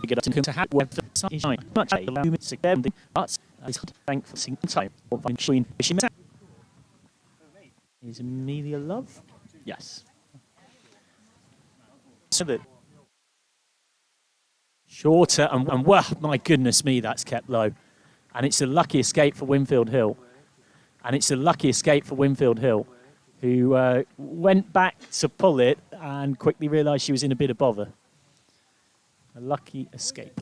get to have much thankful time between is Amelia Love? Yes. So that shorter and well, my goodness me, that's kept low. And it's a lucky escape for Winfield Hill. Who went back to pull it and quickly realised she was in a bit of bother. A lucky escape.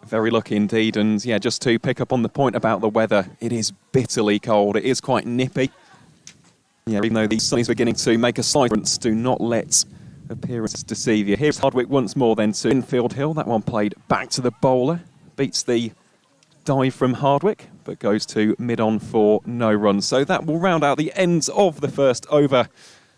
Very lucky indeed. And yeah, just to pick up on the point about the weather, it is bitterly cold. It is quite nippy. Yeah, even though the sun is beginning to make a slight difference, do not let appearance deceive you. Here's Hardwick once more then to Winfield Hill. That one played back to the bowler. Beats the dive from Hardwick, but goes to mid-on for no run. So that will round out the ends of the first over,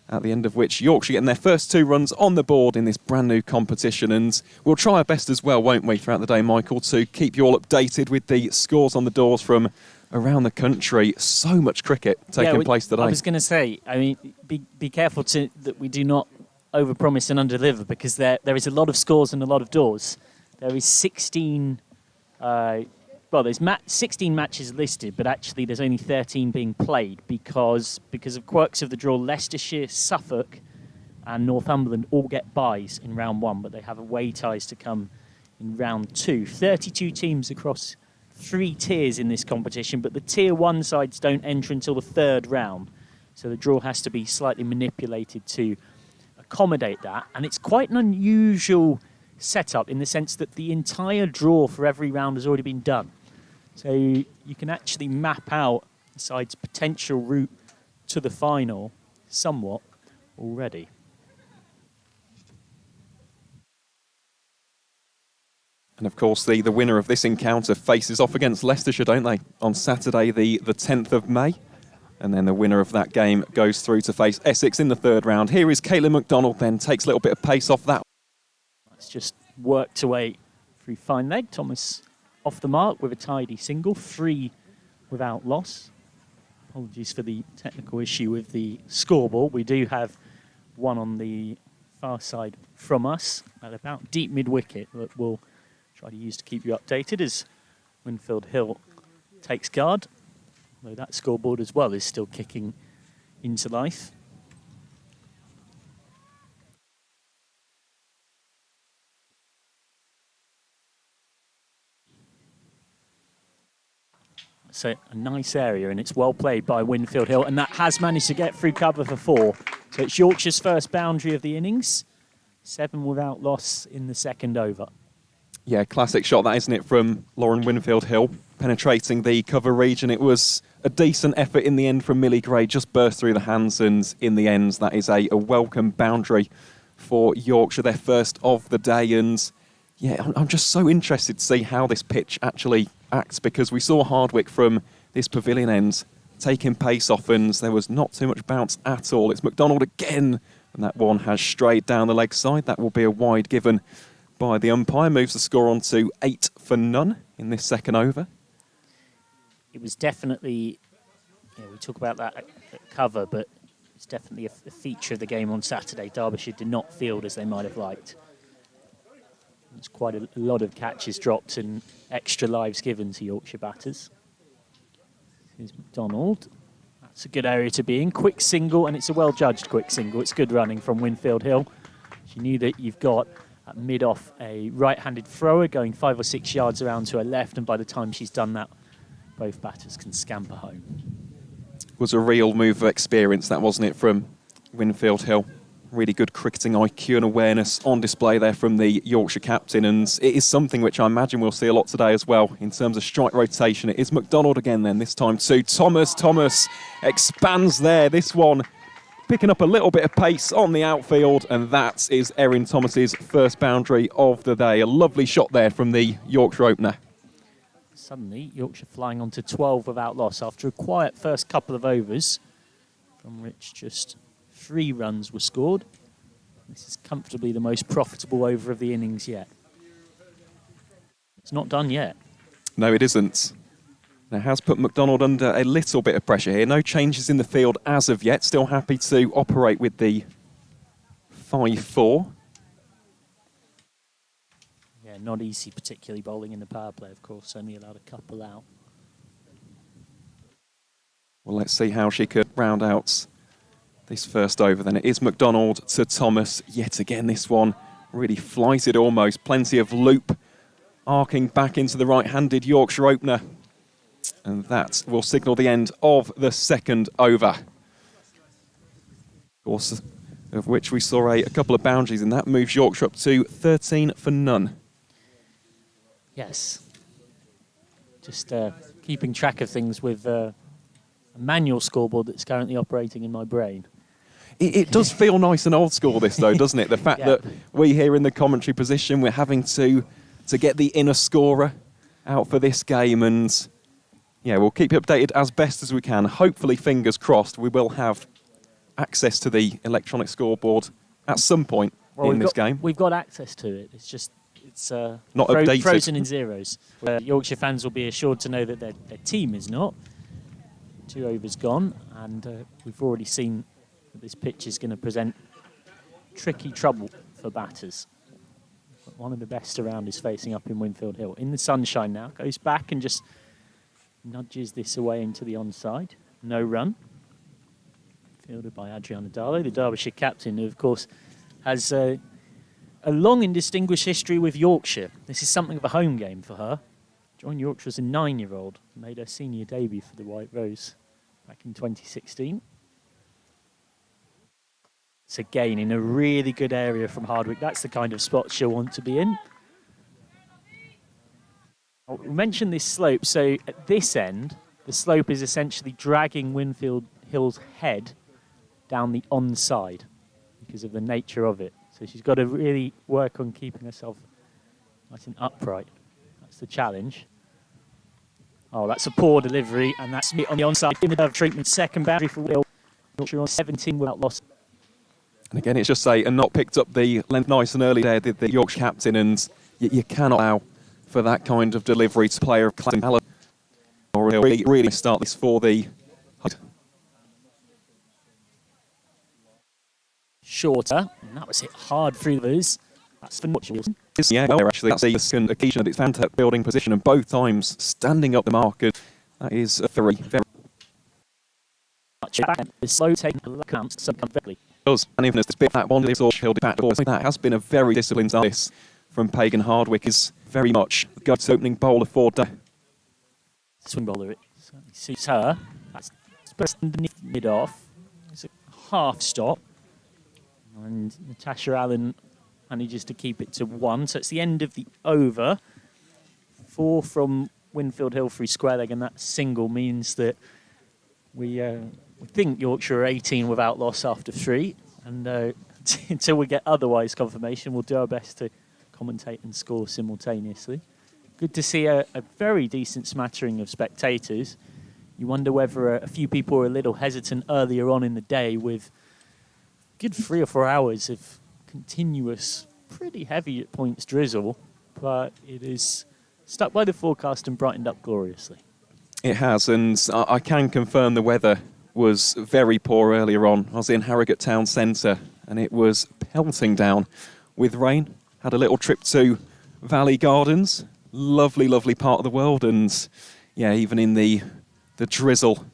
at the end of which Yorkshire getting their first 2 runs on the board in this brand new competition. And we'll try our best as well, won't we, throughout the day, Michael, to keep you all updated with the scores on the doors from around the country. So much cricket taking place today. I was going to say, I mean, be careful that we do not overpromise and underdeliver, because there is a lot of scores and a lot of doors. There is 16... there's 16 matches listed, but actually there's only 13 being played because of quirks of the draw. Leicestershire, Suffolk and Northumberland all get byes in round 1, but they have away ties to come in round 2. 32 teams across 3 tiers in this competition, but the tier 1 sides don't enter until the 3rd round. So the draw has to be slightly manipulated to accommodate that. And it's quite an unusual setup in the sense that the entire draw for every round has already been done. So you can actually map out the side's potential route to the final somewhat already. And of course, the winner of this encounter faces off against Leicestershire, don't they, on Saturday, the 10th of May. And then the winner of that game goes through to face Essex in the 3rd round. Here is Caitlin McDonald then, takes a little bit of pace off that. It's just worked away through fine leg. Thomas off the mark with a tidy single, 3 without loss. Apologies for the technical issue with the scoreboard. We do have one on the far side from us at about deep mid-wicket that we'll try to use to keep you updated as Winfield Hill takes guard. Though that scoreboard as well is still kicking into life. So a nice area, and it's well played by Winfield Hill, and that has managed to get through cover for 4. So it's Yorkshire's first boundary of the innings. 7 without loss in the 2nd over. Yeah, classic shot that, isn't it, from Lauren Winfield Hill, penetrating the cover region. It was a decent effort in the end from Millie Gray, just burst through the hands, and in the end, that is a welcome boundary for Yorkshire, their first of the day. And yeah, I'm just so interested to see how this pitch actually acts, because we saw Hardwick from this pavilion end taking pace off, and there was not too much bounce at all. It's McDonald again, and that one has strayed down the leg side. That will be a wide given by the umpire. Moves the score on to 8 for none in this 2nd over. It was definitely, we talk about that at cover, but it's definitely a feature of the game on Saturday. Derbyshire did not field as they might have liked. There's quite a lot of catches dropped and extra lives given to Yorkshire batters. Here's McDonald. That's a good area to be in. Quick single, and it's a well-judged quick single. It's good running from Winfield Hill. She knew that you've got at mid-off a right-handed thrower going 5 or 6 yards around to her left, and by the time she's done that, both batters can scamper home. Was a real move of experience, that, wasn't it, from Winfield Hill? Really good cricketing IQ and awareness on display there from the Yorkshire captain, and it is something which I imagine we'll see a lot today as well in terms of strike rotation. It is McDonald again then, this time to Thomas. Thomas expands there, this one picking up a little bit of pace on the outfield, and that is Erin Thomas's first boundary of the day. A lovely shot there from the Yorkshire opener. Suddenly, Yorkshire flying on to 12 without loss after a quiet first couple of overs, from which just 3 runs were scored. This is comfortably the most profitable over of the innings yet. It's not done yet. No, it isn't. Now, has put McDonald under a little bit of pressure here. No changes in the field as of yet. Still happy to operate with the 5-4. Yeah, not easy, particularly bowling in the power play, of course, only allowed a couple out. Well, let's see how she could round out this first over then. It is McDonald to Thomas. Yet again, this one really flighted almost. Plenty of loop arcing back into the right-handed Yorkshire opener. And that will signal the end of the second over. Of course, of which we saw a couple of boundaries, and that moves Yorkshire up to 13 for none. Yes. Just keeping track of things with a manual scoreboard that's currently operating in my brain. It does feel nice and old school, this, though, doesn't it? The fact that we here in the commentary position, we're having to get the inner scorer out for this game, and yeah, we'll keep you updated as best as we can. Hopefully, fingers crossed, we will have access to the electronic scoreboard at some point in this game. We've got access to it. It's just not updated. Frozen in zeros. Yorkshire fans will be assured to know that their team is not. 2 overs gone, and we've already seen that this pitch is going to present tricky trouble for batters. But one of the best around is facing up in Winfield Hill. In the sunshine now, goes back and just nudges this away into the onside. No run. Fielded by Adriana Darlow, the Derbyshire captain, who of course has a long and distinguished history with Yorkshire. This is something of a home game for her. Joined Yorkshire as a 9-year-old, made her senior debut for the White Rose back in 2016. It's again in a really good area from Hardwick. That's the kind of spot she'll want to be in. We mentioned this slope, so at this end, the slope is essentially dragging Winfield Hill's head down the onside because of the nature of it. So she's got to really work on keeping herself nice and upright. That's the challenge. Oh, that's a poor delivery, and that's it on the onside. In the treatment, second boundary for Will. Yorkshire on 17 without loss. And again, it's just a not picked up the length nice and early there, did the Yorkshire captain, and you cannot allow for that kind of delivery to player of class. Or he'll really start this for the shorter, and that was hit hard through those. That's for Wilson. Yeah, well, actually, that's the second occasion that it's found that building position, and both times standing up the marker. That is a very much back. The slow take counts very does, and even as this bit that one is all held back, that has been a very disciplined start. This from Pagan Hardwick is very much the go-to opening bowler for swing bowler. It certainly suits her. That's pressed underneath mid-off. It's a half stop. And Natasha Allen manages to keep it to 1. So it's the end of the over. 4 from Winfield Hill through square leg, and that single means that we think Yorkshire are 18 without loss after 3. And until we get otherwise confirmation, we'll do our best to commentate and score simultaneously. Good to see a very decent smattering of spectators. You wonder whether a few people were a little hesitant earlier on in the day with good 3 or 4 hours of continuous, pretty heavy at points drizzle, but it is stuck by the forecast and brightened up gloriously. It has, and I can confirm the weather was very poor earlier on. I was in Harrogate town centre, and it was pelting down with rain. Had a little trip to Valley Gardens, lovely, lovely part of the world, and yeah, even in the drizzle,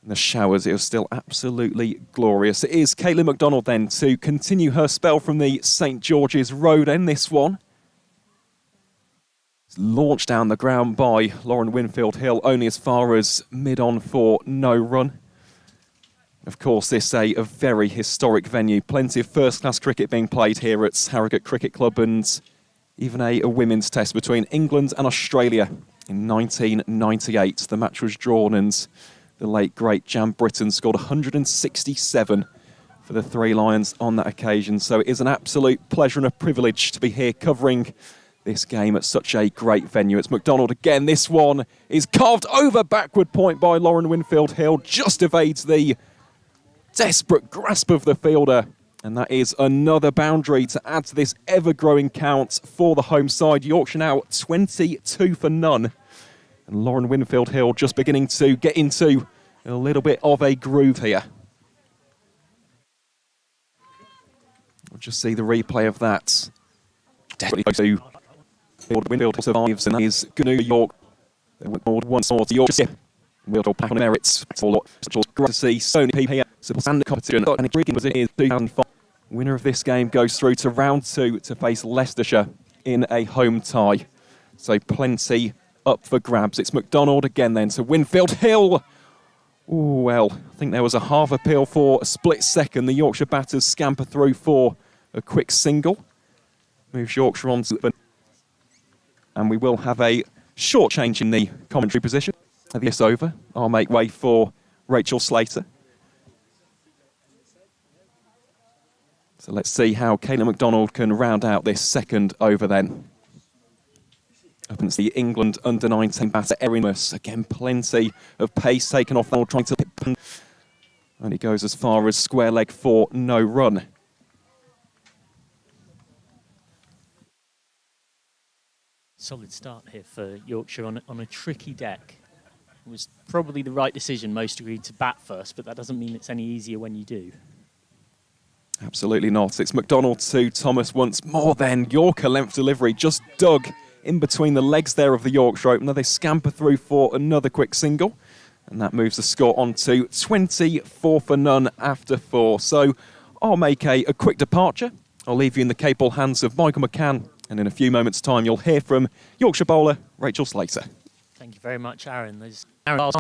the showers, it was still absolutely glorious. It is Caitlin McDonald then to continue her spell from the St George's Road end, this one. It's launched down the ground by Lauren Winfield Hill, only as far as mid-on for no run. Of course, this is a very historic venue. Plenty of first-class cricket being played here at Harrogate Cricket Club, and even a women's test between England and Australia in 1998. The match was drawn, and the late, great Jan Britton scored 167 for the Three Lions on that occasion. So it is an absolute pleasure and a privilege to be here covering this game at such a great venue. It's McDonald again. This one is carved over backward point by Lauren Winfield Hill. Just evades the desperate grasp of the fielder. And that is another boundary to add to this ever-growing count for the home side. Yorkshire now 22 for none. And Lauren Winfield Hill just beginning to get into a little bit of a groove here. We'll just see the replay of that. Desperately goes to Winfield survives and is good New York. They went forward once more to Yorkshire. Winfield back on merits. It's all great to see Sony P here. Support the competition. And Brigham was in 2005. Winner of this game goes through to round 2 to face Leicestershire in a home tie. So plenty up for grabs. It's McDonald again then to Winfield Hill. Ooh, well, I think there was a half appeal for a split second. The Yorkshire batters scamper through for a quick single. Moves Yorkshire on to the... And we will have a short change in the commentary position. This over, I'll make way for Rachel Slater. So let's see how Caitlin McDonald can round out this second over then. Up against the England under-19 batter, Erin Thomas. Again, plenty of pace taken off. Trying to pip. And he goes as far as square leg for no run. Solid start here for Yorkshire on a tricky deck. It was probably the right decision. Most agreed to bat first, but that doesn't mean it's any easier when you do. Absolutely not. It's McDonald to Thomas once more then. Yorker length delivery just dug in between the legs there of the Yorkshire opener. They scamper through for another quick single. And that moves the score on to 24 for none after 4. So I'll make a quick departure. I'll leave you in the capable hands of Michael McCann. And in a few moments' time, you'll hear from Yorkshire bowler Rachel Slater. Thank you very much, Aaron. There's Aaron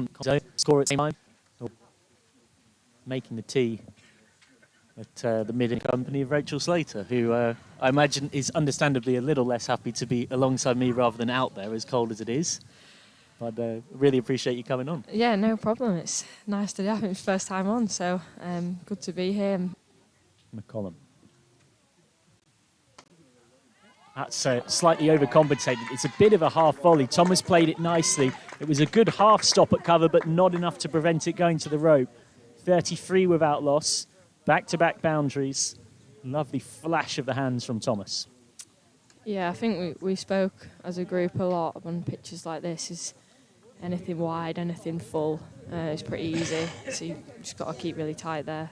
score at the same time. Making the tea at the mid company of Rachel Slater, who I imagine is understandably a little less happy to be alongside me rather than out there, as cold as it is. But really appreciate you coming on. Yeah, no problem. It's nice to do. I think it's first time on, so good to be here. McCollum. That's slightly overcompensated. It's a bit of a half volley. Thomas played it nicely. It was a good half stop at cover, but not enough to prevent it going to the rope. 33 without loss. Back-to-back boundaries. Lovely flash of the hands from Thomas. Yeah, I think we spoke as a group a lot on pitches like this. Is anything wide, anything full, it's pretty easy. So you just got to keep really tight there.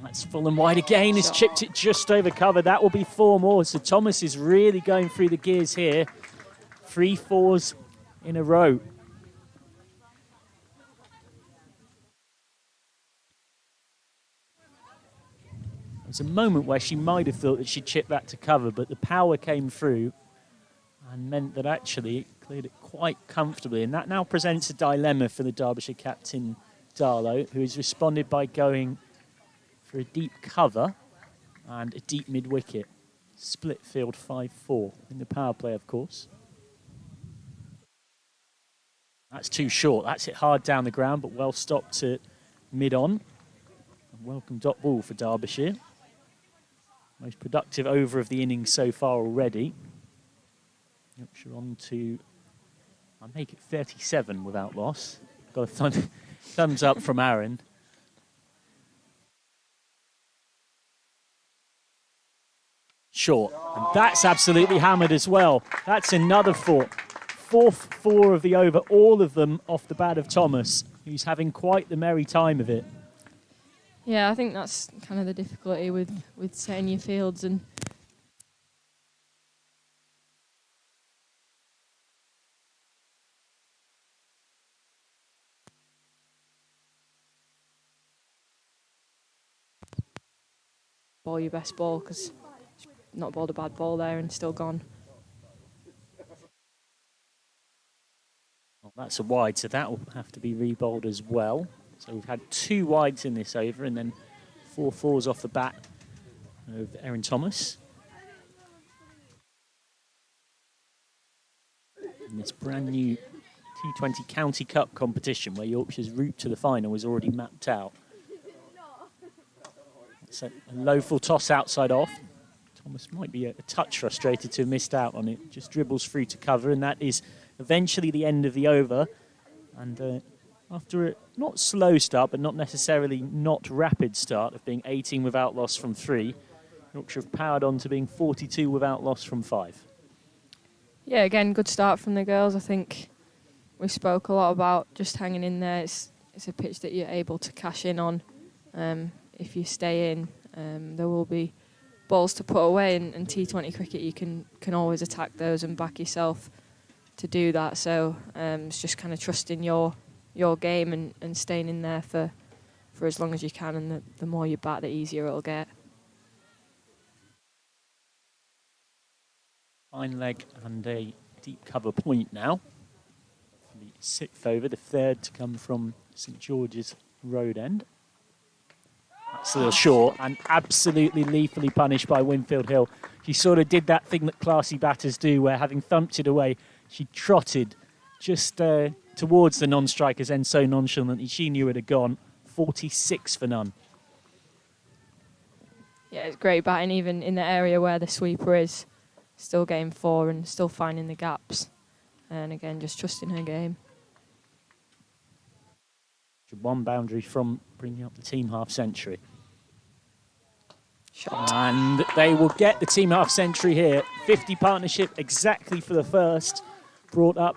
That's full and wide again. He's chipped it just over cover. That will be 4 more. So Thomas is really going through the gears here. 3 4s in a row. There's a moment where she might have thought that she'd chip that to cover, but the power came through and meant that actually it cleared it quite comfortably. And that now presents a dilemma for the Derbyshire captain, Darlow, who has responded by going for a deep cover and a deep mid-wicket. Split field 5-4 in the power play, of course. That's too short. That's hit hard down the ground, but well stopped at mid-on. Welcome dot ball for Derbyshire. Most productive over of the innings so far already. Yorkshire on to, I'll make it 37 without loss. Got a thumbs up from Aaron. Short. And that's absolutely hammered as well. That's another 4. 4th 4 of the over, all of them off the bat of Thomas, who's having quite the merry time of it. Yeah, I think that's kind of the difficulty with setting your fields and ball your best ball, because not bowled a bad ball there and still gone. Well, that's a wide, so that will have to be re-bowled as well. So we've had 2 wides in this over and then 4 4s off the bat of Erin Thomas. In this brand new T20 County Cup competition where Yorkshire's route to the final is already mapped out. It's a low full toss outside off. Thomas might be a touch frustrated to have missed out on it. Just dribbles through to cover, and that is eventually the end of the over. And after a not slow start, but not necessarily not rapid start of being 18 without loss from 3, Yorkshire have powered on to being 42 without loss from 5. Yeah, again, good start from the girls. I think we spoke a lot about just hanging in there. It's a pitch that you're able to cash in on if you stay in. there will be balls to put away, and T20 cricket you can always attack those and back yourself to do that. So it's just kind of trusting your game and staying in there for as long as you can, and the more you bat, the easier it'll get. Fine leg and a deep cover point now. The 6th over, the 3rd to come from St George's Road End. That's a little short and absolutely lethally punished by Winfield Hill. She sort of did that thing that classy batters do, where having thumped it away, she trotted just towards the non-strikers end so nonchalantly. She knew it had gone. 46 for none. Yeah, it's great batting, even in the area where the sweeper is. Still getting 4 and still finding the gaps. And again, just trusting her game. 1 boundary from bringing up the team half-century. And they will get the team half-century here. 50 partnership exactly for the first. Brought up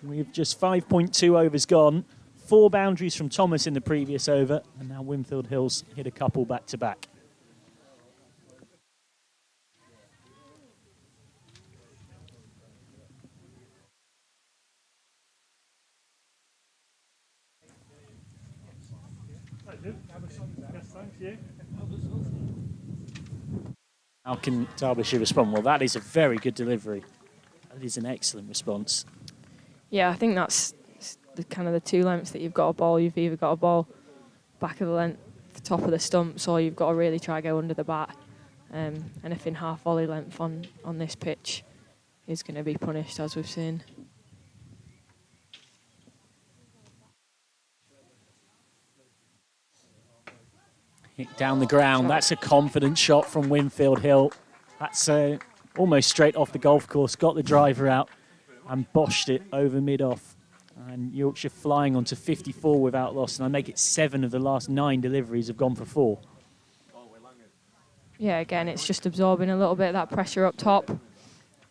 with just 5.2 overs gone. 4 boundaries from Thomas in the previous over. And now Winfield Hill's hit a couple back-to-back. How can Derbyshire respond? Well, that is a very good delivery. That is an excellent response. Yeah, I think that's the kind of the 2 lengths that you've got a ball. You've either got a ball back of the length, the top of the stumps, or you've got to really try to go under the bat. Anything half volley length on this pitch is going to be punished, as we've seen. Hit down the ground. That's a confident shot from Winfield Hill. That's almost straight off the golf course. Got the driver out and boshed it over mid-off. And Yorkshire flying on to 54 without loss. And I make it 7 of the last 9 deliveries have gone for 4. Yeah, again, it's just absorbing a little bit of that pressure up top.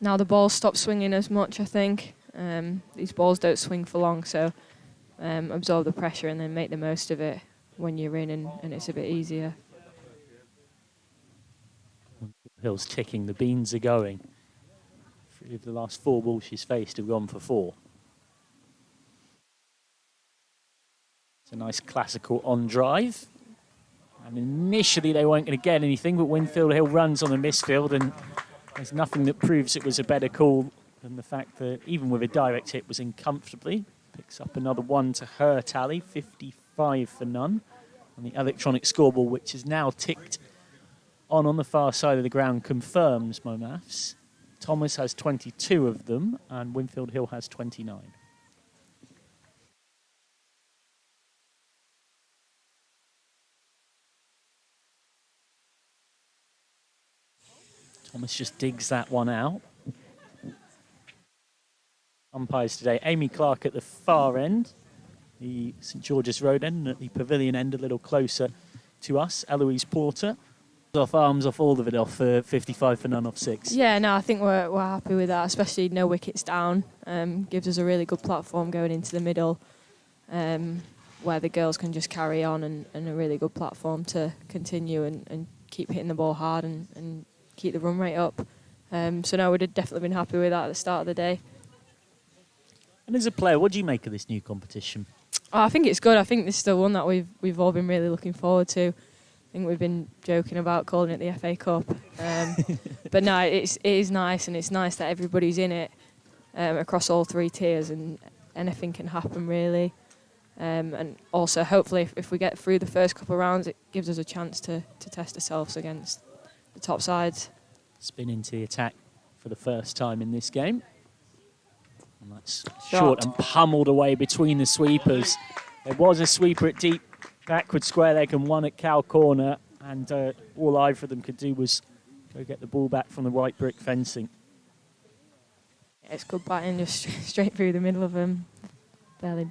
Now the ball stops swinging as much, I think. These balls don't swing for long, so absorb the pressure and then make the most of it when you're in, and it's a bit easier. Hill's ticking. The beans are going. 3 of the last 4 balls she's faced have gone for 4. It's a nice classical on drive. And initially they weren't going to get anything, but Winfield Hill runs on the misfield, and there's nothing that proves it was a better call than the fact that even with a direct hit was in comfortably. Picks up another 1 to her tally, 55 for none. On the electronic scoreboard, which is now ticked on the far side of the ground, confirms my maths. Thomas has 22 of them, and Winfield Hill has 29. Thomas just digs that one out. Umpires today, Amy Clark at the far end, the St George's Road end, and at the Pavilion end a little closer to us, Eloise Porter. Off arms, off all of it, off 55 for none, off 6. Yeah, no, I think we're happy with that, especially no wickets down. Gives us a really good platform going into the middle, where the girls can just carry on, and a really good platform to continue and keep hitting the ball hard and keep the run rate up. So no, we'd have definitely been happy with that at the start of the day. And as a player, what do you make of this new competition? I think it's good. I think this is the one that we've all been really looking forward to. I think we've been joking about calling it the FA Cup. But no, it is nice, and it's nice that everybody's in it across all 3 tiers, and anything can happen really. And also, hopefully, if we get through the first couple of rounds, it gives us a chance to test ourselves against the top sides. Spin into the attack for the first time in this game. And that's short and pummeled away between the sweepers. There was a sweeper at deep backward square leg and one at cow corner, and all either of them could do was go get the ball back from the white brick fencing. Yeah, it's good batting, just straight through the middle of them. Barely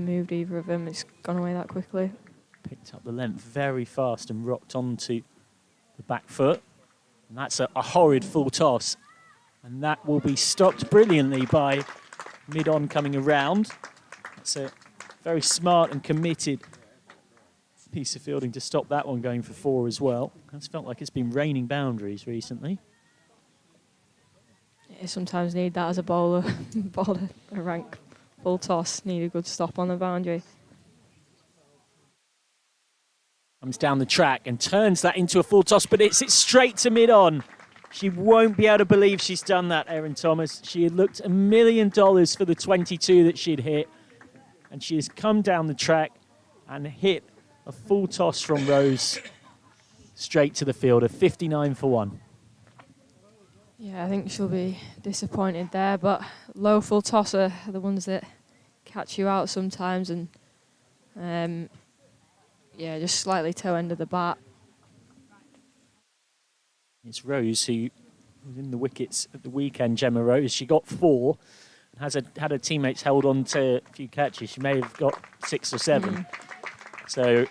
moved either of them. It's gone away that quickly. Picked up the length very fast and rocked onto the back foot. And that's a horrid full toss. And that will be stopped brilliantly by mid-on coming around. That's a very smart and committed piece of fielding to stop that one going for 4 as well. It's felt like it's been raining boundaries recently. You sometimes need that as a bowler. Bowler, a rank full toss, need a good stop on the boundary. Comes down the track and turns that into a full toss, but it's straight to mid-on. She won't be able to believe she's done that, Erin Thomas. She had looked $1 million for the 22 that she'd hit, and she has come down the track and hit a full toss from Rose straight to the fielder, 59 for 1. Yeah, I think she'll be disappointed there, but low full toss are the ones that catch you out sometimes, and yeah, just slightly toe end of the bat. It's Rose who was in the wickets at the weekend, Gemma Rose. She got 4 and had her teammates held on to a few catches. She may have got 6 or 7. So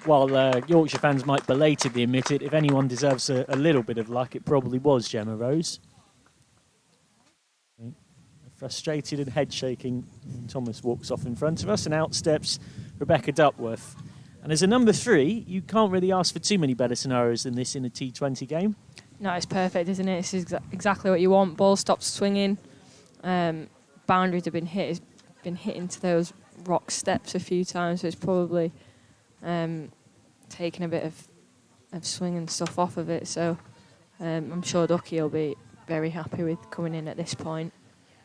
while Yorkshire fans might belatedly admit it, if anyone deserves a little bit of luck, it probably was Gemma Rose. Frustrated and head shaking, Thomas walks off in front of us, and out steps Rebecca Duckworth. And as a number 3, you can't really ask for too many better scenarios than this in a T20 game. No, it's perfect, isn't it? It's exactly what you want. Ball stops swinging. Boundaries have been hit. It's been hit into those rock steps a few times, so it's probably taken a bit of swing and stuff off of it. So I'm sure Ducky will be very happy with coming in at this point.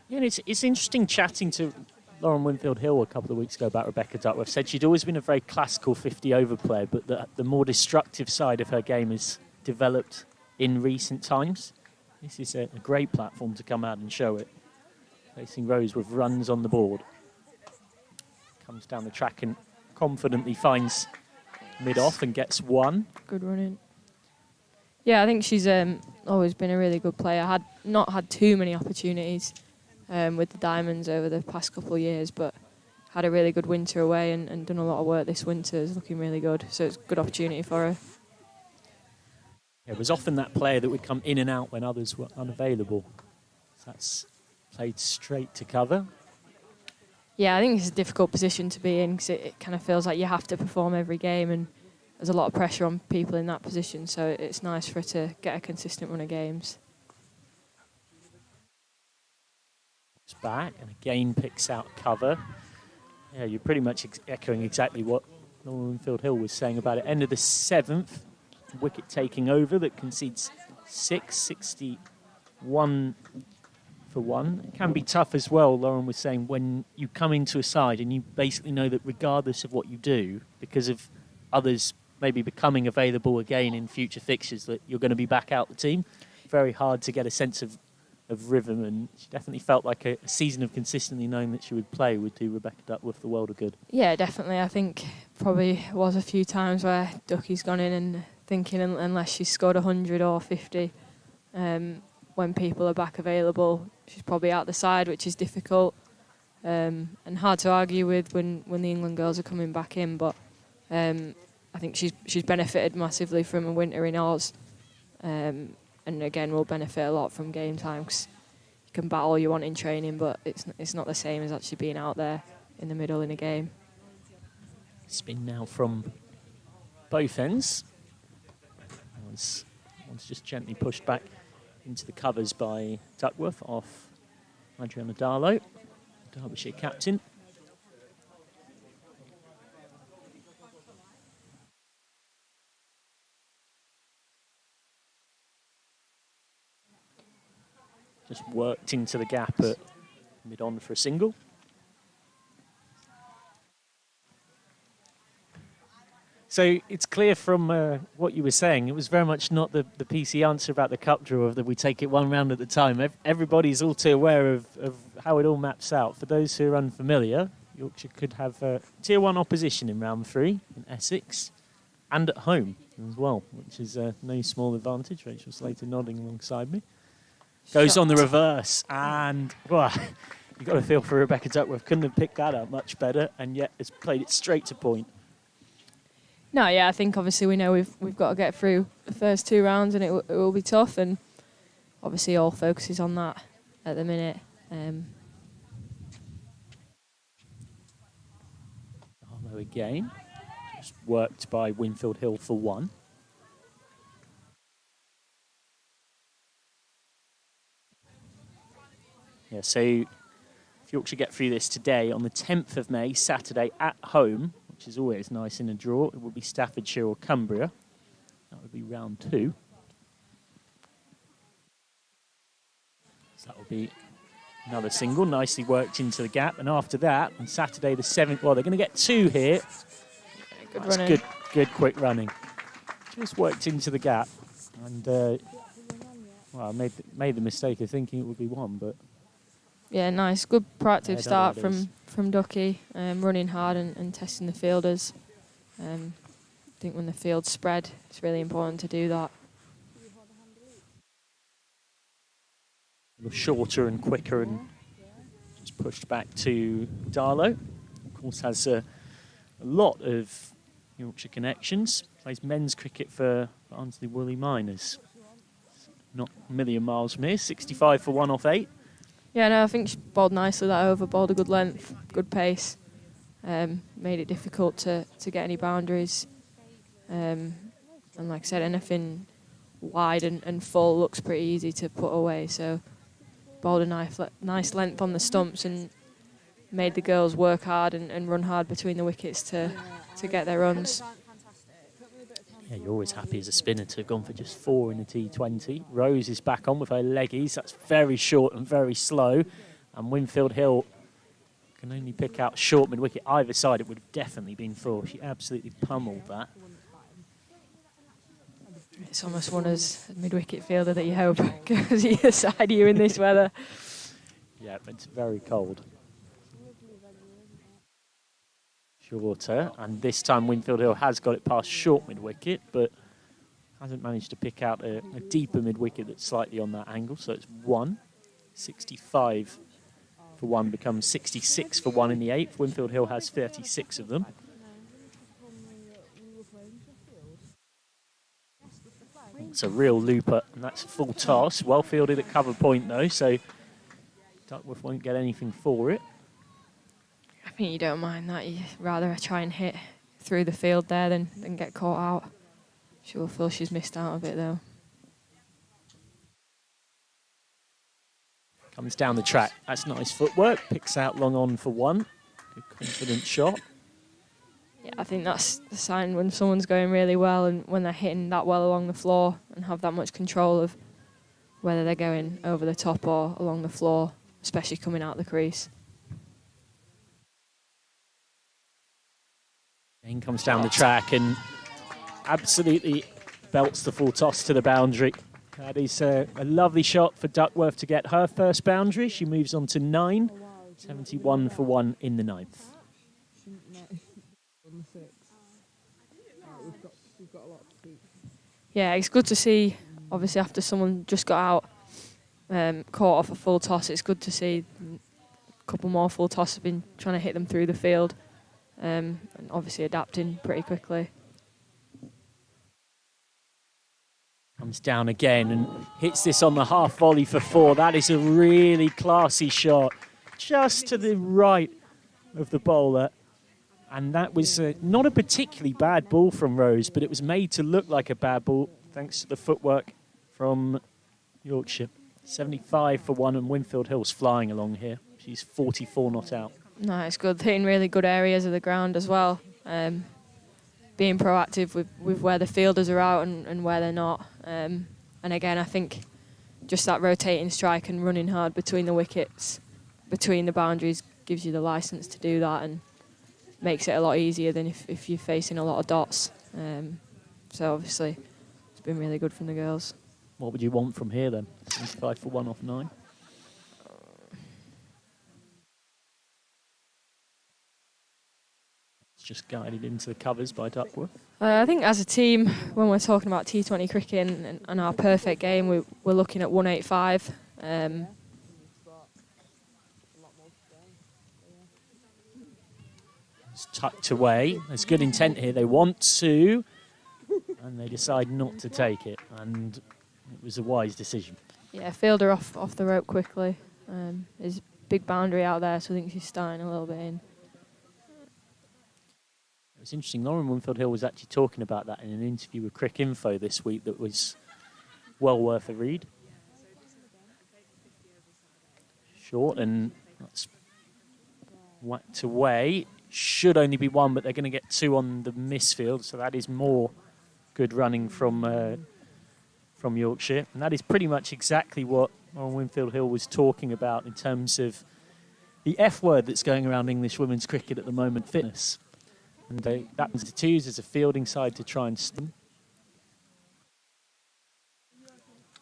Yeah, and it's interesting chatting to Lauren Winfield-Hill a couple of weeks ago about Rebecca Duckworth. Said she'd always been a very classical 50-over player, but the more destructive side of her game has developed in recent times. This is a great platform to come out and show it. Facing Rose with runs on the board. Comes down the track and confidently finds mid-off and gets 1. Good running. Yeah, I think she's always been a really good player. Not had too many opportunities with the Diamonds over the past couple of years, but had a really good winter away and done a lot of work this winter. Is looking really good, so it's a good opportunity for her. It was often that player that would come in and out when others were unavailable. So that's played straight to cover. Yeah, I think it's a difficult position to be in because it kind of feels like you have to perform every game, and there's a lot of pressure on people in that position, so it's nice for her to get a consistent run of games. It's back and again picks out cover. Yeah, you're pretty much echoing exactly what Lauren Winfield-Hill was saying about it. End of the 7th, wicket taking over that concedes 6, 61 for 1. It can be tough as well, Lauren was saying, when you come into a side and you basically know that regardless of what you do, because of others maybe becoming available again in future fixtures, that you're going to be back out the team. Very hard to get a sense of rhythm, and she definitely felt like a season of consistently knowing that she would play would do Rebecca Duckworth the world of good. Yeah, definitely. I think probably was a few times where Ducky's gone in and thinking unless she's scored 100 or 50, when people are back available, she's probably out the side, which is difficult and hard to argue with when the England girls are coming back in. But I think she's benefited massively from a winter in Oz. And again, will benefit a lot from game time because you can bat all you want in training, but it's not the same as actually being out there in the middle in a game. Spin now from both ends. One's just gently pushed back into the covers by Duckworth off Adriana Darlow, Derbyshire captain. Just worked into the gap at mid-on for a single. So it's clear from what you were saying, it was very much not the PC answer about the cup draw of that we take it one round at a time. Everybody's all too aware of how it all maps out. For those who are unfamiliar, Yorkshire could have Tier 1 opposition in round 3 in Essex and at home as well, which is no small advantage. Rachel Slater nodding alongside me. Goes on the reverse, and you've got to feel for Rebecca Duckworth. Couldn't have picked that up much better, and yet has played it straight to point. No, yeah, I think obviously we know we've got to get through the first 2 rounds, and it will be tough, and obviously all focus is on that at the minute. Arlo again, Just worked by Winfield Hill for 1. Yeah, so if Yorkshire get through this today, on the 10th of May, Saturday, at home, which is always nice in a draw, it will be Staffordshire or Cumbria. That would be round 2. So that will be another single, nicely worked into the gap. And after that, on Saturday the 7th, well, they're going to get 2 here. Good That's running. good quick running. Just worked into the gap. And, well, I made the mistake of thinking it would be 1, but... Yeah, nice. Good proactive Yeah, start I don't know what it from Ducky, running hard and testing the fielders. I think when the field's spread, it's really important to do that. Shorter and quicker and just pushed back to Darlow. Of course, has a lot of Yorkshire connections. Plays men's cricket for Barnsley Woolly Miners. Not a million miles from here. 65 for 1 off 8. Yeah, no, I think she bowled nicely that over, bowled a good length, good pace. Made it difficult to get any boundaries. And like I said, anything wide and full looks pretty easy to put away. So bowled a nice length on the stumps and made the girls work hard and run hard between the wickets to get their runs. Yeah, you're always happy as a spinner to have gone for just 4 in the T20. Rose is back on with her leggies. That's very short and very slow. And Winfield Hill can only pick out short mid-wicket. Either side, it would have definitely been 4. She absolutely pummeled that. It's almost one as a mid-wicket fielder that you hope goes either side of you in this weather. Yeah, but it's very cold. Shorter, and this time Winfield Hill has got it past short mid-wicket, but hasn't managed to pick out a deeper mid-wicket that's slightly on that angle, so it's 1. 65 for 1 becomes 66 for 1 in the 8th. Winfield Hill has 36 of them. It's a real looper, and that's a full toss. Well fielded at cover point, though, so Duckworth won't get anything for it. I think you don't mind that. You rather try and hit through the field there than get caught out. She will feel she's missed out a bit, though. Comes down the track. That's nice footwork. Picks out long on for 1. Good confident shot. Yeah, I think that's the sign when someone's going really well and when they're hitting that well along the floor and have that much control of whether they're going over the top or along the floor, especially coming out the crease. Jane comes down the track and absolutely belts the full toss to the boundary. That is a lovely shot for Duckworth to get her first boundary. She moves on to 9. 71 for 1 in the 9th. Yeah, it's good to see, obviously, after someone just got out, caught off a full toss, it's good to see a couple more full tosses have been trying to hit them through the field. And obviously adapting pretty quickly. Comes down again and hits this on the half volley for 4. That is a really classy shot, just to the right of the bowler. And that was not a particularly bad ball from Rose, but it was made to look like a bad ball thanks to the footwork from Yorkshire. 75 for 1, and Winfield Hill's flying along here. She's 44 not out. No, it's good. Hitting really good areas of the ground as well. Being proactive with where the fielders are out and where they're not. And again, I think just that rotating strike and running hard between the wickets, between the boundaries, gives you the licence to do that and makes it a lot easier than if you're facing a lot of dots. So obviously, it's been really good from the girls. What would you want from here then? 75 for 1 off 9? Just guided into the covers by Duckworth. I think as a team, when we're talking about T20 cricket and our perfect game, we're looking at 185. It's tucked away. There's good intent here. They want to, and they decide not to take it. And it was a wise decision. Yeah, fielder off the rope quickly. There's a big boundary out there, so I think she's starting a little bit in. It's interesting. Lauren Winfield Hill was actually talking about that in an interview with Crick Info this week that was well worth a read. Short, and that's whacked away. Should only be one, but they're going to get 2 on the misfield, so that is more good running from Yorkshire. And that is pretty much exactly what Lauren Winfield Hill was talking about in terms of the F word that's going around English women's cricket at the moment, fitness. And that was to use as a fielding side to try and stem.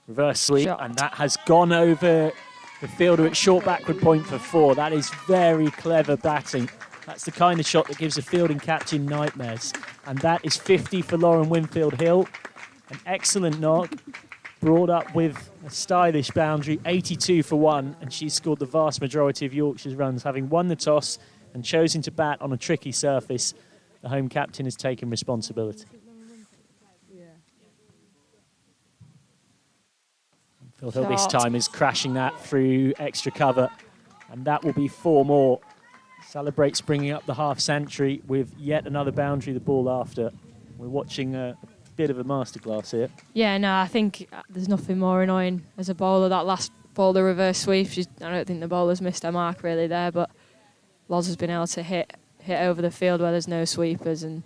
Reverse sweep, and that has gone over the fielder at short backward point for 4. That is very clever batting. That's the kind of shot that gives a fielding captain nightmares. And that is 50 for Lauren Winfield Hill. An excellent knock, brought up with a stylish boundary, 82 for 1, and she's scored the vast majority of Yorkshire's runs, having won the toss and chosen to bat on a tricky surface. The home captain has taken responsibility. Winfield Hill this time is crashing that through extra cover, and that will be 4 more. Celebrates bringing up the half-century with yet another boundary the ball after. We're watching a bit of a masterclass here. Yeah, no, I think there's nothing more annoying as a bowler. That last ball, the reverse sweep, I don't think the bowler's missed her mark really there, but Loz has been able to hit over the field where there's no sweepers, and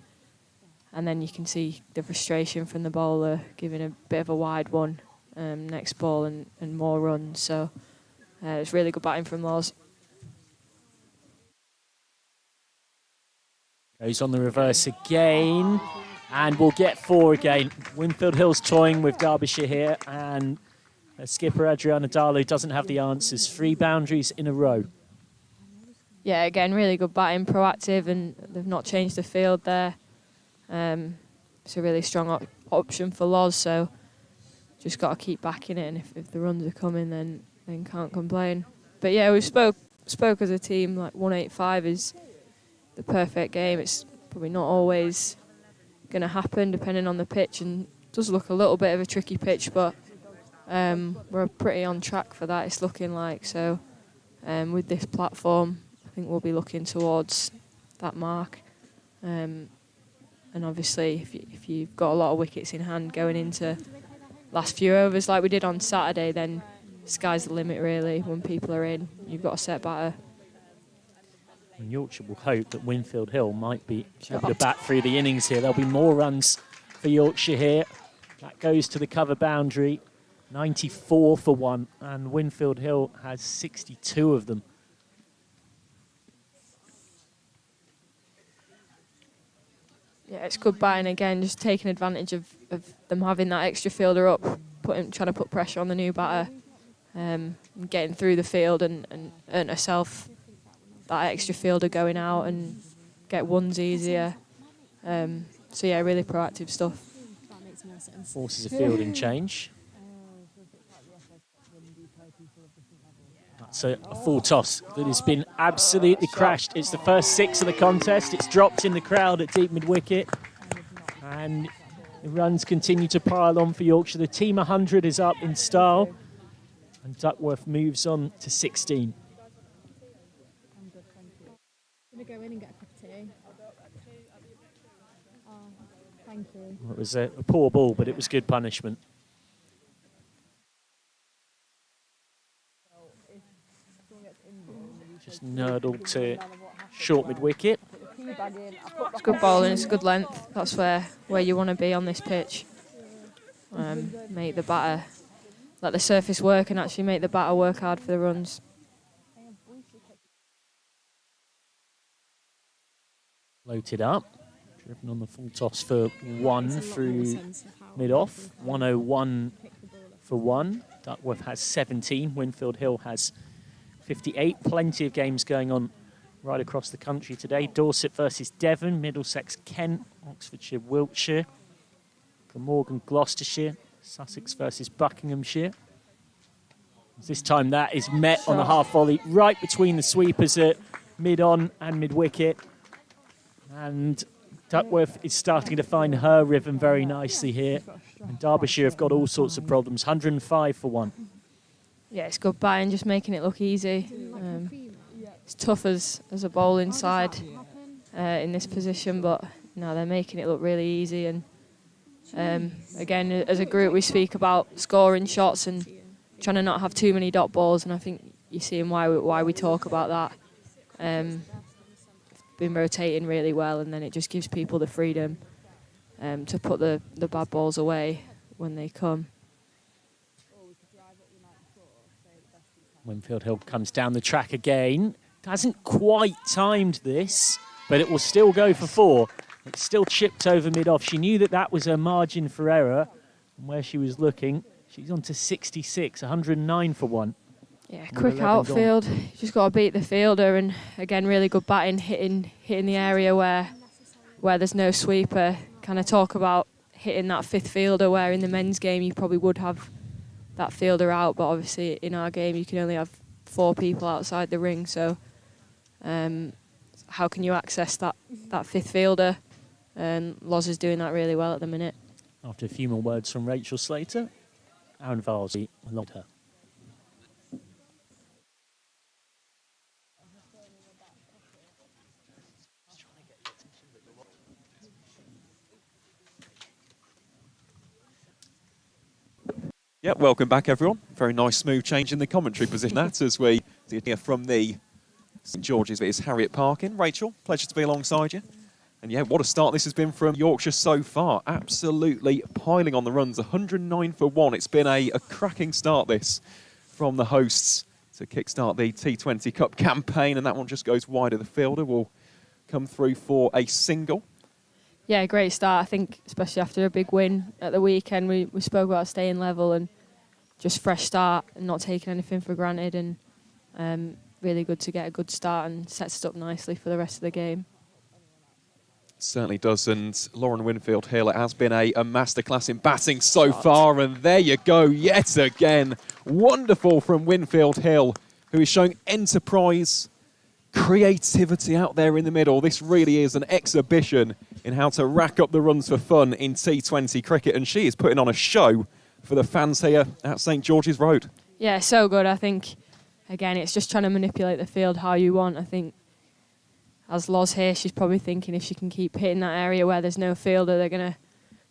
then you can see the frustration from the bowler giving a bit of a wide one next ball and more runs. So it's really good batting from Loz. Goes on the reverse again, and we'll get 4 again. Winfield Hill's toying with Derbyshire here, and skipper Adriana Dalu doesn't have the answers. 3 boundaries in a row. Yeah, again, really good batting, proactive, and they've not changed the field there. It's a really strong option for Loz, so just got to keep backing it, and if the runs are coming, then can't complain. But yeah, we spoke as a team, like 185 is the perfect game. It's probably not always going to happen depending on the pitch, and it does look a little bit of a tricky pitch, but we're pretty on track for that, it's looking like. So with this platform, I think we'll be looking towards that mark. And obviously, if you've got a lot of wickets in hand going into last few overs like we did on Saturday, then sky's the limit really. When people are in, you've got a set batter. And Yorkshire will hope that Winfield Hill might be able to bat through the innings here. There'll be more runs for Yorkshire here. That goes to the cover boundary, 94 for 1, and Winfield Hill has 62 of them. Yeah, it's good batting again, just taking advantage of them having that extra fielder up, trying to put pressure on the new batter, getting through the field and earn herself that extra fielder going out and get ones easier. So yeah, really proactive stuff. Forces a fielding change. That's a full toss that has been absolutely crashed. It's the first 6 of the contest. It's dropped in the crowd at deep mid-wicket. And the runs continue to pile on for Yorkshire. The team 100 is up in style. And Duckworth moves on to 16. I'm going to go in and get a cup of tea. Oh, thank you. Well, it was a poor ball, but it was good punishment. Just nurdled to short mid-wicket. It's good bowling, it's good length. That's where you want to be on this pitch. Make the batter, let the surface work and actually make the batter work hard for the runs. Floated up, driven on the full toss for 1 through mid-off. 101 for 1. Duckworth has 17. Winfield Hill has 58. Plenty of games going on right across the country today. Dorset versus Devon, Middlesex, Kent, Oxfordshire, Wiltshire, Glamorgan, Gloucestershire, Sussex versus Buckinghamshire. This time that is met on the half volley right between the sweepers at mid-on and mid-wicket. And Duckworth is starting to find her rhythm very nicely here. And Derbyshire have got all sorts of problems. 105 for 1. Yeah, it's good batting, just making it look easy. It's tough as a bowling side in this position, but no, they're making it look really easy. And again, as a group, we speak about scoring shots and trying to not have too many dot balls. And I think you're seeing why we talk about that. Been rotating really well, and then it just gives people the freedom to put the bad balls away when they come. Winfield Hill comes down the track again. Hasn't quite timed this, but it will still go for 4. It's still chipped over mid-off. She knew that was her margin for error. And where she was looking, she's on to 66, 109 for 1. Yeah, quick outfield. Just got to beat the fielder, and again, really good batting, hitting the area where there's no sweeper. Kind of talk about hitting that 5th fielder, where in the men's game you probably would have that fielder out, but obviously in our game you can only have 4 people outside the ring. So how can you access that 5th fielder? And Loz is doing that really well at the minute. After a few more words from Rachel Slater, Aaron Varley logged her. Yeah, welcome back, everyone. Very nice, smooth change in the commentary position. That as we hear from the St George's, it's Harriet Parkin. Rachel, pleasure to be alongside you. And yeah, what a start this has been from Yorkshire so far. Absolutely piling on the runs, 109 for 1. It's been a cracking start, this, from the hosts to kickstart the T20 Cup campaign. And that one just goes wide of the fielder. Will come through for a single. Yeah, great start. I think, especially after a big win at the weekend, we spoke about staying level and just fresh start and not taking anything for granted. And really good to get a good start and sets it up nicely for the rest of the game. Certainly does. And Lauren Winfield Hill, it has been a masterclass in batting so far. And there you go, yet again. Wonderful from Winfield Hill, who is showing enterprise, creativity out there in the middle. This really is an exhibition in how to rack up the runs for fun in T20 cricket, and she is putting on a show for the fans here at St George's Road. Yeah, so good. I think, again, it's just trying to manipulate the field how you want. I think as Loz here, she's probably thinking if she can keep hitting that area where there's no fielder, they're going to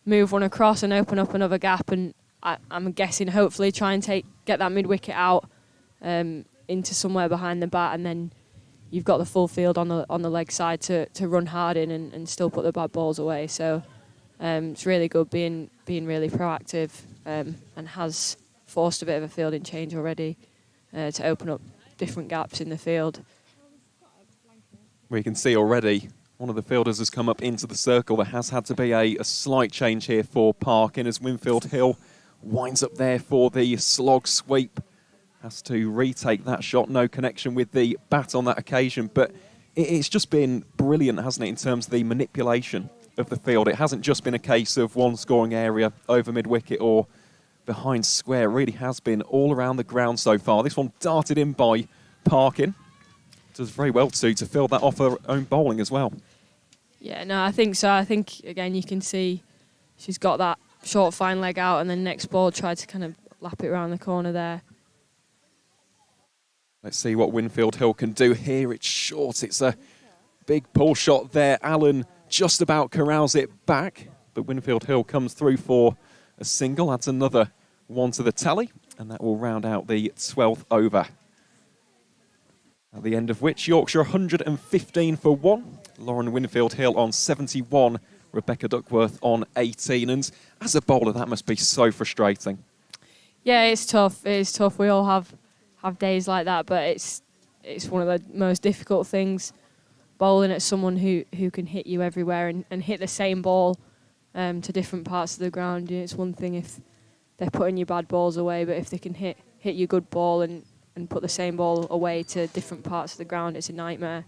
move one across and open up another gap, and I'm guessing hopefully try and get that mid-wicket out into somewhere behind the bat, and then you've got the full field on the leg side to run hard in and still put the bad balls away. So it's really good being really proactive and has forced a bit of a fielding change already to open up different gaps in the field. We can see already one of the fielders has come up into the circle. There has had to be a slight change here for Parkin as Winfield Hill winds up there for the slog sweep. Has to retake that shot, no connection with the bat on that occasion, but it's just been brilliant, hasn't it, in terms of the manipulation of the field. It hasn't just been a case of one scoring area over mid-wicket or behind square. It really has been all around the ground so far. This one darted in by Parkin. Does very well to field that off her own bowling as well. Yeah, no, I think so. I think, again, you can see she's got that short, fine leg out, and then next ball tried to kind of lap it around the corner there. Let's see what Winfield Hill can do here. It's short. It's a big pull shot there. Allen just about corrals it back, but Winfield Hill comes through for a single. Adds another one to the tally, and that will round out the 12th over. At the end of which, Yorkshire 115 for 1. Lauren Winfield Hill on 71. Rebecca Duckworth on 18. And as a bowler, that must be so frustrating. Yeah, it's tough. It is tough. We all have days like that, but it's one of the most difficult things, bowling at someone who can hit you everywhere and hit the same ball to different parts of the ground. It's one thing if they're putting your bad balls away, but if they can hit your good ball and put the same ball away to different parts of the ground, it's a nightmare.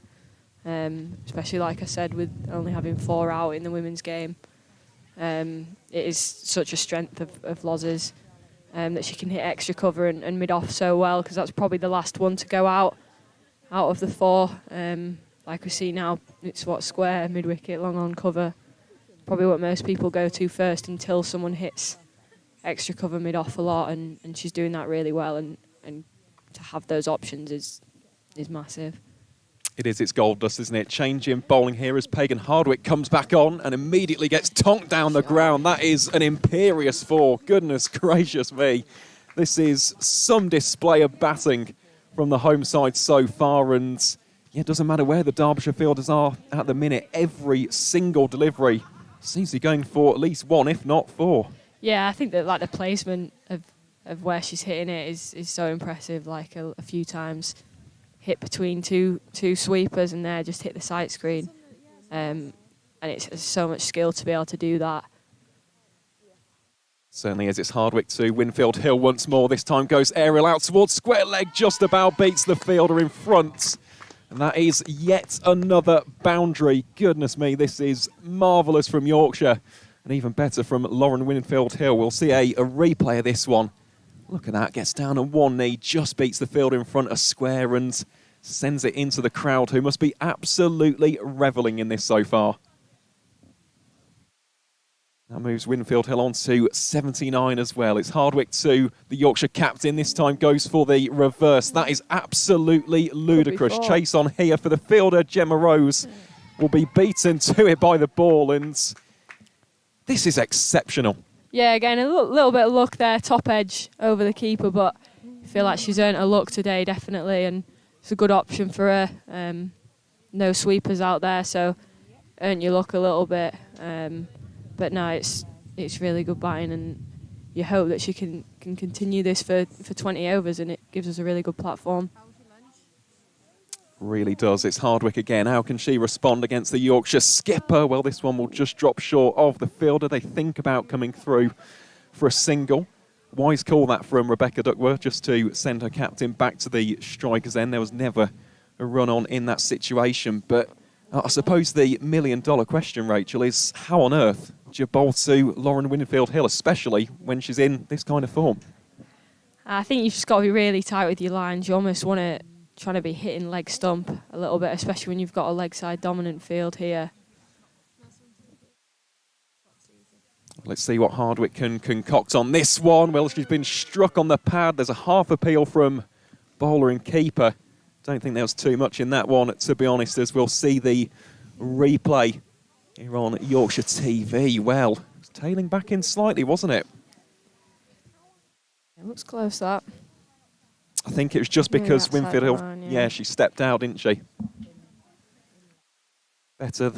Especially, like I said, with only having 4 out in the women's game. It is such a strength of Loz's. That she can hit extra cover and mid-off so well, because that's probably the last one to go out of the 4. Like we see now, it's square, mid-wicket, long on cover. Probably what most people go to first until someone hits extra cover mid-off a lot, and she's doing that really well, and to have those options is massive. It is, it's gold dust, isn't it? Change in bowling here as Pagan Hardwick comes back on and immediately gets tonked down the ground. That is an imperious 4. Goodness gracious me. This is some display of batting from the home side so far, and yeah, it doesn't matter where the Derbyshire fielders are at the minute. Every single delivery seems to be going for at least 1, if not 4. Yeah, I think that like the placement of where she's hitting it is so impressive. Like a few times hit between two sweepers and there just hit the sight screen. And it's so much skill to be able to do that. Certainly is. It's Hardwick to Winfield Hill once more. This time goes aerial out towards square leg, just about beats the fielder in front. And that is yet another boundary. Goodness me, this is marvellous from Yorkshire. And even better from Lauren Winfield Hill. We'll see a replay of this one. Look at that, gets down on one knee, just beats the fielder in front of square and sends it into the crowd, who must be absolutely revelling in this so far. That moves Winfield Hill on to 79 as well. It's Hardwick to the Yorkshire captain. This time goes for the reverse. That is absolutely ludicrous. Chase on here for the fielder. Gemma Rose will be beaten to it by the ball, and this is exceptional. Yeah, again, a little bit of luck there, top edge over the keeper, but I feel like she's earned her luck today, definitely, and it's a good option for her. No sweepers out there, so earn your luck a little bit. But no, it's really good batting, and you hope that she can continue this for 20 overs, and it gives us a really good platform. Really does. It's Hardwick again. How can she respond against the Yorkshire skipper? Well, this one will just drop short of the fielder. They think about coming through for a single. Wise call that from Rebecca Duckworth, just to send her captain back to the striker's end. There was never a run on in that situation, but I suppose the million-dollar question, Rachel, is how on earth do you bowl to Lauren Winfield Hill, especially when she's in this kind of form? I think you've just got to be really tight with your lines. You almost want to try to be hitting leg stump a little bit, especially when you've got a leg side dominant field here. Let's see what Hardwick can concoct on this one. Well, she's been struck on the pad. There's a half appeal from bowler and keeper. Don't think there was too much in that one, to be honest, as we'll see the replay here on Yorkshire TV. Well, it was tailing back in slightly, wasn't it? It looks close, that. I think it was just because Winfield Hill, line, yeah, she stepped out, didn't she? Better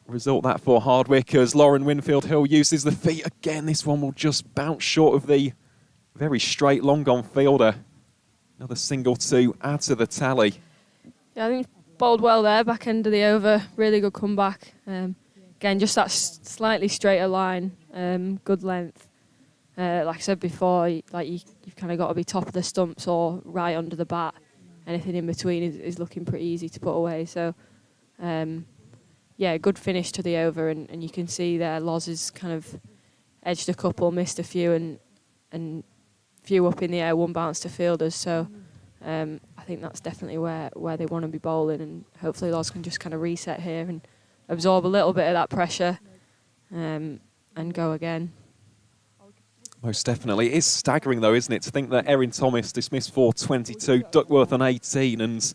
result that for Hardwick as Lauren Winfield Hill uses the feet again. This one will just bounce short of the very straight, long gone fielder. Another single to add to the tally. Yeah, I think bowled well there, back end of the over. Really good comeback. Again, just that slightly straighter line, good length. Like I said before, you've kind of got to be top of the stumps or right under the bat. Anything in between is looking pretty easy to put away. So, yeah, good finish to the over, and you can see there Loz has kind of edged a couple, missed a few, and few up in the air, one bounce to fielders. So I think that's definitely where they want to be bowling, and hopefully Loz can just kind of reset here and absorb a little bit of that pressure and go again. Most definitely. It is staggering, though, isn't it, to think that Erin Thomas dismissed for 22, Duckworth on 18, and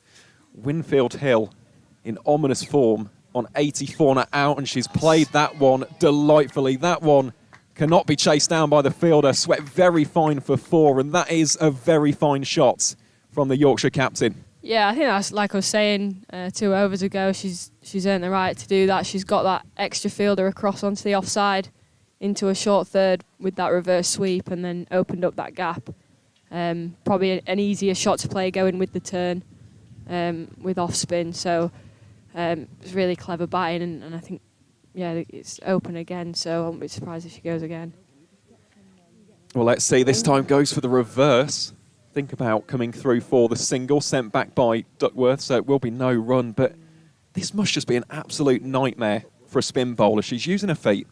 Winfield Hill in ominous form on 84 not out, and she's played that one delightfully. That one cannot be chased down by the fielder. Swept very fine for 4, and that is a very fine shot from the Yorkshire captain. Yeah, I think that's like I was saying 2 overs ago. She's earned the right to do that. She's got that extra fielder across onto the offside into a short third with that reverse sweep, and then opened up that gap. Probably an easier shot to play going with the turn with off spin. So it's really clever batting, and I think, yeah, it's open again, so I won't be surprised if she goes again. Well, let's see. This time goes for the reverse. Think about coming through for the single, sent back by Duckworth, so it will be no run. But this must just be an absolute nightmare for a spin bowler. She's using her feet.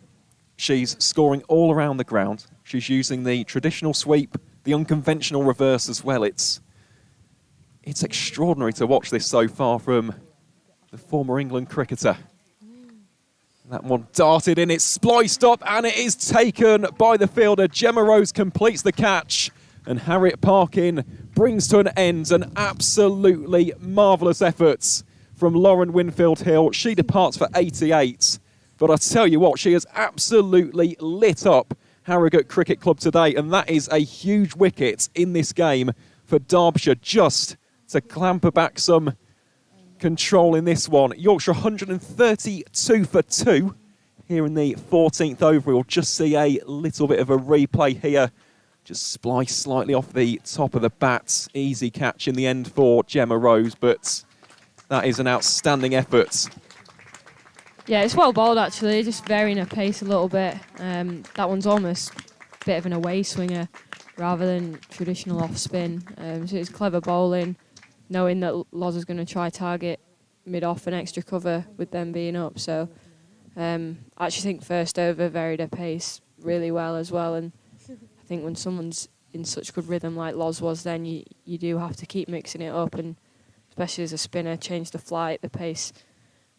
She's scoring all around the ground. She's using the traditional sweep, the unconventional reverse as well. It's extraordinary to watch this so far from the former England cricketer. That one darted in, it's spliced up, and it is taken by the fielder. Gemma Rose completes the catch, and Harriet Parkin brings to an end an absolutely marvellous effort from Lauren Winfield Hill. She departs for 88. But I tell you what, she has absolutely lit up Harrogate Cricket Club today, and that is a huge wicket in this game for Derbyshire, just to clamper back some control in this one. Yorkshire 132 for 2 here in the 14th over. We'll just see a little bit of a replay here. Just splice slightly off the top of the bat. Easy catch in the end for Gemma Rose, but that is an outstanding effort. Yeah, it's well bowled actually, just varying her pace a little bit. That one's almost a bit of an away swinger rather than traditional off spin. So it's clever bowling, knowing that Loz is going to try target mid-off and extra cover with them being up. So I actually think first over varied her pace really well as well. And I think when someone's in such good rhythm like Loz was, then you do have to keep mixing it up, and especially as a spinner, change the flight, the pace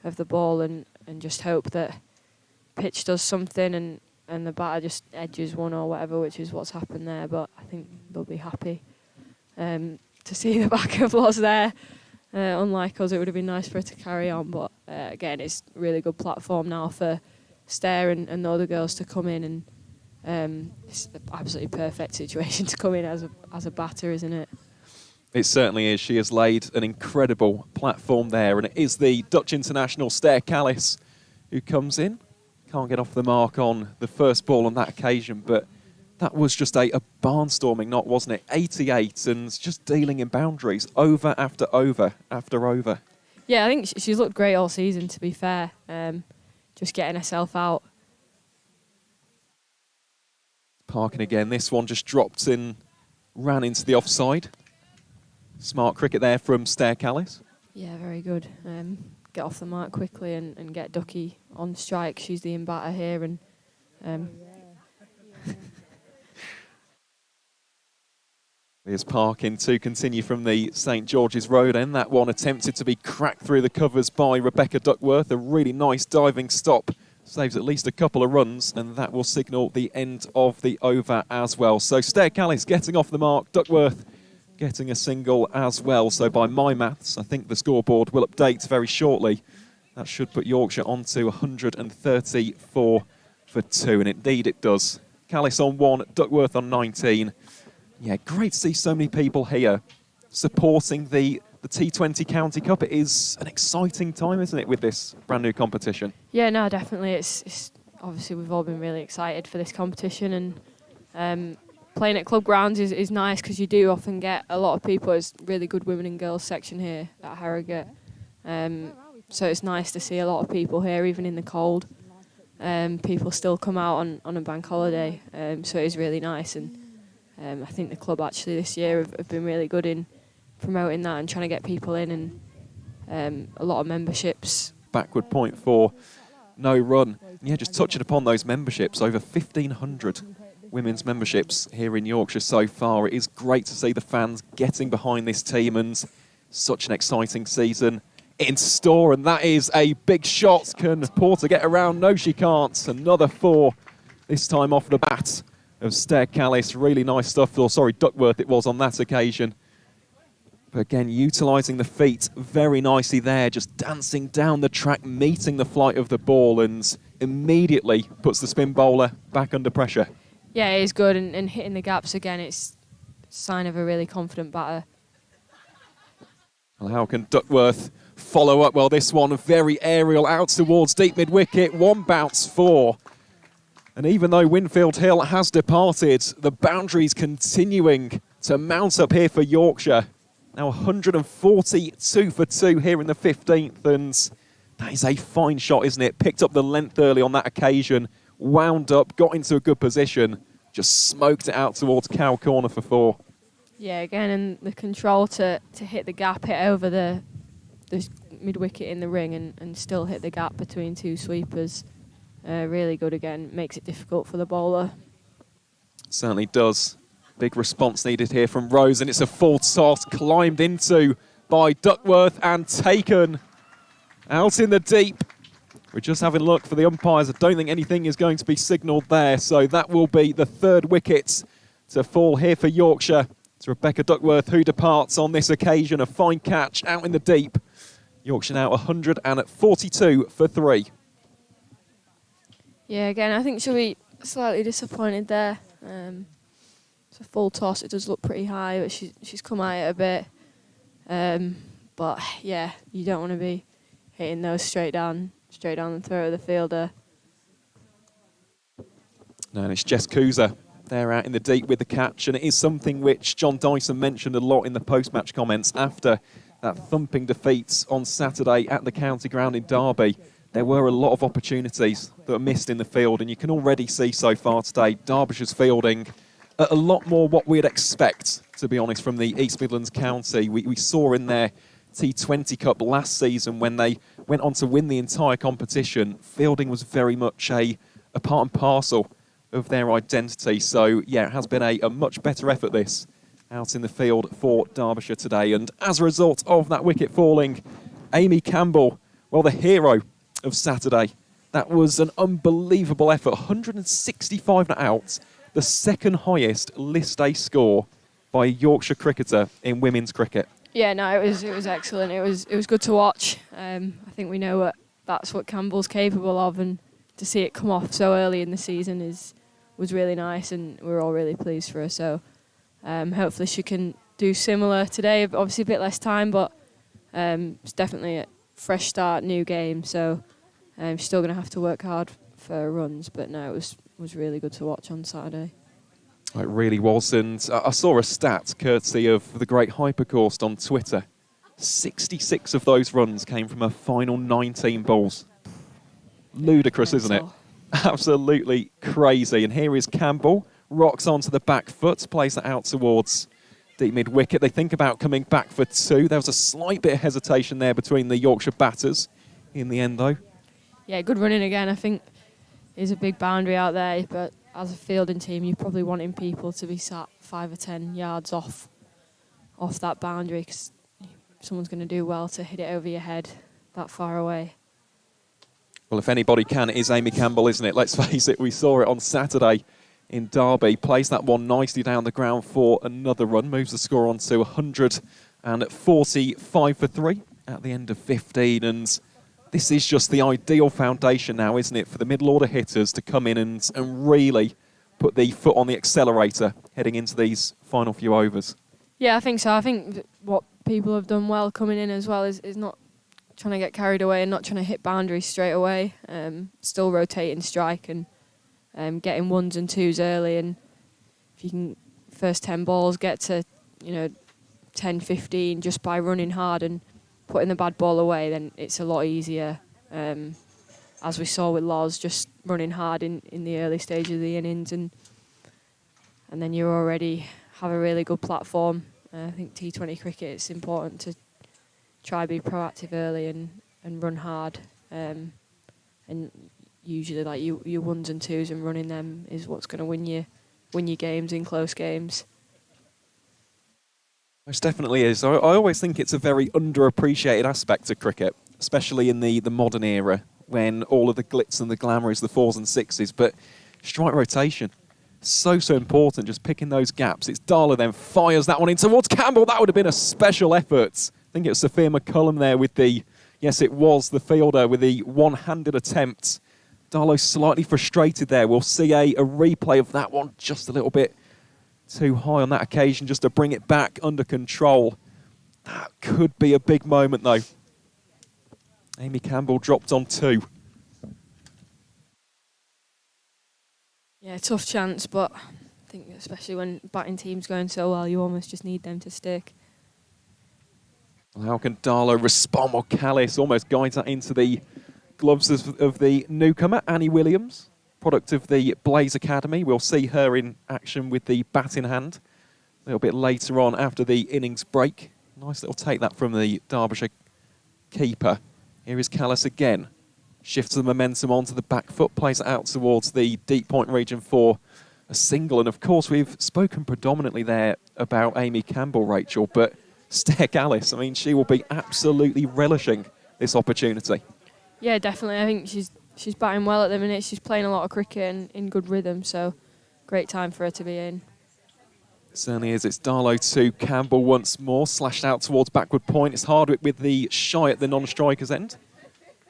of the ball, and just hope that pitch does something and the batter just edges one or whatever, which is what's happened there. But I think they'll be happy to see the back of Loz there. Unlike us, it would have been nice for her to carry on. But again, it's a really good platform now for Stair and the other girls to come in, and it's an absolutely perfect situation to come in as a batter, isn't it? It certainly is. She has laid an incredible platform there, and it is the Dutch international Stair Callis who comes in. Can't get off the mark on the first ball on that occasion, but that was just a barnstorming knot, wasn't it? 88, and just dealing in boundaries over after over after over. Yeah, I think she's looked great all season, to be fair. Just getting herself out. Parkin again. This one just dropped in, ran into the offside. Smart cricket there from Stair Callis. Yeah, very good. Get off the mark quickly and get Ducky on strike. She's the in-batter here. And Here's Parkin to continue from the St George's Road end. That one attempted to be cracked through the covers by Rebecca Duckworth. A really nice diving stop. Saves at least a couple of runs, and that will signal the end of the over as well. So Stair Callis getting off the mark. Duckworth getting a single as well. So by my maths, I think the scoreboard will update very shortly. That should put Yorkshire onto 134 for 2, and indeed it does. Callis on 1, Duckworth on 19. Yeah, great to see so many people here supporting the T20 County Cup. It is an exciting time, isn't it, with this brand new competition? yeah, no, definitely. It's obviously we've all been really excited for this competition, and playing at club grounds is nice because you do often get a lot of people. It's a really good women and girls section here at Harrogate. So it's nice to see a lot of people here, even in the cold. People still come out on a bank holiday, so it is really nice. And I think the club actually this year have been really good in promoting that and trying to get people in, and a lot of memberships. Backward point for no run. Yeah, just touching upon those memberships, over 1,500 women's memberships here in Yorkshire so far. It is great to see the fans getting behind this team, and such an exciting season in store. And that is a big shot. Can Porter get around? No, she can't. Another 4, this time off the bat of Stair Callis. Really nice stuff. Or sorry, Duckworth it was on that occasion. But again, utilising the feet very nicely there, just dancing down the track, meeting the flight of the ball, and immediately puts the spin bowler back under pressure. Yeah, it is good, and hitting the gaps again, it's a sign of a really confident batter. Well, how can Duckworth follow up? Well, this one very aerial out towards deep mid-wicket, 1 bounce 4. And even though Winfield Hill has departed, the boundaries continuing to mount up here for Yorkshire. Now 142 for 2 here in the 15th, and that is a fine shot, isn't it? Picked up the length early on that occasion, wound up, got into a good position, just smoked it out towards cow corner for 4. Yeah, again, and the control to hit the gap, hit over the mid-wicket in the ring and still hit the gap between 2 sweepers. Really good again, makes it difficult for the bowler. Certainly does. Big response needed here from Rose, and it's a full toss, climbed into by Duckworth and taken out in the deep. We're just having a look for the umpires. I don't think anything is going to be signalled there, so that will be the 3rd wicket to fall here for Yorkshire. It's Rebecca Duckworth who departs on this occasion. A fine catch out in the deep. Yorkshire now 142 for 3. Yeah, again, I think she'll be slightly disappointed there. It's a full toss. It does look pretty high, but she's come at it a bit. But yeah, you don't want to be hitting those straight down the throat of the fielder. No, and it's Jess Kuza. They're out in the deep with the catch, and it is something which John Dyson mentioned a lot in the post-match comments after that thumping defeat on Saturday at the county ground in Derby. There were a lot of opportunities that were missed in the field, and you can already see so far today Derbyshire's fielding a lot more what we'd expect, to be honest, from the East Midlands County. We saw in their T20 Cup last season when they went on to win the entire competition, fielding was very much a part and parcel of their identity. So, yeah, it has been a much better effort, this, out in the field for Derbyshire today. And as a result of that wicket falling, Amy Campbell, well, the hero of Saturday. That was an unbelievable effort. 165 not out, the second highest List A score by a Yorkshire cricketer in women's cricket. Yeah, no, it was excellent. It was good to watch. I think we know that's what Campbell's capable of, and to see it come off so early in the season was really nice, and we're all really pleased for her. So hopefully she can do similar today. Obviously a bit less time, but it's definitely a fresh start, new game. So she's still going to have to work hard for runs, but no, it was really good to watch on Saturday. It really was, and I saw a stat courtesy of the great Hypercourse on Twitter. 66 of those runs came from her final 19 balls. Ludicrous, isn't it? Absolutely crazy. And here is Campbell, rocks onto the back foot, plays that out towards deep mid-wicket. They think about coming back for 2. There was a slight bit of hesitation there between the Yorkshire batters in the end, though. Yeah, good running again. I think there's a big boundary out there, but as a fielding team, you're probably wanting people to be sat 5 or 10 yards off that boundary, because someone's going to do well to hit it over your head that far away. Well, if anybody can, it is Amy Campbell, isn't it? Let's face it, we saw it on Saturday in Derby. Plays that one nicely down the ground for another run. Moves the score on to 145 for 3 at the end of 15. And this is just the ideal foundation now, isn't it, for the middle order hitters to come in and really put the foot on the accelerator heading into these final few overs. Yeah, I think so. I think what people have done well coming in as well is not trying to get carried away and not trying to hit boundaries straight away. Still rotating strike and getting 1s and 2s early. And if you can, first 10 balls, get to 10, 15 just by running hard and putting the bad ball away, then it's a lot easier. As we saw with Loz, just running hard in the early stage of the innings, and then you already have a really good platform. I think T20 cricket, it's important to try be proactive early and run hard. And usually, like your 1s and 2s and running them is what's going to win your games in close games. Most definitely is. I always think it's a very underappreciated aspect of cricket, especially in the modern era when all of the glitz and the glamour is the 4s and 6s. But strike rotation, so important, just picking those gaps. It's Darla then fires that one in towards Campbell. That would have been a special effort. I think it was Sophia McCullum there with the, yes it was, the fielder with the one-handed attempt. Darlow slightly frustrated there. We'll see a replay of that one, just a little bit too high on that occasion, just to bring it back under control. That could be a big moment, though. Amy Campbell dropped on 2. Yeah, tough chance, but I think especially when batting team's going so well, you almost just need them to stick. Well, how can Darlow respond? Well, Callis almost guides that into the gloves of the newcomer, Annie Williams, product of the Blaze Academy. We'll see her in action with the bat in hand a little bit later on after the innings break. Nice little take that from the Derbyshire keeper. Here is Callis again. Shifts the momentum onto the back foot, plays it out towards the deep point region for a single. And of course, we've spoken predominantly there about Amy Campbell, Rachel, but Stair Callis, I mean, she will be absolutely relishing this opportunity. Yeah, definitely. I think she's batting well at the minute. She's playing a lot of cricket and in good rhythm, so great time for her to be in. Certainly is. It's Darlow to Campbell once more, slashed out towards backward point. It's Hardwick with the shy at the non-striker's end.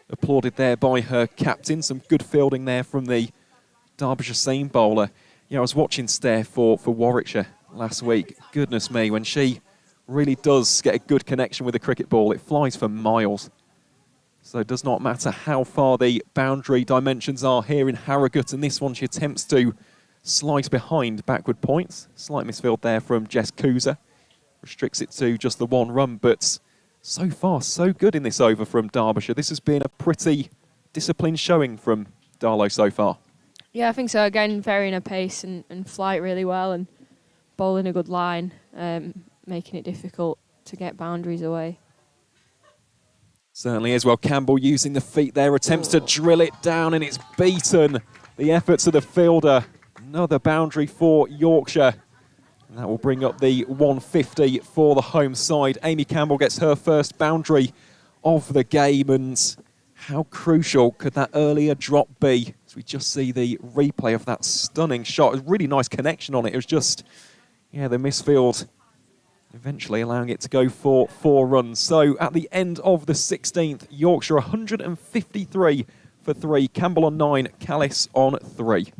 Applauded there by her captain. Some good fielding there from the Derbyshire seam bowler. Yeah, I was watching Steph for Warwickshire last week. Goodness me, when she really does get a good connection with the cricket ball, it flies for miles. So it does not matter how far the boundary dimensions are here in Harrogate. And this one, she attempts to slice behind backward points. Slight misfield there from Jess Cooser. Restricts it to just the 1 run, but so far, so good in this over from Derbyshire. This has been a pretty disciplined showing from Darlow so far. Yeah, I think so. Again, varying her pace and flight really well and bowling a good line, making it difficult to get boundaries away. Certainly is. Well, Campbell using the feet there, attempts to drill it down, and it's beaten. The efforts of the fielder. Another boundary for Yorkshire. And that will bring up the 150 for the home side. Amy Campbell gets her first boundary of the game, and how crucial could that earlier drop be? As we just see the replay of that stunning shot. A really nice connection on it. It was just, yeah, the misfield eventually allowing it to go for 4 runs. So at the end of the 16th, Yorkshire 153 for 3. Campbell on 9, Callis on 3.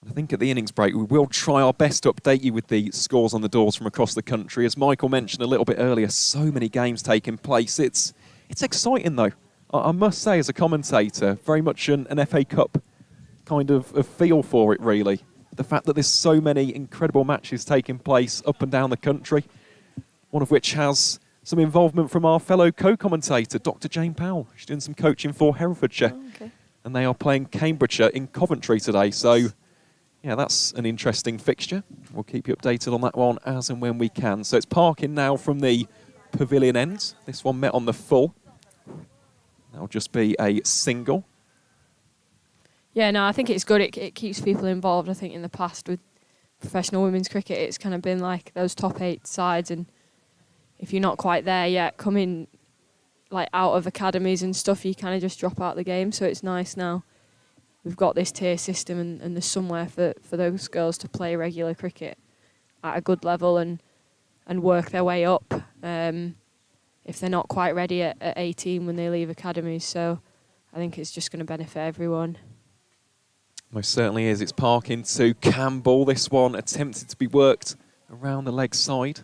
I think at the innings break, we will try our best to update you with the scores on the doors from across the country. As Michael mentioned a little bit earlier, so many games taking place. It's exciting, though. I must say, as a commentator, very much an FA Cup kind of a feel for it, really. The fact that there's so many incredible matches taking place up and down the country, one of which has some involvement from our fellow co-commentator, Dr. Jane Powell. She's doing some coaching for Herefordshire. Oh, okay. And they are playing Cambridgeshire in Coventry today. So, yeah, that's an interesting fixture. We'll keep you updated on that one as and when we can. So it's Parkin now from the pavilion end. This one met on the full. That'll just be a single. Yeah, no, I think it's good. It keeps people involved. I think in the past with professional women's cricket, it's kind of been like those top 8 sides, and if you're not quite there yet, coming like out of academies and stuff, you kind of just drop out of the game. So it's nice now. We've got this tier system, and there's somewhere for those girls to play regular cricket at a good level and work their way up if they're not quite ready at 18 when they leave academies. So I think it's just going to benefit everyone. Most certainly is. It's Parkin to Campbell. This one attempted to be worked around the leg side.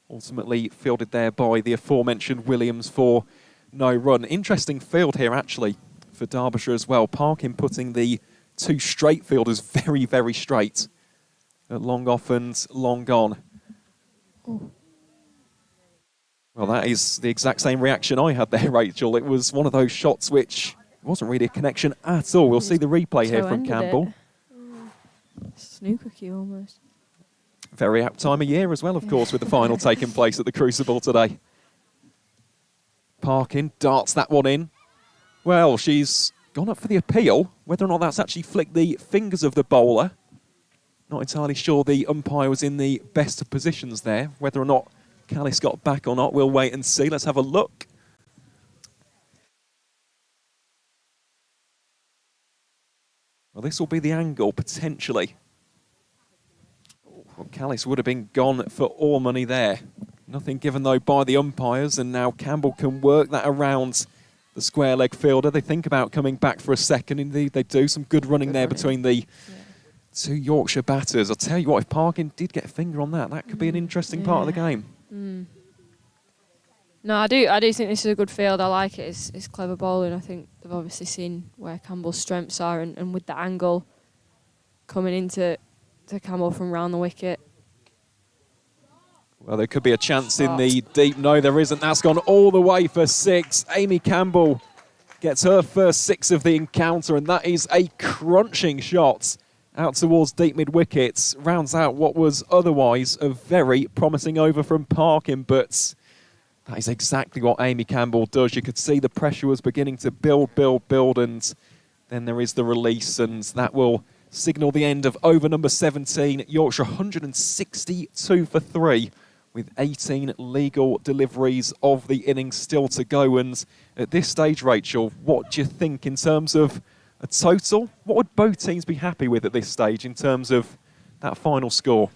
Ultimately fielded there by the aforementioned Williams for no run. Interesting field here, actually, for Derbyshire as well. Parkin putting the 2 straight fielders very, very straight. Long off and long gone. Ooh. Well, that is the exact same reaction I had there, Rachel. It was one of those shots which wasn't really a connection at all. We'll see the replay here from Campbell. Snooker cue almost. Very apt time of year as well, of course, with the final taking place at the Crucible today. Parkin darts that one in. Well, she's gone up for the appeal. Whether or not that's actually flicked the fingers of the bowler, not entirely sure the umpire was in the best of positions there. Whether or not Callis got back or not, we'll wait and see. Let's have a look. Well, this will be the angle, potentially. Well, Callis would have been gone for all money there. Nothing given, though, by the umpires, and now Campbell can work that around the square leg fielder. They think about coming back for a second. Indeed, they do. Some good running there between the 2 Yorkshire batters. I'll tell you what, if Parkin did get a finger on that, that could be an interesting part of the game. No, I do think this is a good field. I like it. It's clever bowling. I think they've obviously seen where Campbell's strengths are, and with the angle coming into Campbell from round the wicket. Well, there could be a chance in the deep. No, there isn't. That's gone all the way for 6. Amy Campbell gets her first 6 of the encounter, and that is a crunching shot out towards deep mid-wickets. Rounds out what was otherwise a very promising over from Parkin, but that is exactly what Amy Campbell does. You could see the pressure was beginning to build, and then there is the release, and that will signal the end of over number 17. Yorkshire 162 for 3, with 18 legal deliveries of the innings still to go. And at this stage, Rachel, what do you think in terms of a total. What would both teams be happy with at this stage in terms of that final score?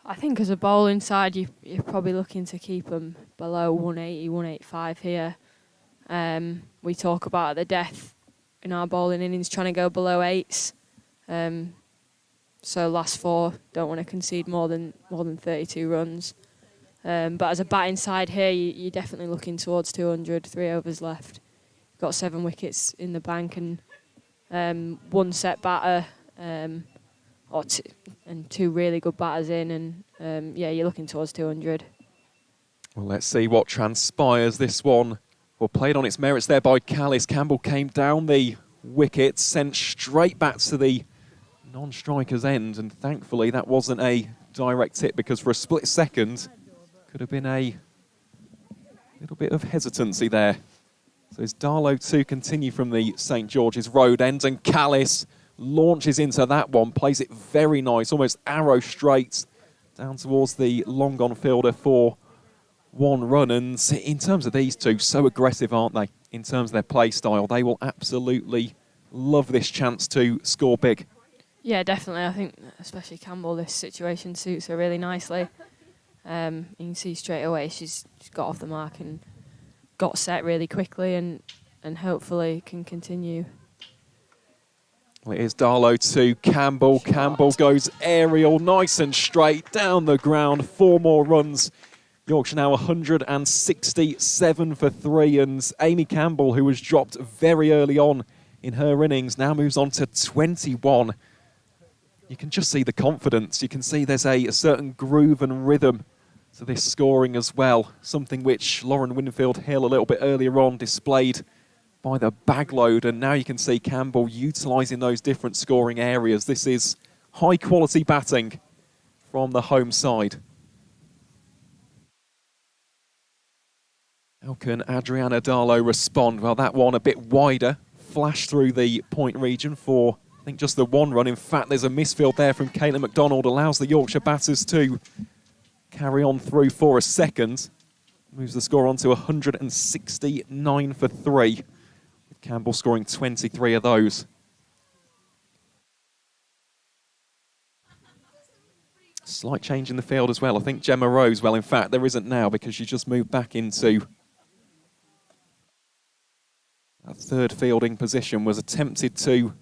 I think as a bowling side, you're probably looking to keep them below 180, 185 here. We talk about the death in our bowling innings trying to go below 8s. So last 4 don't want to concede more than 32 runs. But as a batting side here, you're definitely looking towards 200, 3 overs left. You've got 7 wickets in the bank and 1 set batter, and 2 really good batters in, and you're looking towards 200. Well, let's see what transpires. This one, well, played on its merits there by Callis. Campbell came down the wicket, sent straight back to the non-striker's end, and thankfully that wasn't a direct hit, because for a split second could have been a little bit of hesitancy there. So it's Darlow to continue from the St George's Road end, and Callis launches into that one, plays it very nice, almost arrow straight down towards the long-on fielder for 1 run. And in terms of these two, so aggressive, aren't they? In terms of their play style, they will absolutely love this chance to score big. Yeah, definitely. I think especially Campbell, this situation suits her really nicely. You can see straight away she's got off the mark and got set really quickly, and hopefully can continue. Well, it is Darlow to Campbell. Shot. Campbell goes aerial, nice and straight, down the ground. 4 more runs. Yorkshire now 167 for 3, and Amy Campbell, who was dropped very early on in her innings, now moves on to 21. You can just see the confidence. You can see there's a certain groove and rhythm to this scoring as well, something which Lauren Winfield Hill a little bit earlier on displayed by the bag load, and now you can see Campbell utilising those different scoring areas. This is high quality batting from the home side. How can Adriana Darlow respond? Well, that one a bit wider, flashed through the point region for, I think, just the 1 run. In fact, there's a misfield there from Caitlin McDonald, allows the Yorkshire batters to carry on through for a second. Moves the score on to 169 for 3, with Campbell scoring 23 of those. Slight change in the field as well. I think Gemma Rose, well, in fact, there isn't now, because she just moved back into that 3rd fielding position, was attempted to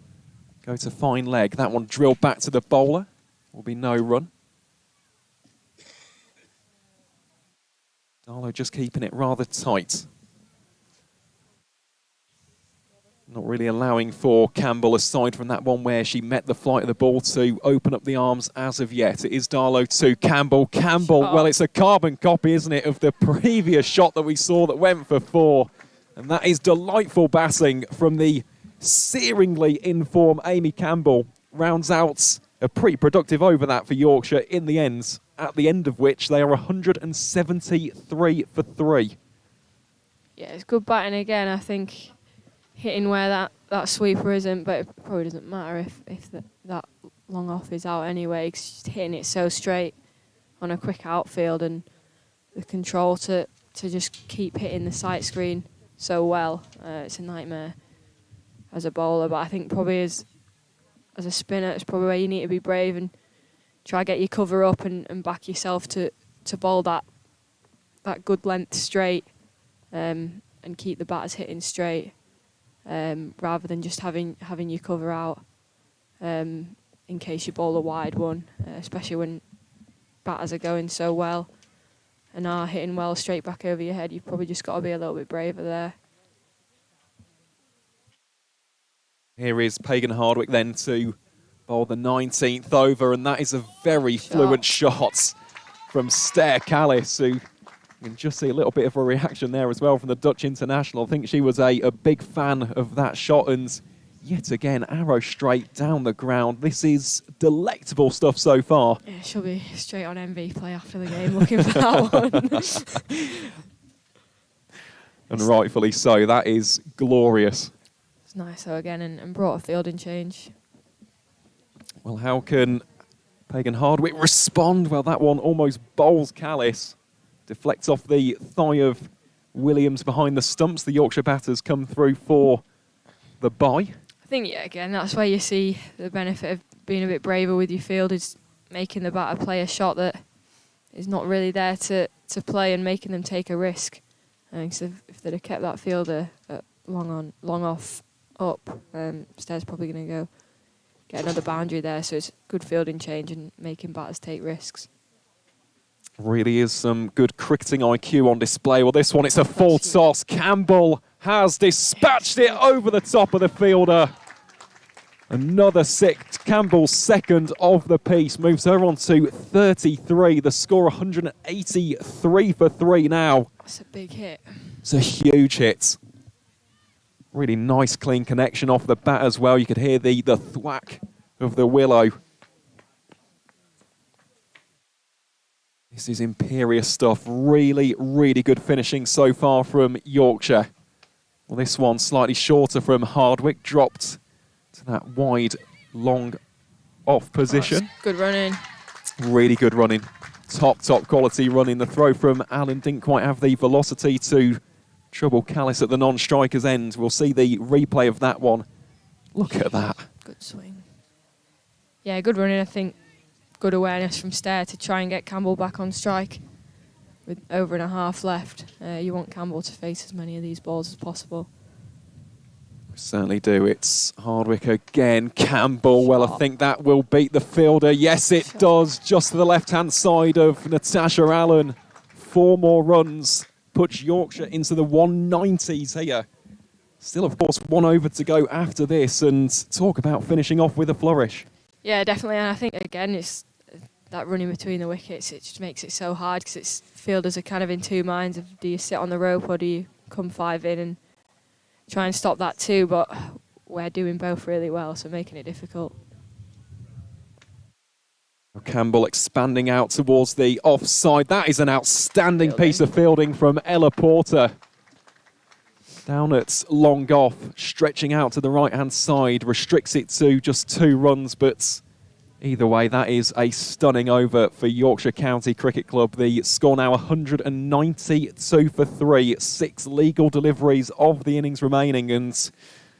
go to fine leg. That one drilled back to the bowler. Will be no run. Darlow just keeping it rather tight. Not really allowing for Campbell, aside from that one where she met the flight of the ball, to open up the arms as of yet. It is Darlow to Campbell. Campbell, well, it's a carbon copy, isn't it, of the previous shot that we saw that went for 4. And that is delightful batting from the searingly in-form Amy Campbell. Rounds out a pretty productive over that for Yorkshire in the end, at the end of which they are 173 for 3. Yeah, it's good batting again. I think hitting where that sweeper isn't, but it probably doesn't matter if that long off is out anyway, because she's hitting it so straight on a quick outfield, and the control to just keep hitting the sight screen so well. It's a nightmare as a bowler, but I think probably as a spinner, it's probably where you need to be brave and try get your cover up and back yourself to bowl that good length straight, and keep the batters hitting straight, rather than just having your cover out in case you bowl a wide one, especially when batters are going so well and are hitting well straight back over your head. You've probably just got to be a little bit braver there. Here is Pagan Hardwick then to bowl the 19th over, and that is a very fluent shot from Stair Callis, who you can just see a little bit of a reaction there as well from the Dutch international. I think she was a big fan of that shot, and yet again, arrow straight down the ground. This is delectable stuff so far. Yeah, she'll be straight on MV play after the game looking for that one. And rightfully so. That is glorious. It's nice though again, and brought a fielding change. Well, how can Pagan Hardwick respond? Well, that one almost bowls Callis. Deflects off the thigh of Williams behind the stumps. The Yorkshire batters come through for the bye. I think, yeah, again, that's where you see the benefit of being a bit braver with your field, is making the batter play a shot that is not really there to play and making them take a risk. I think so if they'd have kept that fielder long off up, Stair's probably going to go get another boundary there. So it's good fielding change and making batters take risks. Really is some good cricketing IQ on display. Well, this one, it's a full toss. Campbell has dispatched it over the top of the fielder. Another six. Campbell's second of the piece moves her on to 33. The score 183 for 3 now. That's a big hit. It's a huge hit. Really nice clean connection off the bat as well. You could hear the thwack of the willow. This is imperious stuff. Really, really good finishing so far from Yorkshire. Well, this one slightly shorter from Hardwick, dropped to that wide, long off position. Oh, good running. Really good running. Top quality running. The throw from Allen didn't quite have the velocity to trouble Callis at the non-striker's end. We'll see the replay of that one. Look at that. Good swing. Yeah, good running, I think. Good awareness from Stair to try and get Campbell back on strike. With over and a half left, you want Campbell to face as many of these balls as possible. We certainly do. It's Hardwick again. Campbell, well, I think that will beat the fielder. Yes, it does. Just to the left-hand side of Natasha Allen. 4 more runs. Puts Yorkshire into the 190s here. Still, of course, 1 over to go after this, and talk about finishing off with a flourish. Yeah, definitely. And I think, again, it's that running between the wickets. It just makes it so hard because it's fielders are kind of in two minds of, do you sit on the rope or do you come 5 in and try and stop that too? But we're doing both really well, so making it difficult. Campbell expanding out towards the offside. That is an outstanding piece of fielding from Ella Porter. Down at long off, stretching out to the right-hand side, restricts it to just 2 runs, but either way, that is a stunning over for Yorkshire County Cricket Club. The score now 192 for 3, 6 legal deliveries of the innings remaining, and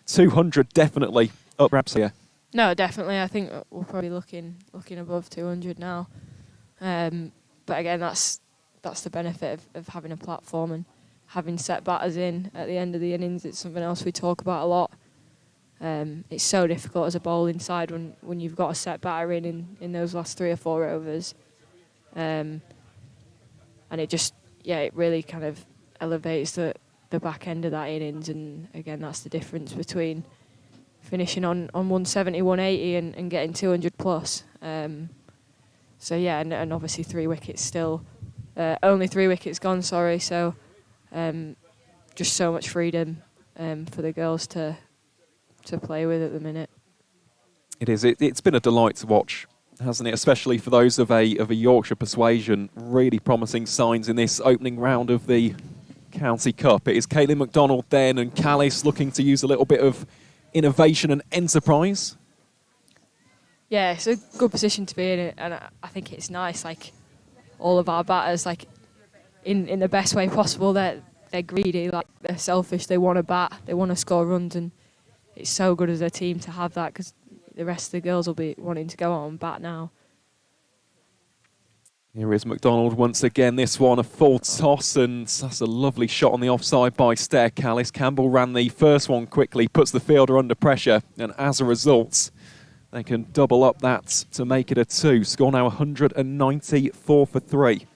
200 definitely up wraps here. No, definitely. I think we're probably looking above 200 now. But again, that's the benefit of having a platform and having set batters in at the end of the innings. It's something else we talk about a lot. It's so difficult as a bowling side when you've got a set batter in those last 3 or 4 overs. And it just, it really kind of elevates the back end of that innings. And again, that's the difference between finishing on 170, 180 and getting 200 plus. So yeah, and obviously 3 wickets still, only 3 wickets gone, sorry. So just so much freedom for the girls to play with at the minute. It is. It's been a delight to watch, hasn't it? Especially for those of a Yorkshire persuasion. Really promising signs in this opening round of the County Cup. It is Caitlin McDonald then, and Callis looking to use a little bit of innovation and enterprise. Yeah, it's a good position to be in, and I think it's nice. Like all of our batters, like in the best way possible. They're greedy, like they're selfish. They want to bat, they want to score runs, and it's so good as a team to have that because the rest of the girls will be wanting to go out and bat now. Here is McDonald once again. This one a full toss, and that's a lovely shot on the offside by Stair Callis. Campbell ran the first one quickly, puts the fielder under pressure, and as a result, they can double up that to make it a 2. Score now 194 for 3.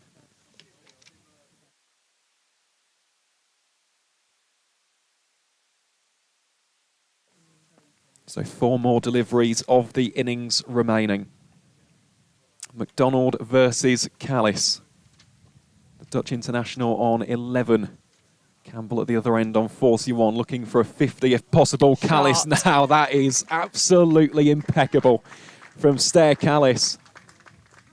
So 4 more deliveries of the innings remaining. McDonald versus Callis. The Dutch international on 11. Campbell at the other end on 41, looking for a 50 if possible. Callis now, that is absolutely impeccable from Stair Callis.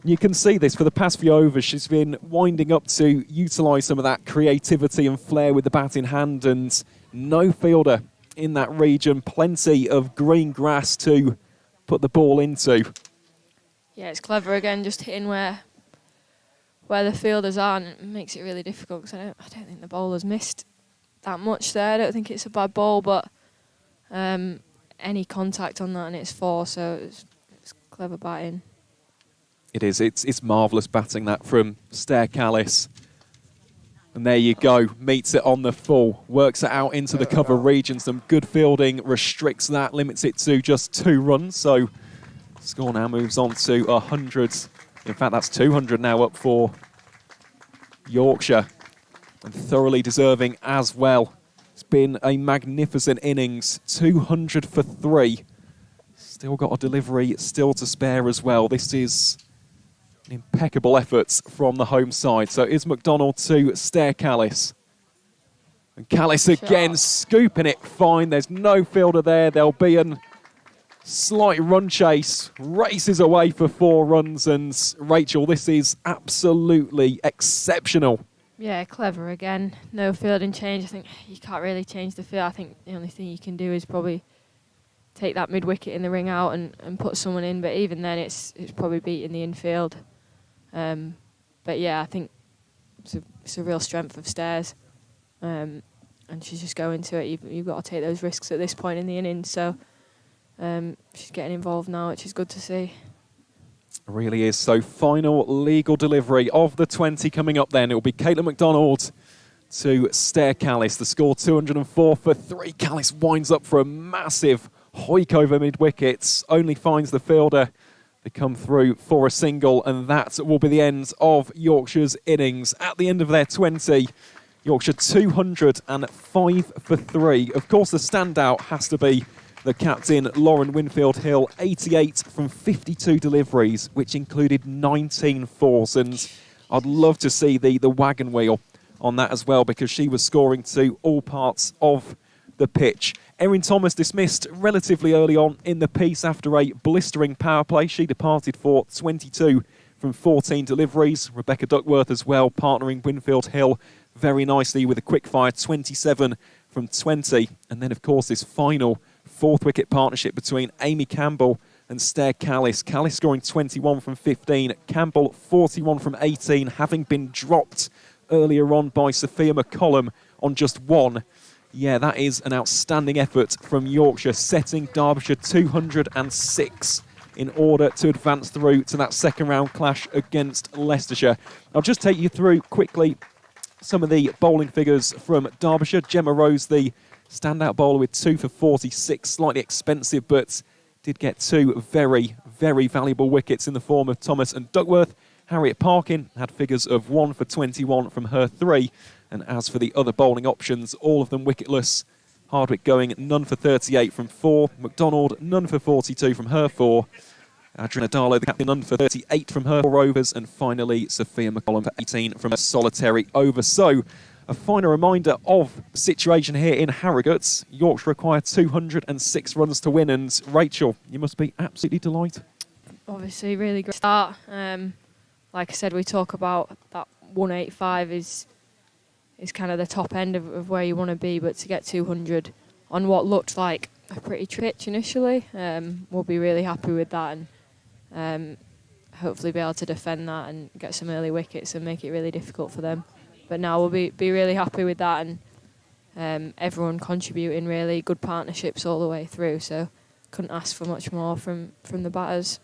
You can see this for the past few overs. She's been winding up to utilise some of that creativity and flair with the bat in hand, and no fielder in that region. Plenty of green grass to put the ball into. Yeah, it's clever again, just hitting where the fielders are, and it makes it really difficult because I don't think the bowler's missed that much there. I don't think it's a bad ball, but any contact on that, and it's 4, so it's clever batting. It is. It's marvellous batting that from Stair Callis. And there you go. Meets it on the full. Works it out into the cover region. Some good fielding. Restricts that. Limits it to just 2 runs. So score now moves on to 100. In fact, that's 200 now up for Yorkshire. And thoroughly deserving as well. It's been a magnificent innings. 200 for 3. Still got a delivery still to spare as well. This is an impeccable effort from the home side. So is McDonald to Stair Callis. And Callis again scooping it fine. There's no fielder there. There'll be a slight run chase. Races away for 4 runs. And Rachel, this is absolutely exceptional. Yeah, clever again. No fielding change. I think you can't really change the field. I think the only thing you can do is probably take that mid-wicket in the ring out and put someone in. But even then, it's probably beating the infield. But yeah, I think it's a real strength of Stairs. And she's just going to it. You've got to take those risks at this point in the innings. So she's getting involved now, which is good to see. It really is. So final legal delivery of the 20 coming up then. It will be Caitlin McDonald to Stair Callis. The score 204 for 3. Callis winds up for a massive hoik over mid-wickets. Only finds the fielder. They come through for a single, and that will be the end of Yorkshire's innings. At the end of their 20, Yorkshire 205 for 3. Of course, the standout has to be the captain, Lauren Winfield-Hill, 88 from 52 deliveries, which included 19 fours. And I'd love to see the wagon wheel on that as well, because she was scoring to all parts of the pitch. Erin Thomas dismissed relatively early on in the piece after a blistering power play. She departed for 22 from 14 deliveries. Rebecca Duckworth as well, partnering Winfield-Hill very nicely with a quick-fire 27 from 20. And then, of course, this final 4th wicket partnership between Amy Campbell and Stair Callis. Callis scoring 21 from 15. Campbell 41 from 18, having been dropped earlier on by Sophia McCollum on just 1. Yeah, that is an outstanding effort from Yorkshire, setting Derbyshire 206 in order to advance through to that second round clash against Leicestershire. I'll just take you through quickly some of the bowling figures from Derbyshire. Gemma Rose, the standout bowler, with 2 for 46, slightly expensive, but did get 2 very, very valuable wickets in the form of Thomas and Duckworth. Harriet Parkin had figures of 1 for 21 from her 3. And as for the other bowling options, all of them wicketless. Hardwick going none for 38 from 4. McDonald none for 42 from her 4. Adriana Darlow, the captain, none for 38 from her 4 overs. And finally, Sophia McCollum for 18 from a solitary over. So, a final reminder of the situation here in Harrogate. Yorkshire require 206 runs to win. And Rachel, you must be absolutely delighted. Obviously, really great start. Like I said, we talk about that 185 is kind of the top end of where you want to be, but to get 200 on what looked like a pretty pitch initially, we'll be really happy with that, and hopefully be able to defend that and get some early wickets and make it really difficult for them. But now we'll be really happy with that, and everyone contributing, really good partnerships all the way through, so couldn't ask for much more from the batters.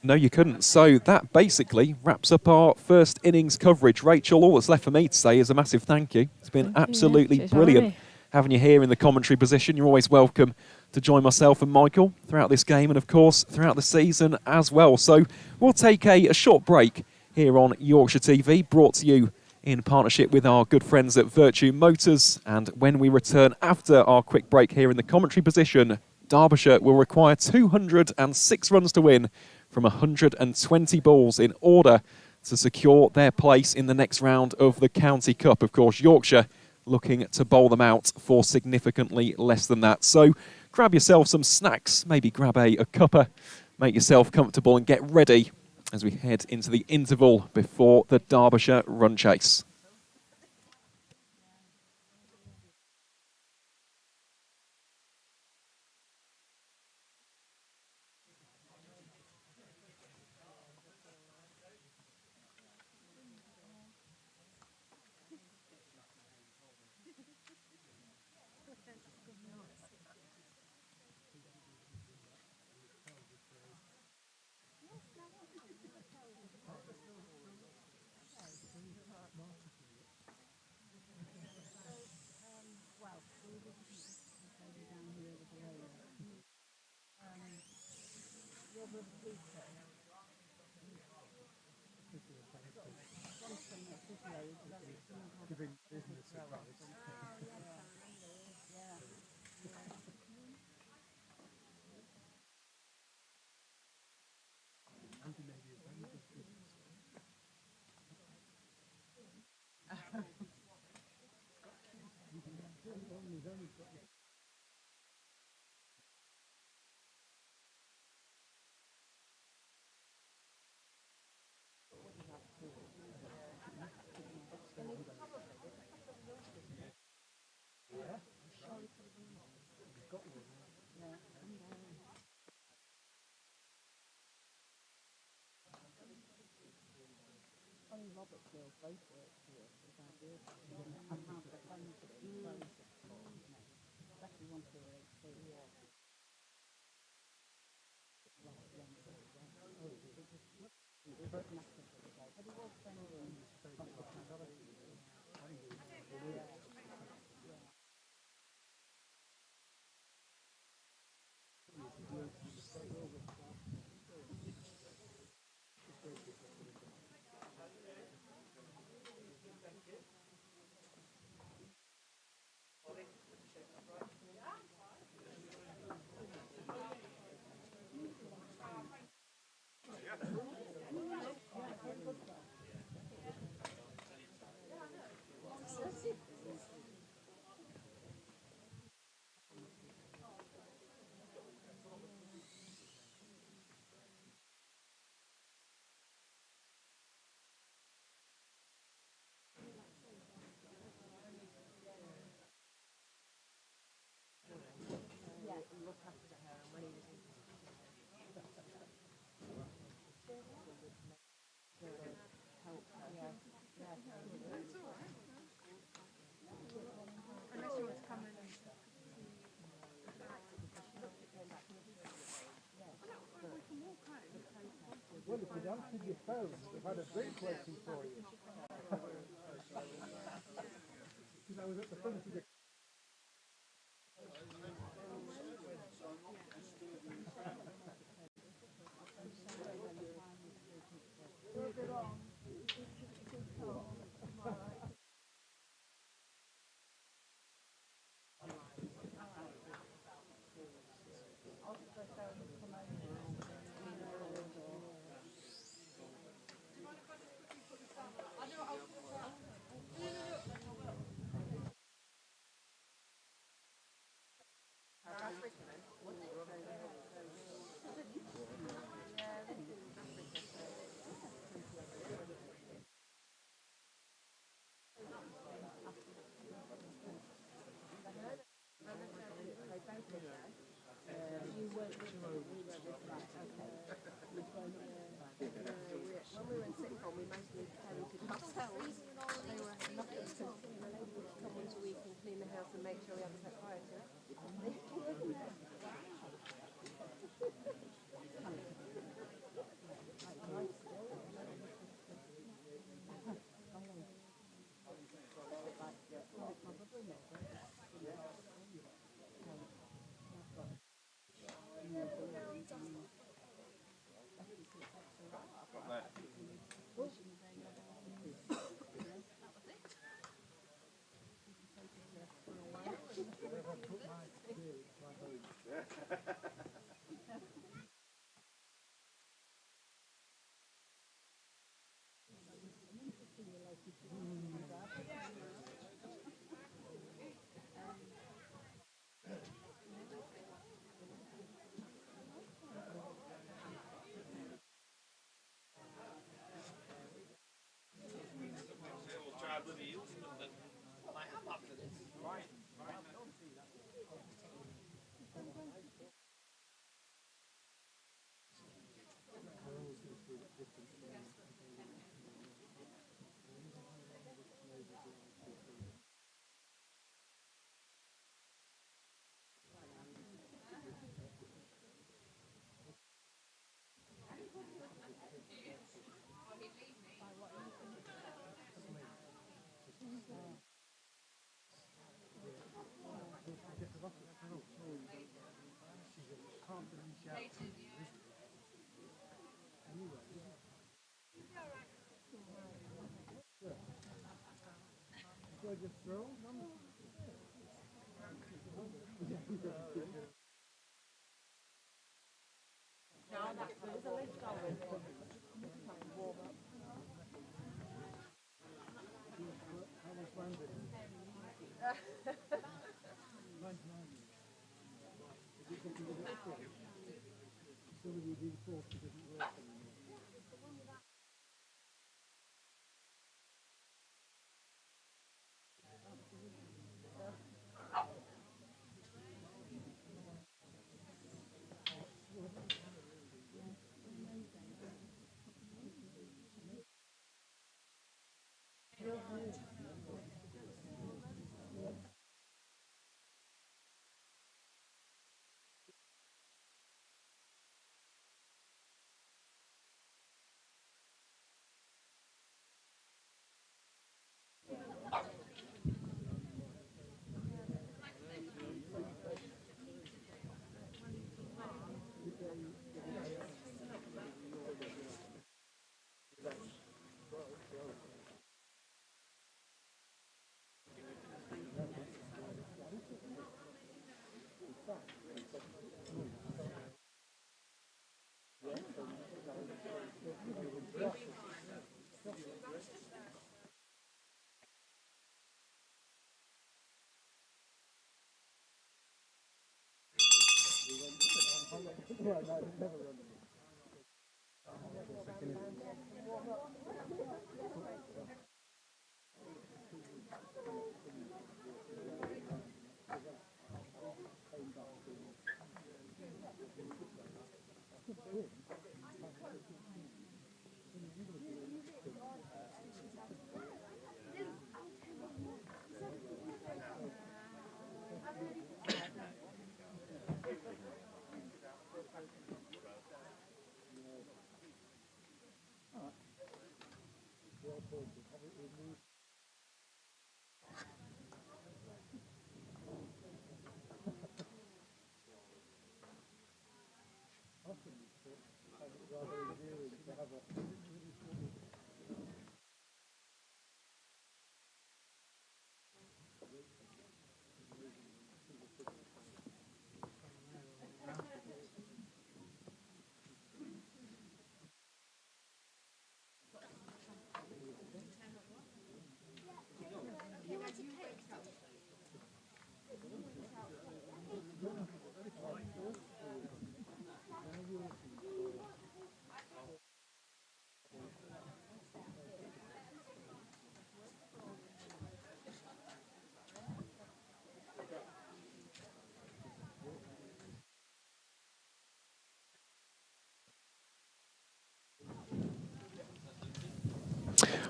No, you couldn't. So that basically wraps up our first innings coverage. Rachel, all that's left for me to say is a massive thank you. It's been absolutely brilliant having you here in the commentary position. You're always welcome to join myself and Michael throughout this game and, of course, throughout the season as well. So we'll take a short break here on Yorkshire TV, brought to you in partnership with our good friends at Vertu Motors. And when we return after our quick break here in the commentary position, Derbyshire will require 206 runs to win from 120 balls in order to secure their place in the next round of the County Cup. Of course, Yorkshire looking to bowl them out for significantly less than that. So grab yourself some snacks, maybe grab a cuppa, make yourself comfortable and get ready as we head into the interval before the Derbyshire run chase. Well, if you'd answered your phone, we've had a drink waiting for you. Because I was at the front of the... When we were in sixth form, we mostly parented ourselves. They were lucky because the lady would come once a week and clean the house and make sure we had a set fire to it.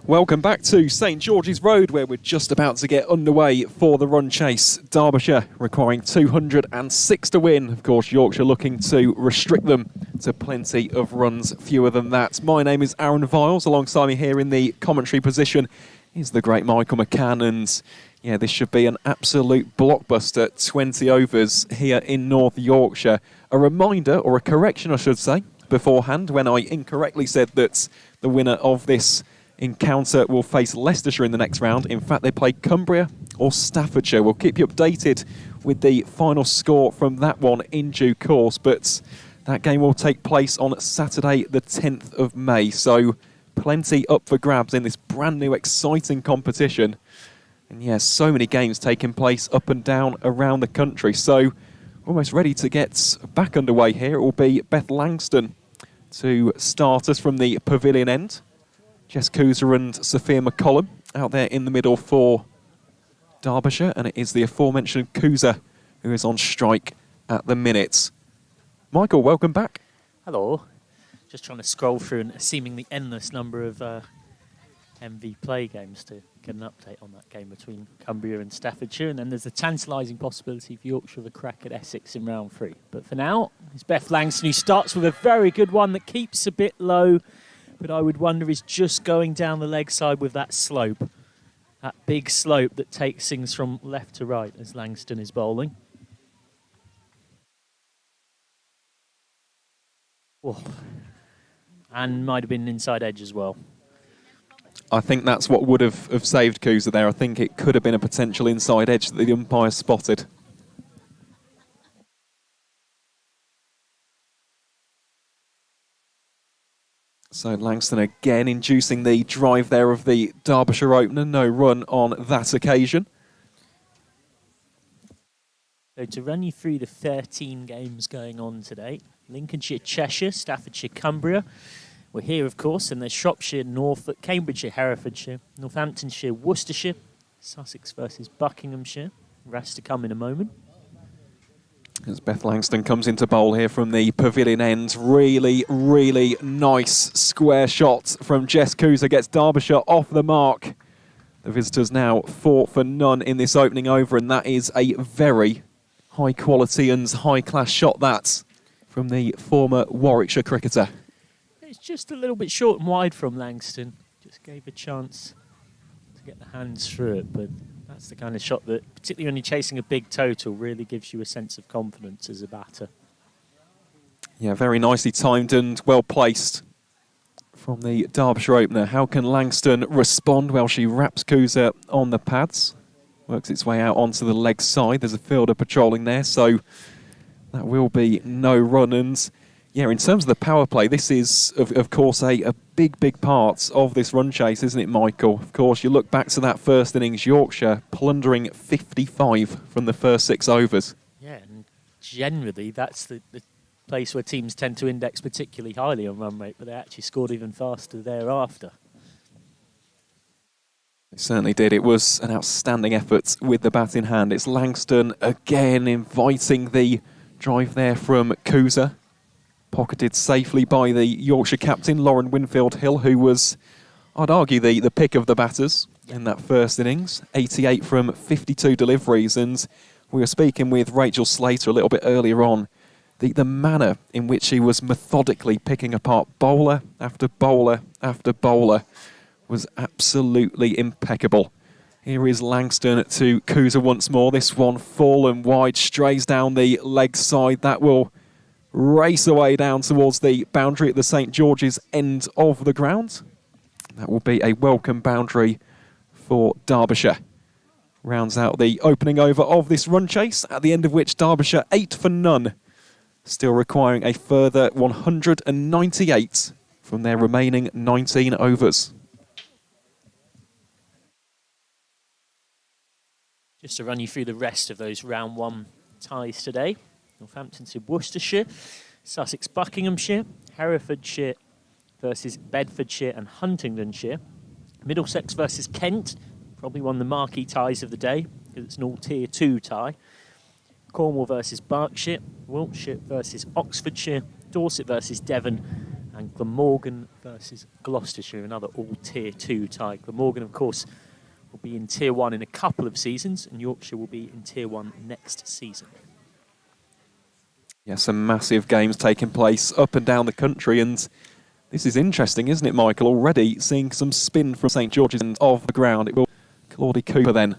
Welcome back to St George's Road, where we're just about to get underway for the run chase. Derbyshire requiring 206 to win. Of course, Yorkshire looking to restrict them to plenty of runs fewer than that. My name is Aaron Viles. Alongside me here in the commentary position is the great Michael McCann. And yeah, this should be an absolute blockbuster 20 overs here in North Yorkshire. A reminder, or a correction I should say, beforehand when I incorrectly said that the winner of this encounter will face Leicestershire in the next round. In fact, they play Cumbria or Staffordshire. We'll keep you updated with the final score from that one in due course, but that game will take place on Saturday the 10th of May, so plenty up for grabs in this brand new exciting competition. And yes, so many games taking place up and down around the country, so almost ready to get back underway here. It will be Beth Langston to start us from the pavilion end. Jess Cooser and Sophia McCollum out there in the middle for Derbyshire, and it is the aforementioned Cooser who is on strike at the minute. Michael, welcome back. Hello. Just trying to scroll through a seemingly endless number of MV play games to get an update on that game between Cumbria and Staffordshire, and then there's a tantalising possibility for Yorkshire of a crack at Essex in round 3. But for now, it's Beth Langston who starts with a very good one that keeps a bit low, but I would wonder is just going down the leg side with that slope, that big slope that takes things from left to right as Langston is bowling. Whoa. And might have been inside edge as well. I think that's what would have saved Cusa there. I think it could have been a potential inside edge that the umpire spotted. So Langston again inducing the drive there of the Derbyshire opener. No run on that occasion. So to run you through the 13 games going on today, Lincolnshire, Cheshire, Staffordshire, Cumbria. We're here, of course, and there's Shropshire, Norfolk, Cambridgeshire, Herefordshire, Northamptonshire, Worcestershire, Sussex versus Buckinghamshire. Rest to come in a moment. As Beth Langston comes into bowl here from the pavilion end. Really, really nice square shot from Jess Cusa. Gets Derbyshire off the mark. The visitors now 4 for none in this opening over, and that is a very high quality and high class shot, that, from the former Warwickshire cricketer. It's just a little bit short and wide from Langston. Just gave a chance to get the hands through it, but that's the kind of shot that, particularly when you're chasing a big total, really gives you a sense of confidence as a batter. Yeah, very nicely timed and well placed from the Derbyshire opener. How can Langston respond? Well, she wraps Cusa on the pads, works its way out onto the leg side. There's a fielder patrolling there, so that will be no run. And yeah, in terms of the power play, this is, of course, a big part of this run chase, isn't it, Michael? Of course, you look back to that first innings, Yorkshire plundering 55 from the first 6 overs. Yeah, and generally that's the place where teams tend to index particularly highly on run rate, but they actually scored even faster thereafter. It certainly did. It was an outstanding effort with the bat in hand. It's Langston again inviting the drive there from Cusa. Pocketed safely by the Yorkshire captain, Lauren Winfield-Hill, who was, I'd argue, the pick of the batters in that first innings. 88 from 52 deliveries. And we were speaking with Rachel Slater a little bit earlier on. The manner in which she was methodically picking apart bowler after bowler after bowler was absolutely impeccable. Here is Langston to Cusa once more. This one fallen wide, strays down the leg side. That will race away down towards the boundary at the St George's end of the ground. That will be a welcome boundary for Derbyshire. Rounds out the opening over of this run chase, at the end of which Derbyshire 8 for none. Still requiring a further 198 from their remaining 19 overs. Just to run you through the rest of those round 1 ties today. Northamptonshire, Worcestershire, Sussex, Buckinghamshire, Herefordshire versus Bedfordshire and Huntingdonshire, Middlesex versus Kent, probably one of the marquee ties of the day because it's an all tier 2 tie, Cornwall versus Berkshire, Wiltshire versus Oxfordshire, Dorset versus Devon, and Glamorgan versus Gloucestershire, another all tier 2 tie. Glamorgan, of course, will be in tier 1 in a couple of seasons, and Yorkshire will be in tier 1 next season. Yeah, some massive games taking place up and down the country, and this is interesting, isn't it, Michael? Already seeing some spin from St George's end of the ground. It will Claudie Cooper then.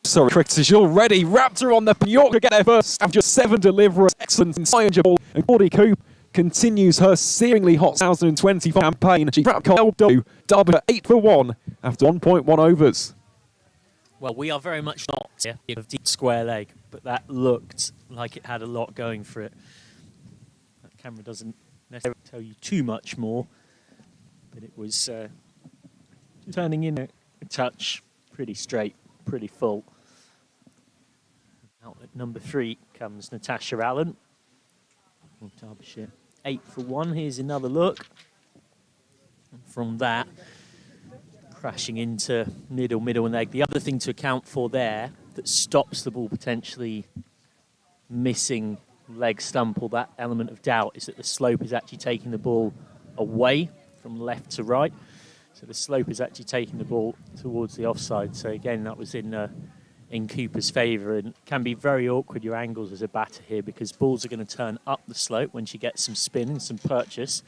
Sorry, cricketers already wrapped her on the Yorkshire get there first after just 7 deliveries. Excellent inside ball, and Claudie Cooper continues her searingly hot 2025 campaign. She wrapped Derbyshire 8 for 1 after 1.1 overs. Well, we are very much not a deep square leg, but that looked like it had a lot going for it. That camera doesn't necessarily tell you too much more, but it was turning in a touch, pretty straight, pretty full. Out at number 3 comes Natasha Allen. Derbyshire 8 for 1. Here's another look. And from that, crashing into middle and leg. The other thing to account for there that stops the ball potentially missing leg stump or that element of doubt is that the slope is actually taking the ball away from left to right. So the slope is actually taking the ball towards the offside. So again, that was in Cooper's favour, and can be very awkward, your angles as a batter here, because balls are going to turn up the slope when she gets some spin and some purchase,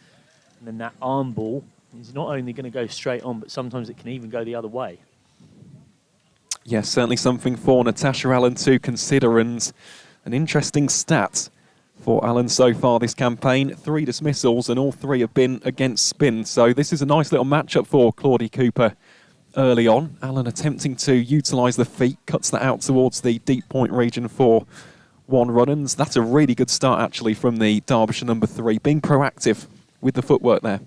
and then that arm ball is not only going to go straight on, but sometimes it can even go the other way. Yes, certainly something for Natasha Allen to consider, and an interesting stat. for Alan so far this campaign. 3 dismissals and all 3 have been against spin. So this is a nice little matchup for Claudie Cooper early on. Alan attempting to utilise the feet, cuts that out towards the deep point region for 1 run. And that's a really good start actually from the Derbyshire number 3, being proactive with the footwork there.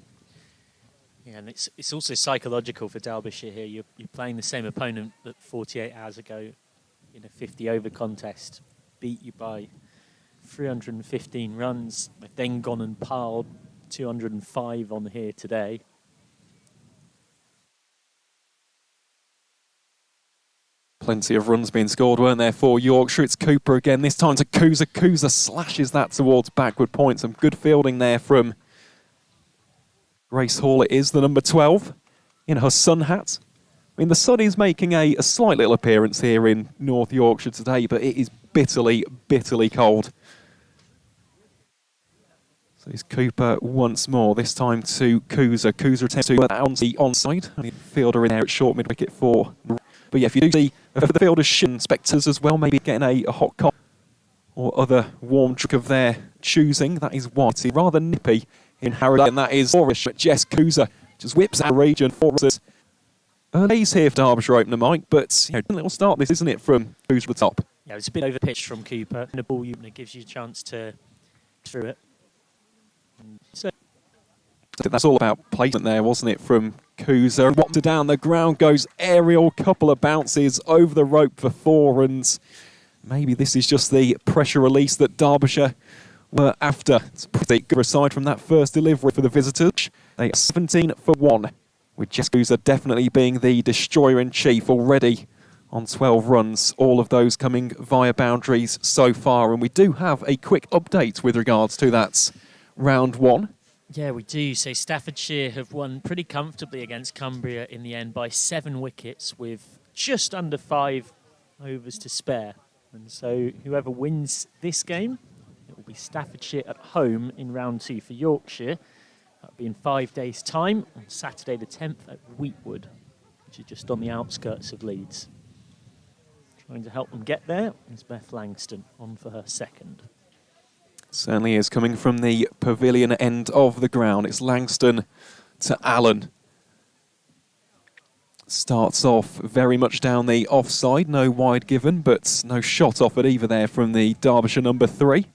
Yeah, and it's also psychological for Derbyshire here. You're playing the same opponent that 48 hours ago in a 50-over contest beat you by 315 runs. They've then gone and piled 205 on here today. Plenty of runs being scored, weren't there, for Yorkshire? It's Cooper again, this time to Kuza. Kuza slashes that towards backward point. Some good fielding there from Grace Hall. It is the number 12 in her sun hat. I mean, the sun is making a slight little appearance here in North Yorkshire today, but it is bitterly, bitterly cold. So it's Cooper once more, this time to Kuza. Kuza attempts to put that on the onside. And the fielder in there at short mid-wicket for... But yeah, if you do see the fielders inspectors as well, maybe getting a hot cup or other warm drink of their choosing, that is white. Rather nippy in Harrogate, and that is Orish. But Jess Kuza just whips out the region for us. Early here for Derbyshire opener, Mike, but you know, a little start this, isn't it, from Kuza at the top? Yeah, it's a bit overpitched from Cooper. And the ball it gives you a chance to through it. So that's all about placement there, wasn't it, from Kuza. Whopped down the ground, goes aerial, couple of bounces over the rope for 4, and maybe this is just the pressure release that Derbyshire were after. It's pretty good aside from that first delivery for the visitors. They are 17 for 1, with Jess Kuza definitely being the destroyer-in-chief already on 12 runs, all of those coming via boundaries so far. And we do have a quick update with regards to that round 1. yeah, we do. So Staffordshire have won pretty comfortably against Cumbria in the end by 7 wickets with just under 5 overs to spare. And so whoever wins this game, it will be Staffordshire at home in round 2 for Yorkshire. That'll be in 5 days' time on Saturday the 10th at Wheatwood, which is just on the outskirts of Leeds. Trying to help them get there is Beth Langston on for her second. Certainly is, coming from the pavilion end of the ground. It's Langston to Allen. Starts off very much down the offside, no wide given, but no shot off it either there from the Derbyshire number 3.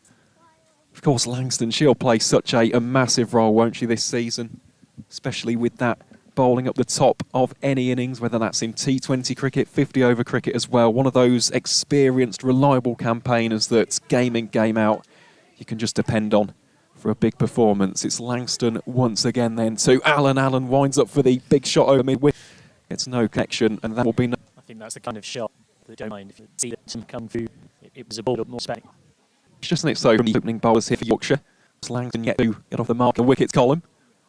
Of course, Langston, she'll play such a massive role, won't she, this season? Especially with that bowling up the top of any innings, whether that's in T20 cricket, 50-over cricket as well. One of those experienced, reliable campaigners that's game in, game out, you can just depend on for a big performance. It's Langston once again then to Allen. Allen winds up for the big shot over mid-wicket. It's no connection, and that will be no... I think that's the kind of shot that you don't mind. If you see them come through, it was a ball up more spec. It's just an so from the opening bowlers here for Yorkshire. It's Langston yet to get off the mark, the wickets column.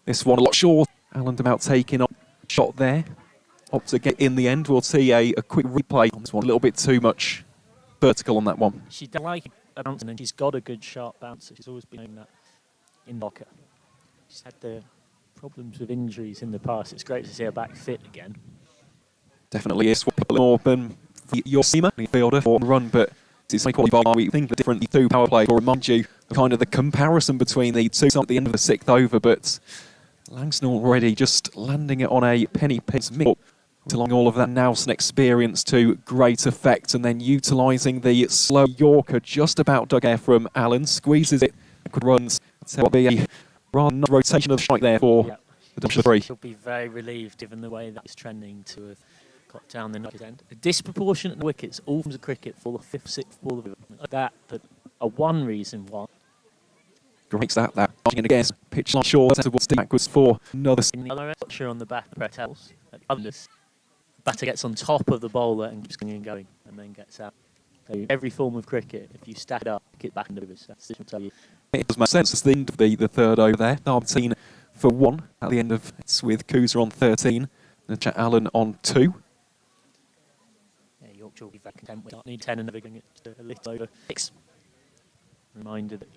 This one a lot short. Allen about taking a shot there. Opts to get in the end. We'll see a quick replay on this one. A little bit too much vertical on that one. She does like a bounce, and she's got a good sharp bouncer. She's always been doing that in locker. She's had the problems with injuries in the past. It's great to see her back fit again. Definitely is. More than your seamer fielder for the run, but it's like we think the different 2 power play will remind you of kind of the comparison between the 2 at the end of the 6th over, but Langston already just landing it on a penny pin's middle, along all of that Nelson experience to great effect, and then utilising the slow Yorker just about dug air from Allen, squeezes it, runs. So it'll be a rather nice rotation of strike there for the Derbyshire 3. She'll be very relieved given the way that is trending to have got down the notch end. A disproportionate wickets, all forms of cricket for the 5th, 6th ball of it. That are one reason why. Breaks that again, pitch line short towards backwards for another. In the other end, on the back of Pretels, batter gets on top of the bowler and keeps going and then gets out. So every form of cricket, if you stack it up, get back and overs. That's what I'll tell you. It does make sense. It's the end of the 3rd over there. 13 for 1 at the end of it's with Kuza on 13 and Chet Allen on 2. Yeah, Yorkshire will be very content with that. Need 10 and never going to get a little over 6. Reminder that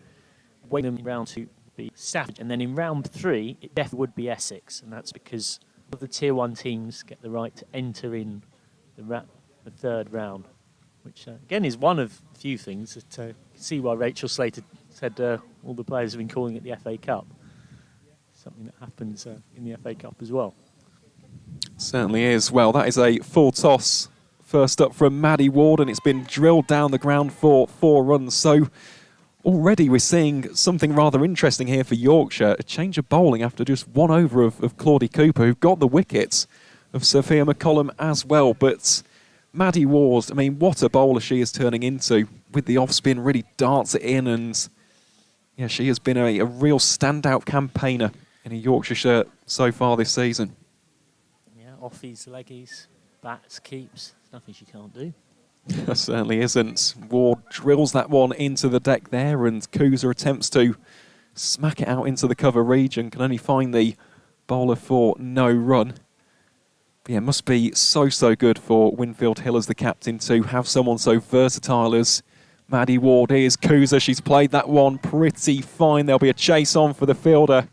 waiting in round 2 would be Staffordshire, and then in round 3 it definitely would be Essex, and that's because all of the Tier 1 teams get the right to enter in the 3rd round, which again is one of a few things that can see why Rachel Slater said all the players have been calling it the FA Cup. Something that happens in the FA Cup as well. Certainly is. Well, that is a full toss. First up from Maddie Ward, and it's been drilled down the ground for 4 runs. So already we're seeing something rather interesting here for Yorkshire. A change of bowling after just 1 over of Claudie Cooper, who got the wickets of Sophia McCollum as well. But Maddie Ward, I mean, what a bowler she is turning into. With the off-spin, really darts it in, and yeah, she has been a real standout campaigner in a Yorkshire shirt so far this season. Yeah, offies, leggies, bats, keeps. There's nothing she can't do. There certainly isn't. Ward drills that one into the deck there, and Kuza attempts to smack it out into the cover region, can only find the bowler for no run. But yeah, it must be so good for Winfield Hill as the captain to have someone so versatile as Maddie Ward is. Kuza, she's played that one pretty fine. There'll be a chase on for the fielder,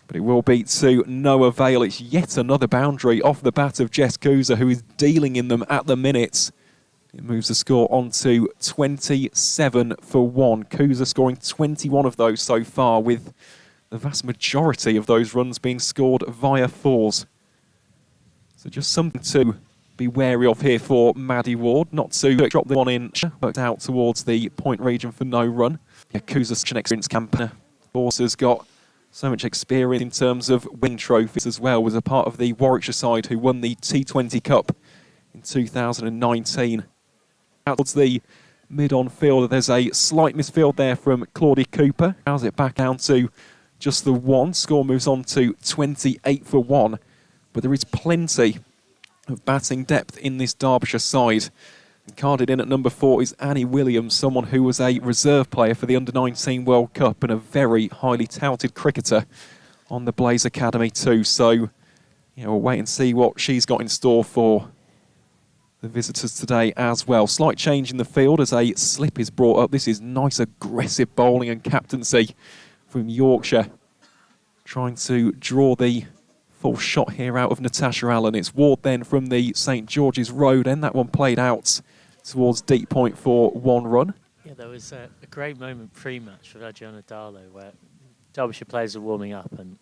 but it will be to no avail. It's yet another boundary off the bat of Jess Kuza, who is dealing in them at the minute. It moves the score on to 27 for 1. Kuza scoring 21 of those so far, with the vast majority of those runs being scored via 4s. So just something to be wary of here for Maddie Ward, not to drop the one in, worked out towards the point region for no run. Yeah, Kuza's such an experienced campaigner. Of course, has got so much experience in terms of win trophies as well, was a part of the Warwickshire side who won the T20 Cup in 2019. Out towards the mid-on field, there's a slight misfield there from Claudie Cooper. How's it back down to just the 1. Score moves on to 28 for 1. But there is plenty of batting depth in this Derbyshire side. And carded in at number 4 is Annie Williams, someone who was a reserve player for the Under-19 World Cup and a very highly touted cricketer on the Blaze Academy too. So, you know, we'll wait and see what she's got in store for the visitors today as well. Slight change in the field as a slip is brought up. This is nice aggressive bowling and captaincy from Yorkshire. Trying to draw the full shot here out of Natasha Allen. It's Ward then from the St George's Road end. That one played out towards deep point for 1 run. Yeah, there was a great moment pre-match for Adriana Darlow where Derbyshire players are warming up, and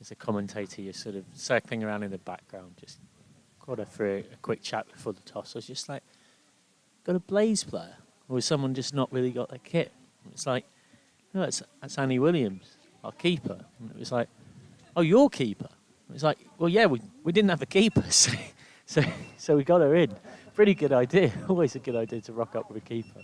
as a commentator you're sort of circling around in the background, just got her through a quick chat before the toss. I was just like, got a Blaze player? Or has someone just not really got their kit? And it's like, no, that's Annie Williams, our keeper. And it was like, oh, your keeper? It's like, well, yeah, we didn't have a keeper, so we got her in. Pretty good idea. Always a good idea to rock up with a keeper.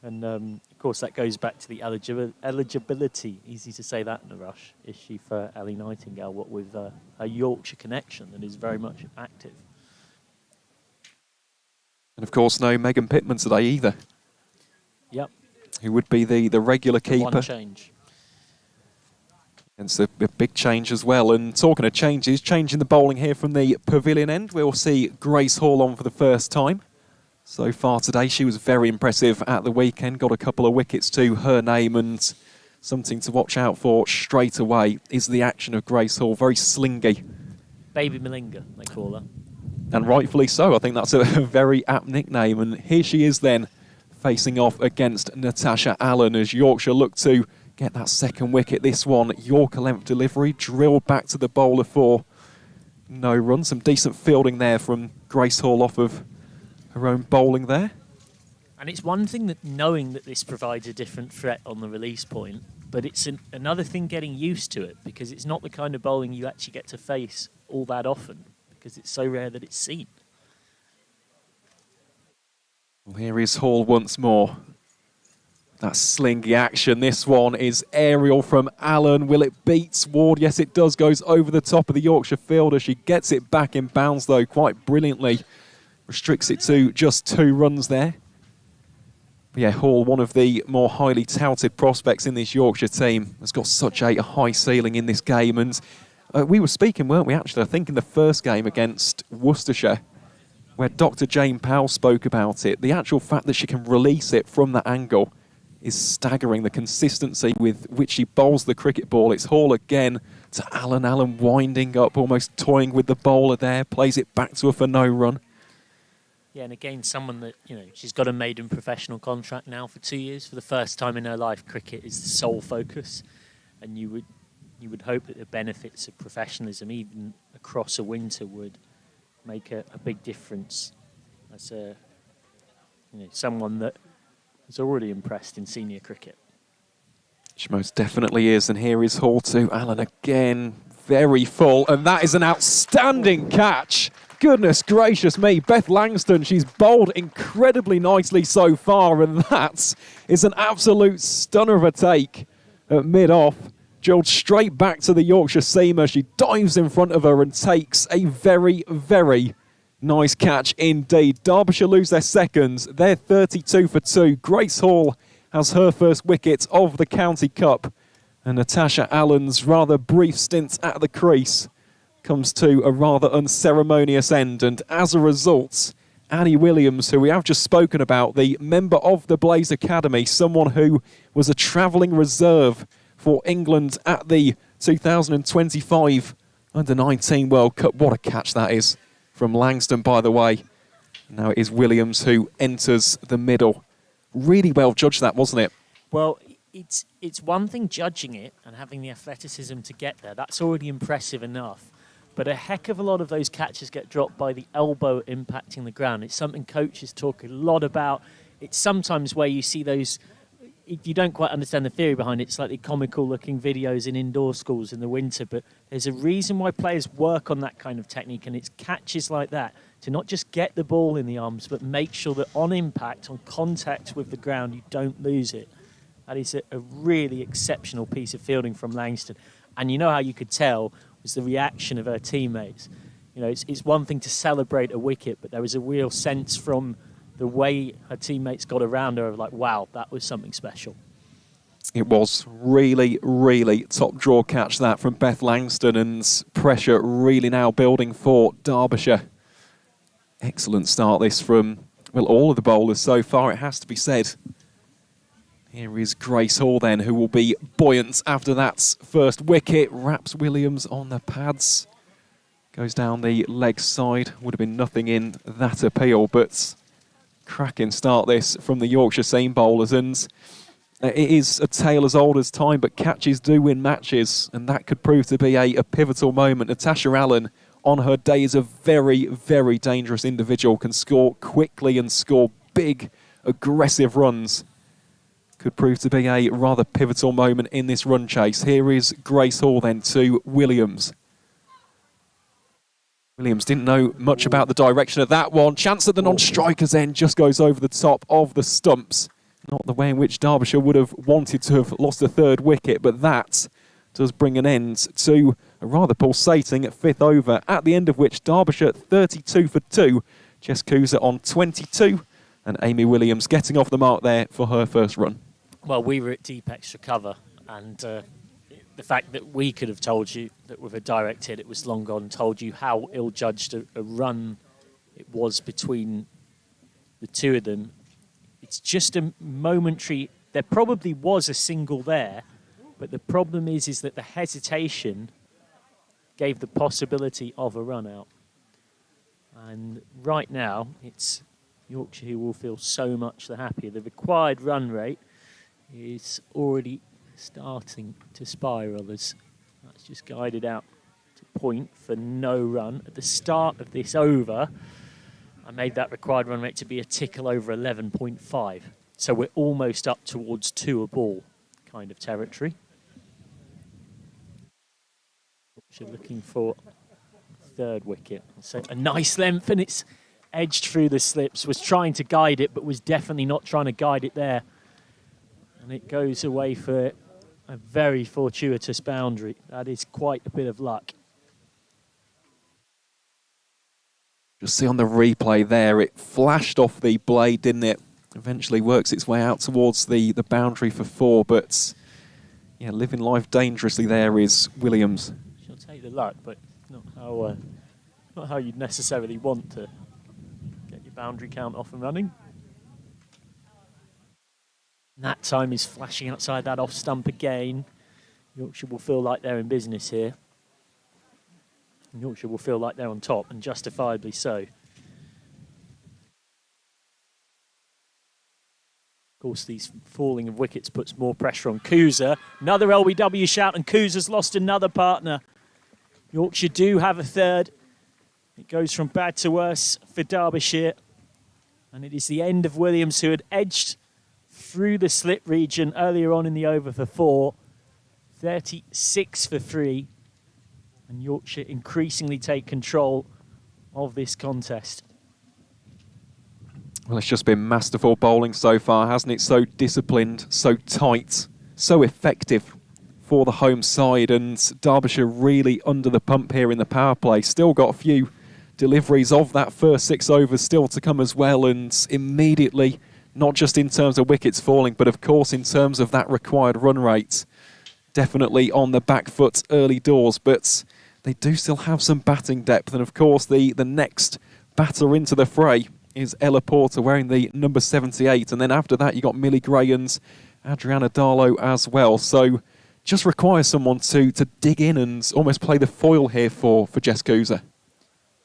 And, of course, that goes back to the eligibility. Easy to say that in a rush. Issue for Ellie Nightingale, what with a Yorkshire connection that is very much active. And, of course, no Megan Pittman today either. Yep. Who would be the regular keeper. One change. It's a big change as well. And talking of changes, changing the bowling here from the pavilion end, we'll see Grace Hall on for the first time. So far today, she was very impressive at the weekend, got a couple of wickets to her name, and something to watch out for straight away is the action of Grace Hall. Very slingy. Baby Malinga, they call her. And rightfully so. I think that's a very apt nickname. And here she is then, facing off against Natasha Allen as Yorkshire look to get that second wicket. This one, Yorker length delivery, drilled back to the bowler for no run. Some decent fielding there from Grace Hall off of her own bowling there. And it's one thing that knowing that this provides a different threat on the release point, but it's another thing getting used to it, because it's not the kind of bowling you actually get to face all that often, because it's so rare that it's seen. Well, here is Hall once more. That slingy action. This one is aerial from Allen. Will it beat Ward? Yes, it does. Goes over the top of the Yorkshire fielder. She gets it back in bounds, though, quite brilliantly. Restricts it to just 2 runs there. But yeah, Hall, one of the more highly touted prospects in this Yorkshire team, has got such a high ceiling in this game. And we were speaking, weren't we, actually, I think in the first game against Worcestershire, where Dr. Jane Powell spoke about it. The actual fact that she can release it from that angle is staggering, the consistency with which she bowls the cricket ball. It's Hall again to Allen. Allen winding up, almost toying with the bowler there, plays it back to her for no run. Yeah, and again, someone that, she's got a maiden professional contract now for 2 years. For the first time in her life, cricket is the sole focus. And you would hope that the benefits of professionalism, even across a winter, would make a big difference. As someone that is already impressed in senior cricket. She most definitely is. And here is Hall to Allen again. Very full. And that is an outstanding catch. Goodness gracious me. Beth Langston, she's bowled incredibly nicely so far. And that is an absolute stunner of a take at mid-off. Drilled straight back to the Yorkshire seamer. She dives in front of her and takes a very, very nice catch indeed. Derbyshire lose their seconds. They're 32 for 2. Grace Hall has her first wicket of the County Cup. And Natasha Allen's rather brief stint at the crease comes to a rather unceremonious end. And as a result, Annie Williams, who we have just spoken about, the member of the Blaze Academy, someone who was a travelling reserve for England at the 2025 Under-19 World Cup. What a catch that is from Langston, by the way. Now it is Williams who enters the middle. Really well judged that, wasn't it? Well, it's one thing judging it and having the athleticism to get there. That's already impressive enough. But a heck of a lot of those catches get dropped by the elbow impacting the ground. It's something coaches talk a lot about. It's sometimes where you see those, if you don't quite understand the theory behind it, it's like the comical-looking videos in indoor schools in the winter. But there's a reason why players work on that kind of technique, and it's catches like that to not just get the ball in the arms, but make sure that on impact, on contact with the ground, you don't lose it. That is a really exceptional piece of fielding from Langston. And you know how you could tell was the reaction of her teammates. It's one thing to celebrate a wicket, but there was a real sense from the way her teammates got around her of like, wow, that was something special. It was really, really top draw catch that from Beth Langston, and pressure really now building for Derbyshire. Excellent start this from, all of the bowlers so far, it has to be said. Here is Grace Hall then, who will be buoyant after that first wicket. Wraps Williams on the pads. Goes down the leg side. Would have been nothing in that appeal, but cracking start this from the Yorkshire seam bowlers. And it is a tale as old as time, but catches do win matches, and that could prove to be a pivotal moment. Natasha Allen, on her day, is a very, very dangerous individual, can score quickly and score big, aggressive runs. Could prove to be a rather pivotal moment in this run chase. Here is Grace Hall then to Williams. Williams didn't know much about the direction of that one. Chance at the non-striker's end, just goes over the top of the stumps. Not the way in which Derbyshire would have wanted to have lost a third wicket, but that does bring an end to a rather pulsating fifth over, at the end of which Derbyshire 32 for 2. Jess Cusa on 22, and Amy Williams getting off the mark there for her first run. Well, we were at deep extra cover, and the fact that we could have told you that with a direct hit it was long gone, told you how ill-judged a run it was between the two of them. It's just a momentary... There probably was a single there, but the problem is that the hesitation gave the possibility of a run out. And right now, it's Yorkshire who will feel so much the happier. The required run rate is already starting to spiral as that's just guided out to point for no run. At the start of this over, I made that required run rate to be a tickle over 11.5. So we're almost up towards 2 a ball kind of territory. You're looking for third wicket. So a nice length, and it's edged through the slips. Was trying to guide it, but was definitely not trying to guide it there. And it goes away for a very fortuitous boundary. That is quite a bit of luck. Just see on the replay there, it flashed off the blade, didn't it? Eventually works its way out towards the boundary for 4, but yeah, living life dangerously there is Williams. She'll take the luck, but not how you'd necessarily want to get your boundary count off and running. And that time is flashing outside that off stump again. Yorkshire will feel like they're in business here. And Yorkshire will feel like they're on top, and justifiably so. course, these falling of wickets puts more pressure on Cusa. Another LBW shout, and Cusa's lost another partner. Yorkshire do have a third. It goes from bad to worse for Derbyshire. And it is the end of Williams, who had edged through the slip region earlier on in the over for 4. 36 for 3. And Yorkshire increasingly take control of this contest. Well, it's just been masterful bowling so far, hasn't it? So disciplined, so tight, so effective for the home side. And Derbyshire really under the pump here in the power play. Still got a few deliveries of that first 6 overs still to come as well. And immediately, not just in terms of wickets falling, but of course in terms of that required run rate, definitely on the back foot early doors. But they do still have some batting depth. And of course, the next batter into the fray is Ella Porter wearing the number 78. And then after that, you got Millie Gray and Adriana Darlow as well. So just requires someone to dig in and almost play the foil here for Jess Cusa.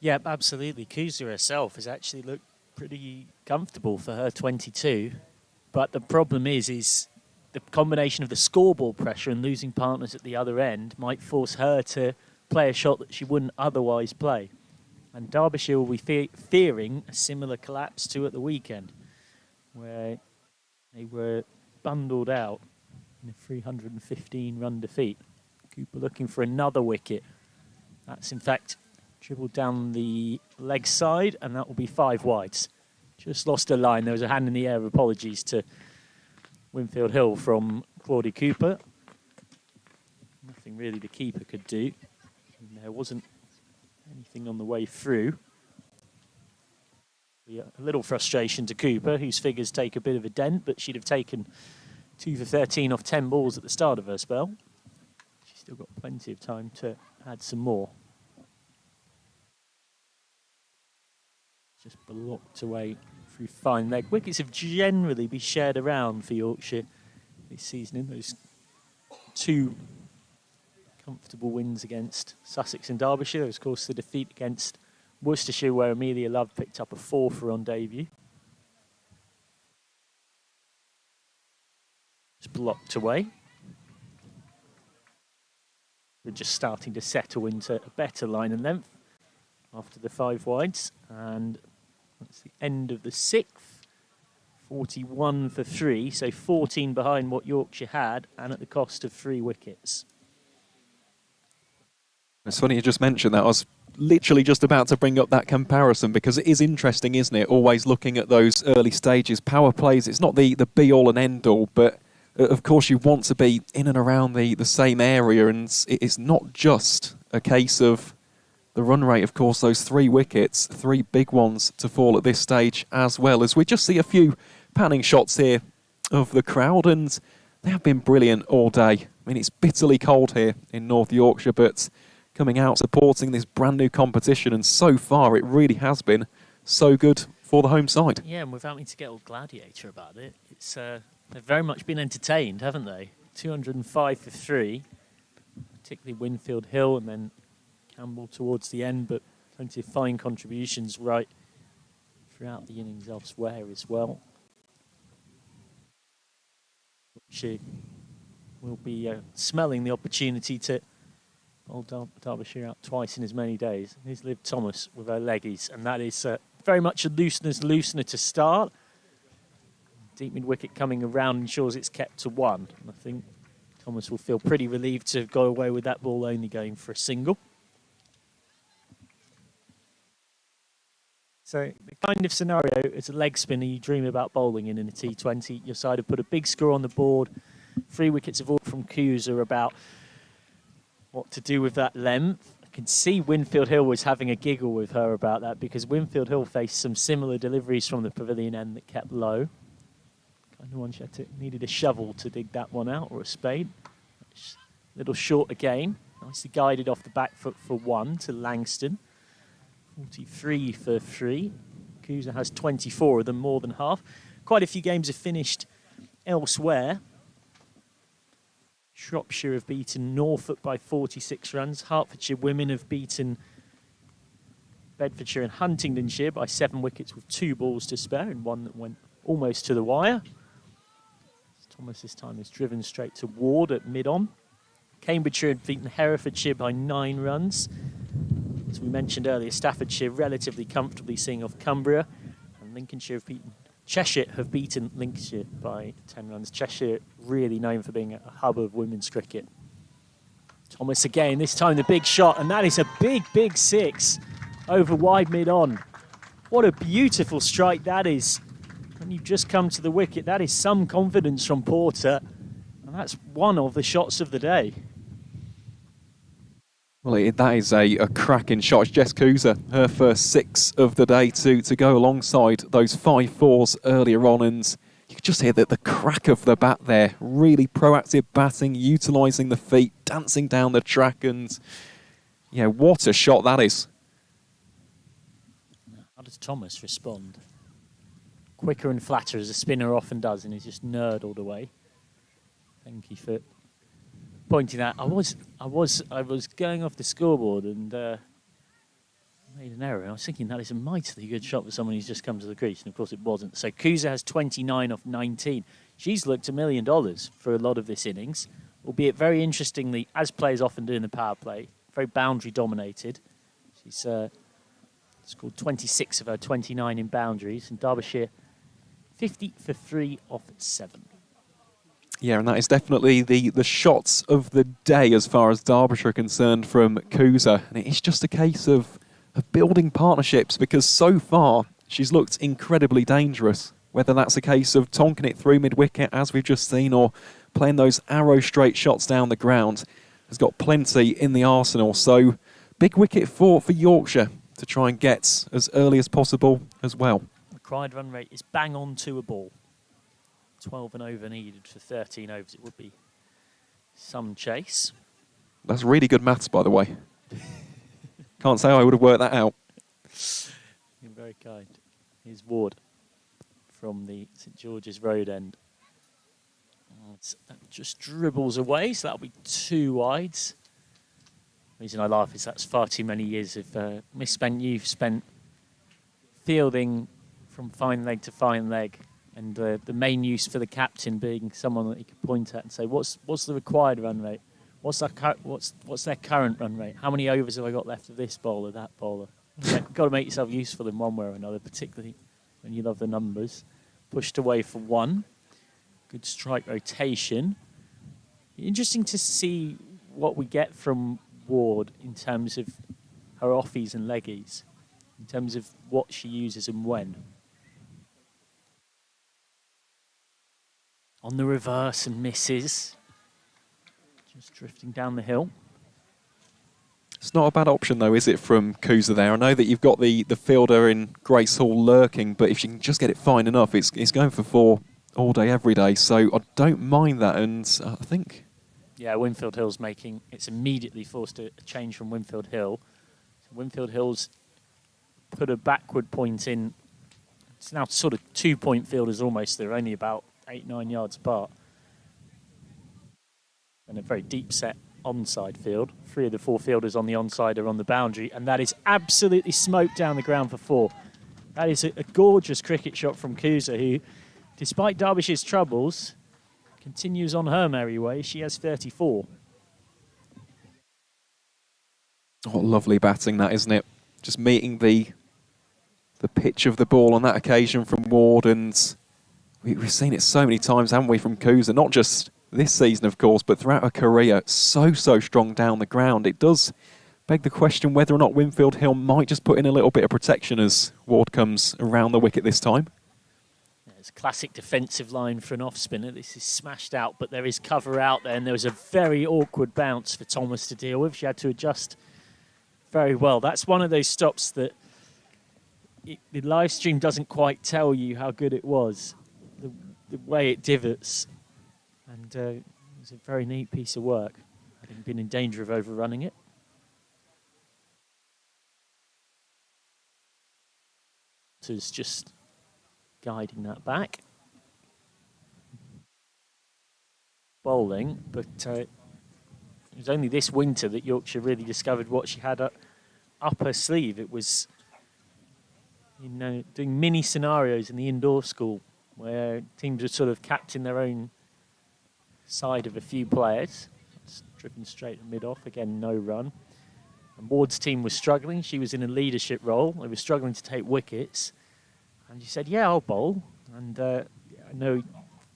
Yeah, absolutely. Cusa herself has actually looked pretty comfortable for her 22. But the problem is the combination of the scoreboard pressure and losing partners at the other end might force her to play a shot that she wouldn't otherwise play. And Derbyshire will be fearing a similar collapse to at the weekend, where they were bundled out in a 315-run defeat. Cooper looking for another wicket. That's, in fact, dribbled down the leg side, and that will be 5 wides. Just lost a line. There was a hand in the air of apologies to Winfield Hill from Claudie Cooper. Nothing really the keeper could do. And there wasn't anything on the way through. A little frustration to Cooper, whose figures take a bit of a dent, but she'd have taken 2 for 13 off 10 balls at the start of her spell. She's still got plenty of time to add some more. Just blocked away through fine leg. Wickets have generally been shared around for Yorkshire this season in those 2 comfortable wins against Sussex and Derbyshire. There was, of course, the defeat against Worcestershire, where Amelia Love picked up a 4 on debut. Just blocked away. We're just starting to settle into a better line and length after the 5 wides. And that's the end of the 6th. 41 for 3, so 14 behind what Yorkshire had, and at the cost of 3 wickets. It's funny you just mentioned that. I was literally just about to bring up that comparison, because it is interesting, isn't it? Always looking at those early stages. Power plays, it's not the be-all and end-all, but of course you want to be in and around the same area, and it's not just a case of the run rate. Of course, those 3 wickets, 3 big ones to fall at this stage as well, as we just see a few panning shots here of the crowd, and they have been brilliant all day. I mean, it's bitterly cold here in North Yorkshire, but coming out supporting this brand new competition, and so far it really has been so good for the home side. Yeah, and without me to get all gladiator about it, it's they've very much been entertained, haven't they? 205 for 3, particularly Winfield Hill and then Campbell towards the end, but plenty of fine contributions right throughout the innings elsewhere as well. She will be smelling the opportunity to bowl Derbyshire out twice in as many days. Here's Liv Thomas with her leggies, and that is very much a loosener to start. Deep mid-wicket coming around ensures it's kept to 1. And I think Thomas will feel pretty relieved to go away with that ball only going for a single. So the kind of scenario, as a leg spinner, you dream about bowling in a T20. Your side have put a big score on the board. 3 wickets of all from Cusa about what to do with that length. I can see Winfield Hill was having a giggle with her about that, because Winfield Hill faced some similar deliveries from the pavilion end that kept low. Kind of one she needed a shovel to dig that one out, or a spade. A little short again. Nicely guided off the back foot for 1 to Langston. 43 for 3. Cusa has 24 of them, more than half. Quite a few games have finished elsewhere. Shropshire have beaten Norfolk by 46 runs. Hertfordshire women have beaten Bedfordshire and Huntingdonshire by 7 wickets with 2 balls to spare, and one that went almost to the wire. Thomas this time is driven straight to Ward at mid-on. Cambridgeshire had beaten Herefordshire by 9 runs. As we mentioned earlier, Staffordshire relatively comfortably seeing off Cumbria, and Cheshire have beaten Lincolnshire by 10 runs. Cheshire really known for being a hub of women's cricket. Thomas again, this time the big shot, and that is a big, big 6 over wide mid-on. What a beautiful strike that is. When you just come to the wicket, that is some confidence from Porter, and that's one of the shots of the day. Well, that is a cracking shot. It's Jess Cusa, her first 6 of the day to go alongside those 5-4s earlier on. And you could just hear the crack of the bat there. Really proactive batting, utilising the feet, dancing down the track. And, yeah, what a shot that is. How does Thomas respond? Quicker and flatter as a spinner often does, and he's just nerdled away. Thank you for pointing that. I was going off the scoreboard and made an error. I was thinking that is a mightily good shot for someone who's just come to the crease, and of course it wasn't. So Cusa has 29 off 19. She's looked $1 million for a lot of this innings, albeit very interestingly, as players often do in the power play, very boundary dominated. She's scored 26 of her 29 in boundaries, and Derbyshire 50 for 3 off 7. Yeah, and that is definitely the shots of the day as far as Derbyshire are concerned from Cusa. And it's just a case of building partnerships, because so far she's looked incredibly dangerous. Whether that's a case of tonking it through mid-wicket, as we've just seen, or playing those arrow-straight shots down the ground, has got plenty in the arsenal. So big wicket for Yorkshire to try and get as early as possible as well. The required run rate is bang on to a ball. 12 and over needed for 13 overs. It would be some chase. That's really good maths, by the way. Can't say I would have worked that out. You're very kind. Here's Ward from the St George's Road end. That just dribbles away, so that'll be 2 wides. The reason I laugh is that's far too many years of misspent youth spent fielding from fine leg to fine leg. And the main use for the captain being someone that he could point at and say, what's the required run rate? What's their current run rate? How many overs have I got left of this bowler, that bowler? You've got to make yourself useful in one way or another, particularly when you love the numbers. Pushed away for 1. Good strike rotation. Interesting to see what we get from Ward in terms of her offies and leggies, in terms of what she uses and when. On the reverse and misses. Just drifting down the hill. It's not a bad option, though, is it, from Cusa there? I know that you've got the fielder in Grace Hall lurking, but if you can just get it fine enough, it's going for 4 all day, every day. So I don't mind that, and I think... Yeah, Winfield Hill's it's immediately forced a change from Winfield Hill. So Winfield Hill's put a backward point in. It's now sort of 2-point fielders almost. They're only about 8-9 yards apart. And a very deep set onside field. 3 of the 4 fielders on the onside are on the boundary, and that is absolutely smoked down the ground for 4. That is a gorgeous cricket shot from Cusa, who, despite Derbyshire's troubles, continues on her merry way. She has 34. Oh, lovely batting that, isn't it? Just meeting the pitch of the ball on that occasion from Ward, and we've seen it so many times, haven't we, from Cusa? Not just this season, of course, but throughout her career, so strong down the ground. It does beg the question whether or not Winfield Hill might just put in a little bit of protection as Ward comes around the wicket this time. Yeah, it's a classic defensive line for an off-spinner. This is smashed out, but there is cover out there, and there was a very awkward bounce for Thomas to deal with. She had to adjust very well. That's one of those stops that the live stream doesn't quite tell you how good it was. The way it divots. And it was a very neat piece of work. Having been in danger of overrunning it. So it's just guiding that back. Bowling, but it was only this winter that Yorkshire really discovered what she had up her sleeve. It was, doing mini scenarios in the indoor school where teams would sort of captain their own side of a few players. It's driven straight to mid-off. Again, no run. And Ward's team was struggling. She was in a leadership role. They were struggling to take wickets. And she said, yeah, I'll bowl. And I know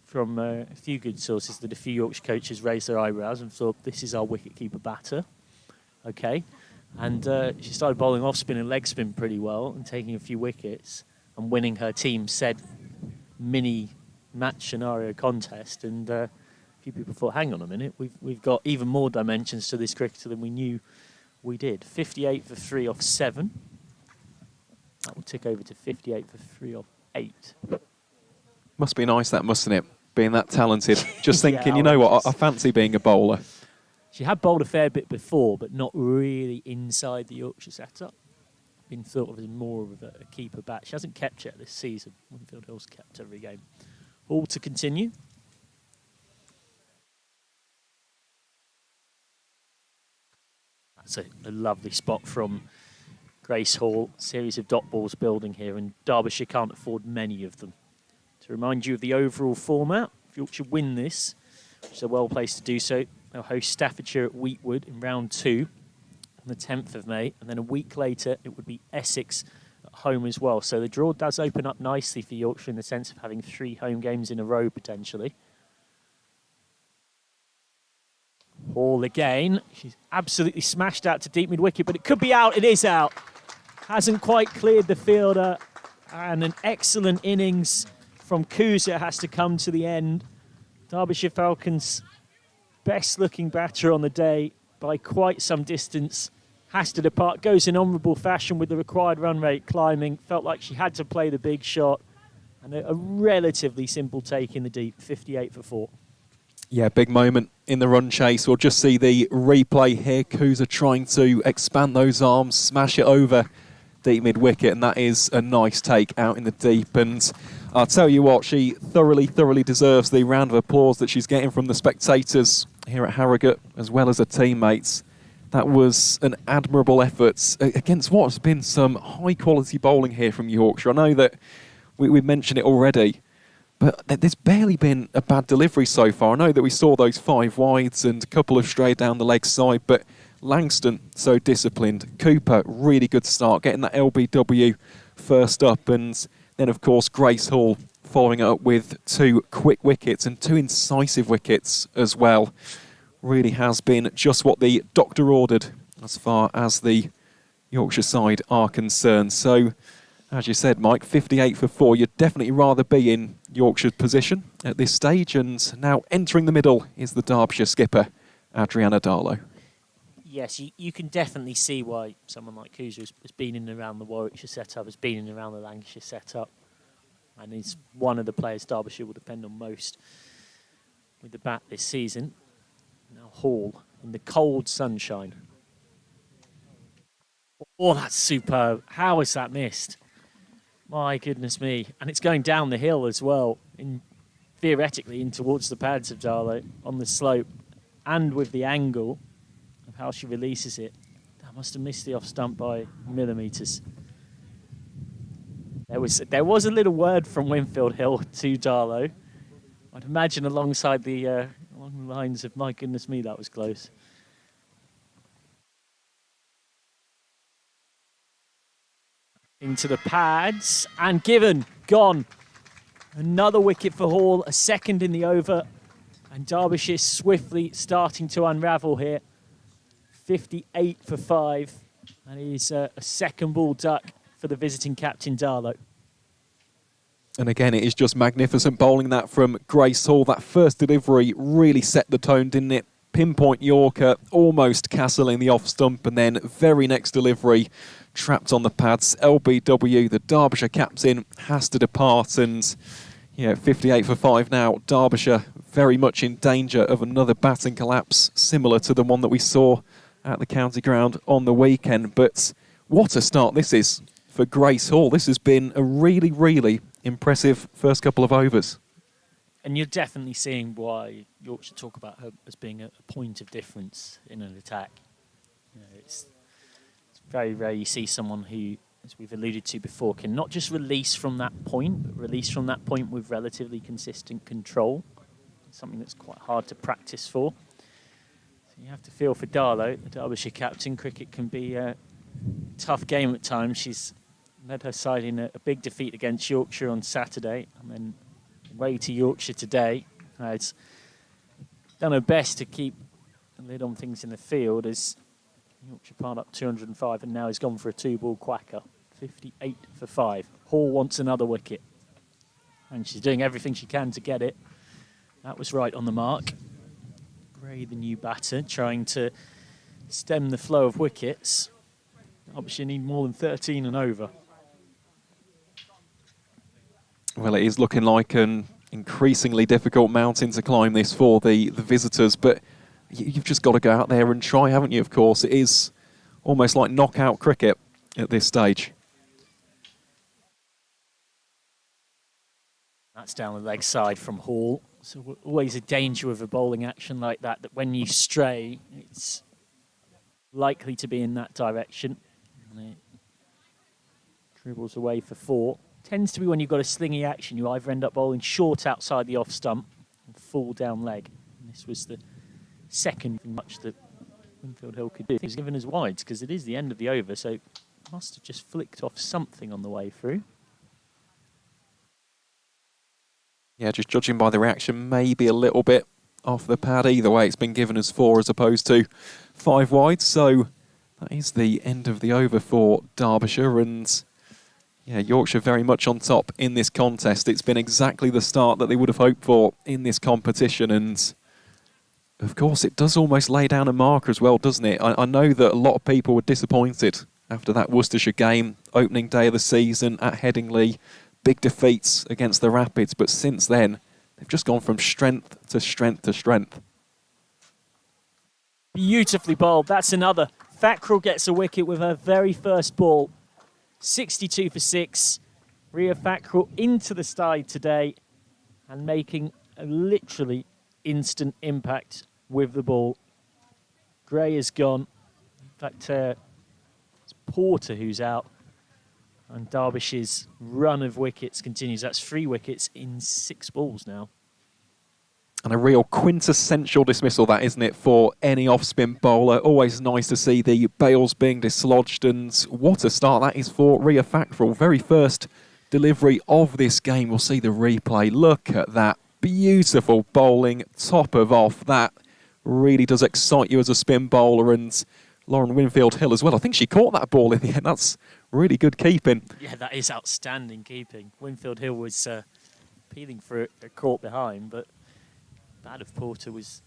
from a few good sources that a few Yorkshire coaches raised their eyebrows and thought, this is our wicket-keeper batter. Okay. And she started bowling off-spin and leg spin pretty well and taking a few wickets and winning her team said mini match scenario contest. And a few people thought, hang on a minute, we've got even more dimensions to this cricketer than we knew we did. 58 for 3 off 7. That will tick over to 58 for 3 off 8. Must be nice, that, mustn't it? Being that talented. Just thinking, Yeah, you know what, I fancy being a bowler. She had bowled a fair bit before, but not really inside the Yorkshire setup. Been thought of as more of a keeper bat. She hasn't kept yet this season. Winfield Hill's kept every game. All to continue. That's a lovely spot from Grace Hall. Series of dot balls building here, and Derbyshire can't afford many of them. To remind you of the overall format, if Yorkshire win this, which is a well placed to do so, they'll host Staffordshire at Wheatwood in round 2 on the 10th of May, and then a week later it would be Essex at home as well. So the draw does open up nicely for Yorkshire in the sense of having 3 home games in a row potentially. Hall again. She's absolutely smashed out to deep mid-wicket, but it could be out. It is out. Hasn't quite cleared the fielder, and an excellent innings from Cumbria has to come to the end. Derbyshire Falcons' best-looking batter on the day by quite some distance has to depart. Goes in honourable fashion with the required run rate climbing. Felt like she had to play the big shot. And a relatively simple take in the deep, 58 for 4. Yeah, big moment in the run chase. We'll just see the replay here. Cumbria trying to expand those arms, smash it over deep mid-wicket, and that is a nice take out in the deep. And I'll tell you what, she thoroughly deserves the round of applause that she's getting from the spectators here at Harrogate, as well as her teammates. That was an admirable effort against what's been some high-quality bowling here from Yorkshire. I know that we've mentioned it already, but there's barely been a bad delivery so far. I know that we saw those 5 wides and a couple of stray down the leg side, but Langston, so disciplined. Cooper, really good start, getting that LBW first up. And then, of course, Grace Hall following it up with 2 quick wickets and 2 incisive wickets as well. Really has been just what the doctor ordered as far as the Yorkshire side are concerned. So, as you said, Mike, 58 for 4. You'd definitely rather be in Yorkshire's position at this stage. And now entering the middle is the Derbyshire skipper, Adriana Darlow. Yes, you can definitely see why someone like Cumbria has been in and around the Warwickshire setup, has been in and around the Lancashire setup, and is one of the players Derbyshire will depend on most with the bat this season. Now Hall in the cold sunshine. Oh, that's superb. How is that missed? My goodness me. And it's going down the hill as well, theoretically in towards the pads of Darlow on the slope, and with the angle of how she releases it. That must have missed the off stump by millimetres. There was a little word from Winfield Hill to Darlow. I'd imagine along the lines of, my goodness me, that was close. Into the pads, and given, gone. Another wicket for Hall, a second in the over, and Derbyshire swiftly starting to unravel here. 58 for 5, and he's a second ball duck for the visiting captain Darlow. And again, it is just magnificent bowling that from Grace Hall. That first delivery really set the tone, didn't it? Pinpoint Yorker, almost castling the off stump, and then very next delivery, trapped on the pads. LBW, the Derbyshire captain, has to depart, and 58 for 5 now. Derbyshire very much in danger of another batting collapse, similar to the one that we saw at the county ground on the weekend. But what a start this is for Grace Hall. This has been a really impressive first couple of overs. And you're definitely seeing why Yorkshire talk about her as being a point of difference in an attack. It's very rare you see someone who, as we've alluded to before, can not just release from that point, but release from that point with relatively consistent control. something that's quite hard to practice for. So you have to feel for Darlow, the Derbyshire captain. Cricket can be a tough game at times. She's led her side in a big defeat against Yorkshire on Saturday, and then away to Yorkshire today. It's done her best to keep a lid on things in the field as Yorkshire piled up 205 and now has gone for a 2-ball quacker. 58 for 5. Hall wants another wicket. And she's doing everything she can to get it. That was right on the mark. Gray, the new batter, trying to stem the flow of wickets. Derbyshire need more than 13 and over. Well, it is looking like an increasingly difficult mountain to climb this for the visitors, but you've just got to go out there and try, haven't you, of course? It is almost like knockout cricket at this stage. That's down the leg side from Hall. So always a danger with a bowling action like that, that when you stray, it's likely to be in that direction. And it dribbles away for 4. Tends to be when you've got a slingy action, you either end up bowling short outside the off stump and full down leg. And this was the second much that Winfield Hill could do. He's given us wides because it is the end of the over, so must have just flicked off something on the way through. Yeah, just judging by the reaction, maybe a little bit off the pad. Either way, it's been given as 4 as opposed to 5 wide. So that is the end of the over for Derbyshire. And yeah, Yorkshire very much on top in this contest. It's been exactly the start that they would have hoped for in this competition. And of course, it does almost lay down a marker as well, doesn't it? I know that a lot of people were disappointed after that Worcestershire game, opening day of the season at Headingley. Big defeats against the Rapids, but since then, they've just gone from strength to strength to strength. Beautifully bowled. That's another. Thackrell gets a wicket with her very first ball. 62 for 6. Ria Thackrell into the side today and making a literally instant impact with the ball. Gray is gone. In fact, it's Porter who's out. And Derbyshire's run of wickets continues. That's 3 wickets in 6 balls now. And a real quintessential dismissal, that, isn't it, for any off-spin bowler. Always nice to see the bails being dislodged. And what a start that is for Ria Thackrell. Very first delivery of this game. We'll see the replay. Look at that. Beautiful bowling, top of off. That really does excite you as a spin bowler. And Lauren Winfield Hill as well. I think she caught that ball in the end. That's really good keeping. Yeah, that is outstanding keeping. Winfield Hill was peeling for a caught behind, but that of Porter was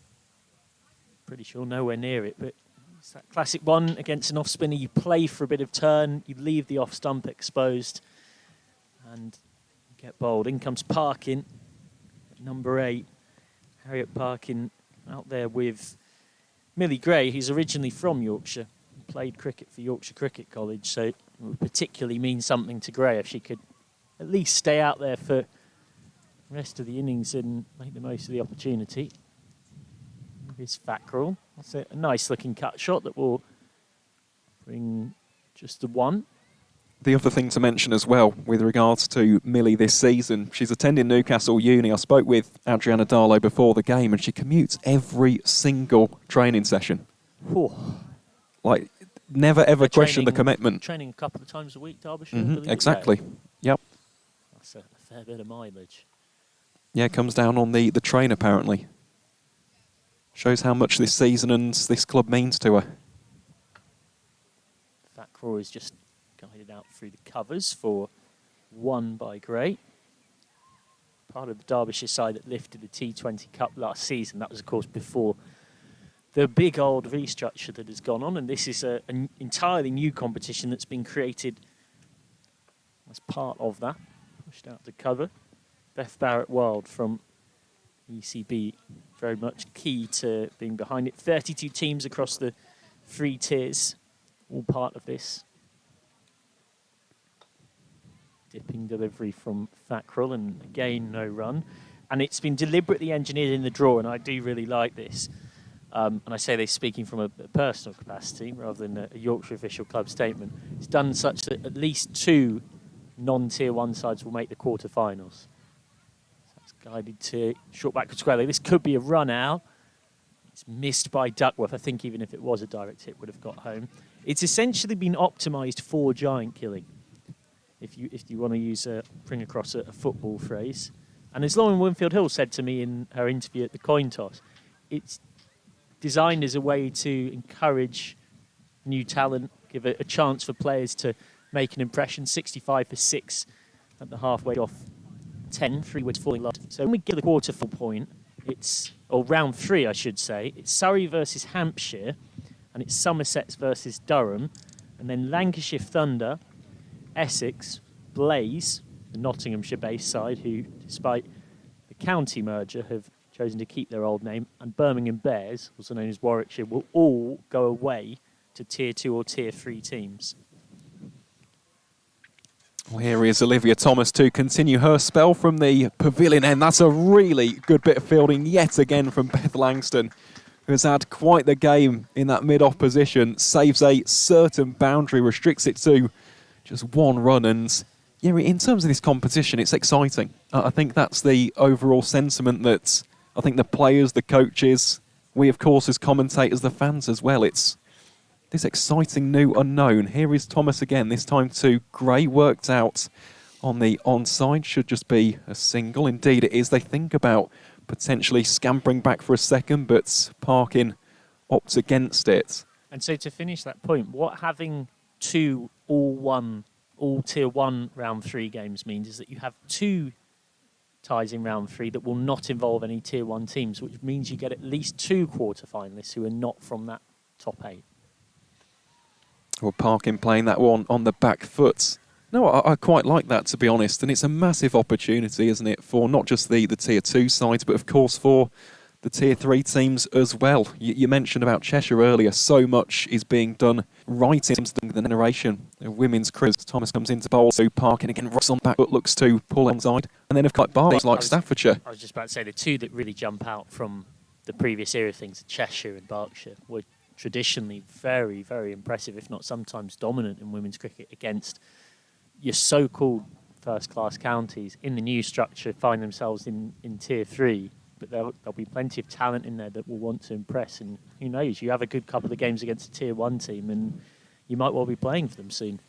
pretty sure nowhere near it. But it's that classic one against an off-spinner. You play for a bit of turn, you leave the off-stump exposed, and you get bowled. In comes Parkin, number 8. Harriet Parkin out there with Millie Gray, who's originally from Yorkshire. Played cricket for Yorkshire Cricket College, so it would particularly mean something to Gray if she could at least stay out there for the rest of the innings and make the most of the opportunity. Here's Thackrell. That's a nice looking cut shot that will bring just the 1. The other thing to mention as well with regards to Millie this season, she's attending Newcastle Uni. I spoke with Adriana Darlow before the game and she commutes every single training session. Whew. Like, never ever question the commitment. Training a couple of times a week, Derbyshire. Exactly. Yep. That's a fair bit of mileage. Yeah, it comes down on the train apparently. Shows how much this season and this club means to her. Thackrell is just guided out through the covers for 1 by Gray. Part of the Derbyshire side that lifted the T20 Cup last season. That was, of course, before the big old restructure that has gone on, and this is an entirely new competition that's been created as part of that. Pushed out to cover. Beth Barrett-Wild from ECB, very much key to being behind it. 32 teams across the 3 tiers, all part of this. Dipping delivery from Thackrell, and again, no run. And it's been deliberately engineered in the draw, and I do really like this. And I say this speaking from a personal capacity rather than a Yorkshire official club statement. It's done such that at least 2 non-tier 1 sides will make the quarter-finals. So that's guided to short backward square leg. This could be a run out. It's missed by Duckworth. I think even if it was a direct hit, would have got home. It's essentially been optimised for giant killing, if you want to use bring across a football phrase. And as Lauren Winfield Hill said to me in her interview at the coin toss, it's designed as a way to encourage new talent, give a chance for players to make an impression. 65 for 6 at the halfway off 10, 3 was falling last. So when we get the quarter full point, or round 3 I should say, it's Surrey versus Hampshire, and it's Somerset versus Durham, and then Lancashire Thunder, Essex, Blaze, the Nottinghamshire-based side, who, despite the county merger, have chosen to keep their old name, and Birmingham Bears, also known as Warwickshire, will all go away to Tier 2 or Tier 3 teams. Well, here is Olivia Thomas to continue her spell from the pavilion end. That's a really good bit of fielding yet again from Beth Langston, who has had quite the game in that mid-off position, saves a certain boundary, restricts it to just 1 run. And yeah, in terms of this competition, it's exciting. I think that's the overall sentiment that I think the players, the coaches, we of course as commentators, the fans as well, it's this exciting new unknown. Here is Thomas again, this time to Gray, worked out on the onside, should just be a single. Indeed it is. They think about potentially scampering back for a second, but Parkin opts against it. And so to finish that point, what having 2 all Tier 1 round 3 games means is that you have 2 ties in round 3 that will not involve any Tier 1 teams, which means you get at least 2 quarter-finalists who are not from that top 8. Well, Parkin playing that one on the back foot. No, I quite like that, to be honest, and it's a massive opportunity, isn't it, for not just the Tier 2 sides, but of course for the Tier 3 teams as well. You mentioned about Cheshire earlier. So much is being done right in the generation of women's cricket. Thomas comes into bowl, so Parkin again rocks on back foot, looks to pull onside. And then, of course, bars like Staffordshire. I was just about to say the 2 that really jump out from the previous era of things, Cheshire and Berkshire, were traditionally very, very impressive, if not sometimes dominant in women's cricket against your so-called first-class counties. In the new structure, find themselves in Tier 3. But there'll be plenty of talent in there that will want to impress. And who knows, you have a good couple of games against a Tier 1 team and you might well be playing for them soon.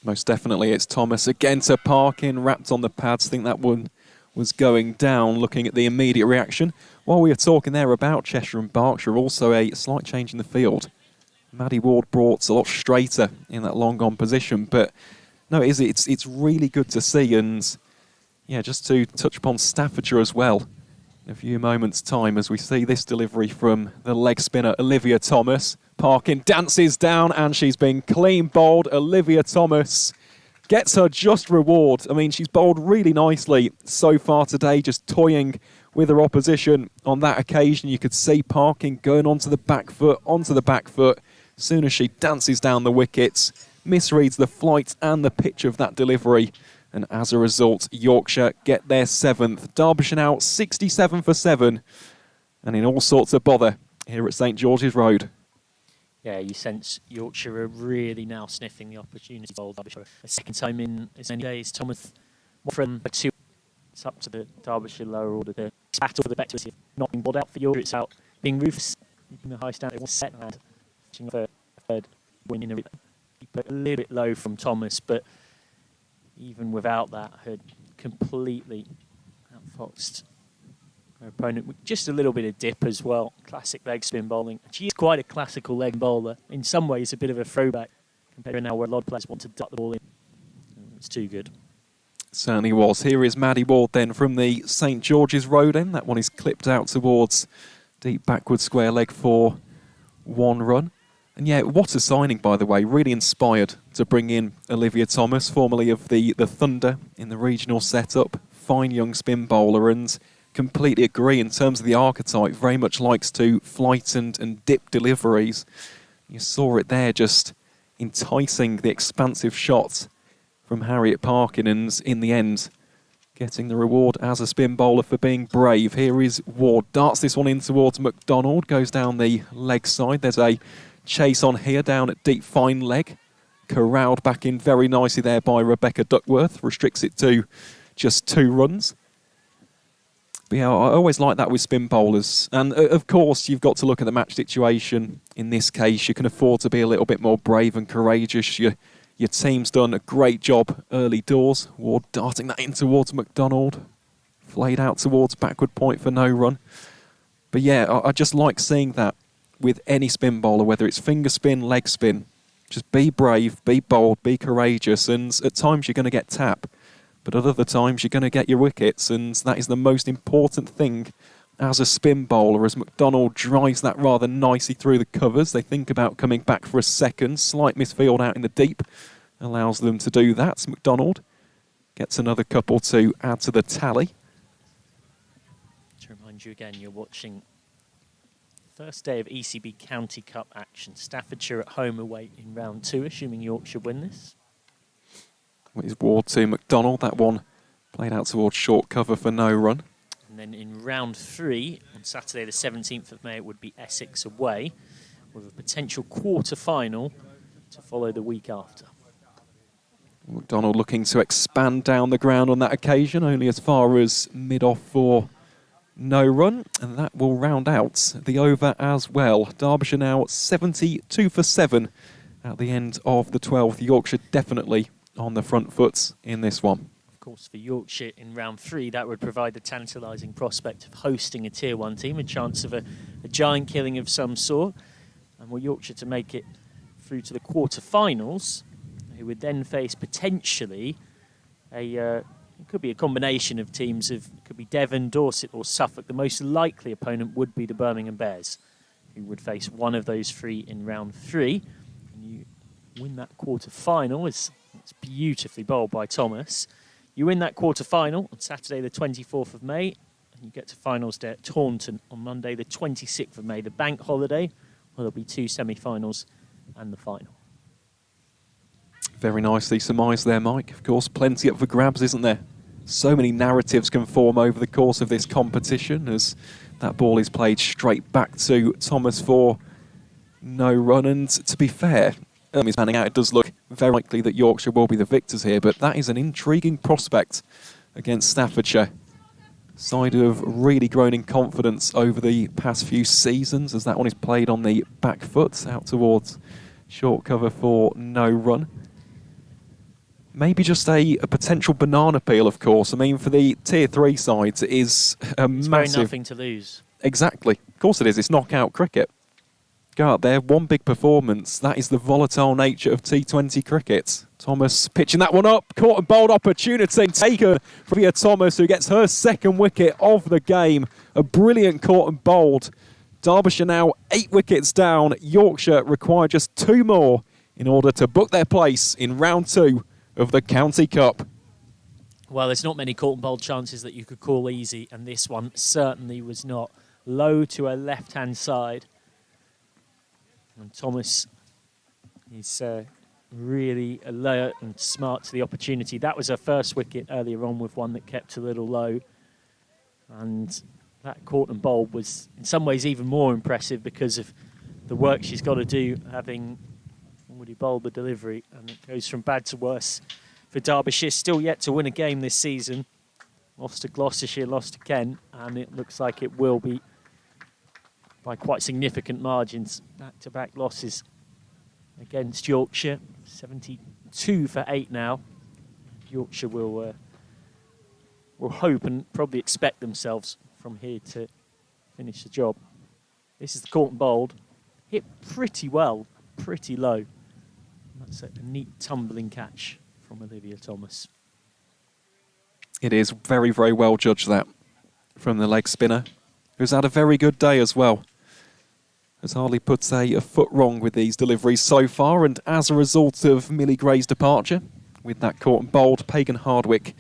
Most definitely. It's Thomas again to Parkin, wrapped on the pads. I think that one was going down, looking at the immediate reaction. While we were talking there about Cheshire and Berkshire, also a slight change in the field. Maddie Ward brought a lot straighter in that long-on position. But no, it's really good to see. And yeah, just to touch upon Staffordshire as well. In a few moments' time, as we see this delivery from the leg spinner Olivia Thomas. Parkin dances down and she's been clean bowled. Olivia Thomas gets her just reward. I mean, she's bowled really nicely so far today, just toying with her opposition on that occasion. You could see Parkin going onto the back foot. As soon as she dances down the wickets, misreads the flight and the pitch of that delivery. And as a result, Yorkshire get their 7th. Derbyshire now 67 for 7. And in all sorts of bother here at St George's Road. Yeah, you sense Yorkshire are really now sniffing the opportunity to bowl Derbyshire. A second time in as many days. Thomas from 2. It's up to the Derbyshire lower order to battle for the better. Not being bowled out for Yorkshire. It's out being ruthless, keeping the high standard. Set and finishing a third win in a little bit low from Thomas, but even without that, had completely outfoxed her opponent with just a little bit of dip as well. Classic leg spin bowling. She is quite a classical leg bowler. In some ways, a bit of a throwback compared to now where a lot of players want to duck the ball in. It's too good. Certainly was. Here is Maddie Ward then from the St George's Road end. That one is clipped out towards deep backward square leg for 1 run. And yeah, what a signing, by the way. Really inspired to bring in Olivia Thomas, formerly of the Thunder in the regional setup. Fine young spin bowler, and completely agree in terms of the archetype. Very much likes to flight and dip deliveries. You saw it there, just enticing the expansive shot from Harriet Parkin, and in the end, getting the reward as a spin bowler for being brave. Here is Ward. Darts this one in towards McDonald. Goes down the leg side. There's a chase on here down at deep fine leg. Corralled back in very nicely there by Rebecca Duckworth. Restricts it to just 2 runs. But yeah, I always like that with spin bowlers. And of course, you've got to look at the match situation. In this case, you can afford to be a little bit more brave and courageous. Your team's done a great job early doors. Ward darting that in towards McDonald. Flayed out towards backward point for no run. But yeah, I just like seeing that with any spin bowler, whether it's finger spin, leg spin. Just be brave, be bold, be courageous, and at times you're going to get tap. But at other times you're going to get your wickets, and that is the most important thing as a spin bowler. As McDonald drives that rather nicely through the covers, they think about coming back for a second. Slight misfield out in the deep allows them to do that. McDonald gets another couple to add to the tally. To remind you again, you're watching first day of ECB County Cup action. Staffordshire at home away in round 2, assuming Yorkshire win this. Is Ward to McDonald. That one played out towards short cover for no run. And then in round 3, on Saturday the 17th of May, it would be Essex away, with a potential quarter-final to follow the week after. McDonald looking to expand down the ground on that occasion, only as far as mid-off for no run. And that will round out the over as well. Derbyshire now 72 for 7 at the end of the 12th. Yorkshire definitely on the front foot in this one. Of course, for Yorkshire in round 3, that would provide the tantalising prospect of hosting a Tier 1 team, a chance of a giant killing of some sort. And were Yorkshire to make it through to the quarter-finals, who would then face potentially it could be a combination of teams it could be Devon, Dorset or Suffolk. The most likely opponent would be the Birmingham Bears, who would face one of those 3 in round 3. And you win that quarter-final. It's beautifully bowled by Thomas. You win that quarter-final on Saturday the 24th of May, and you get to finals day at Taunton on Monday the 26th of May, the bank holiday, where there'll be 2 semi-finals and the final. Very nicely surmised there, Mike. Of course, plenty up for grabs, isn't there? So many narratives can form over the course of this competition as that ball is played straight back to Thomas for no run. And to be fair, is panning out. It does look very likely that Yorkshire will be the victors here, but that is an intriguing prospect against Staffordshire. Side who have really grown in confidence over the past few seasons, as that one is played on the back foot out towards short cover for no run. Maybe just a potential banana peel, of course. I mean, for the Tier 3 sides, it is a It's massive... very nothing to lose. Exactly. Of course it is. It's knockout cricket. Go out there, one big performance. That is the volatile nature of T20 cricket. Thomas pitching that one up. Caught and bowled opportunity taken from Via Thomas, who gets her 2nd wicket of the game. A brilliant caught and bowled. Derbyshire now 8 wickets down. Yorkshire require just 2 more in order to book their place in round 2 of the County Cup. Well, there's not many caught and bowled chances that you could call easy, and this one certainly was not. Low to her left-hand side. And Thomas is really alert and smart to the opportunity. That was her first wicket earlier on, with one that kept a little low. And that caught and bowled was in some ways even more impressive because of the work she's got to do, having already bowled the delivery. And it goes from bad to worse for Derbyshire. Still yet to win a game this season. Lost to Gloucestershire, lost to Kent, and it looks like it will be by quite significant margins. Back-to-back losses against Yorkshire. 72 for 8 now. Yorkshire will hope and probably expect themselves from here to finish the job. This is the caught and bowled. Hit pretty well, pretty low. That's a neat tumbling catch from Olivia Thomas. It is very, very well judged, that, from the leg spinner, who's had a very good day as well. Has hardly put a foot wrong with these deliveries so far, and as a result of Millie Gray's departure, with that caught and bowled, Pagan Hardwick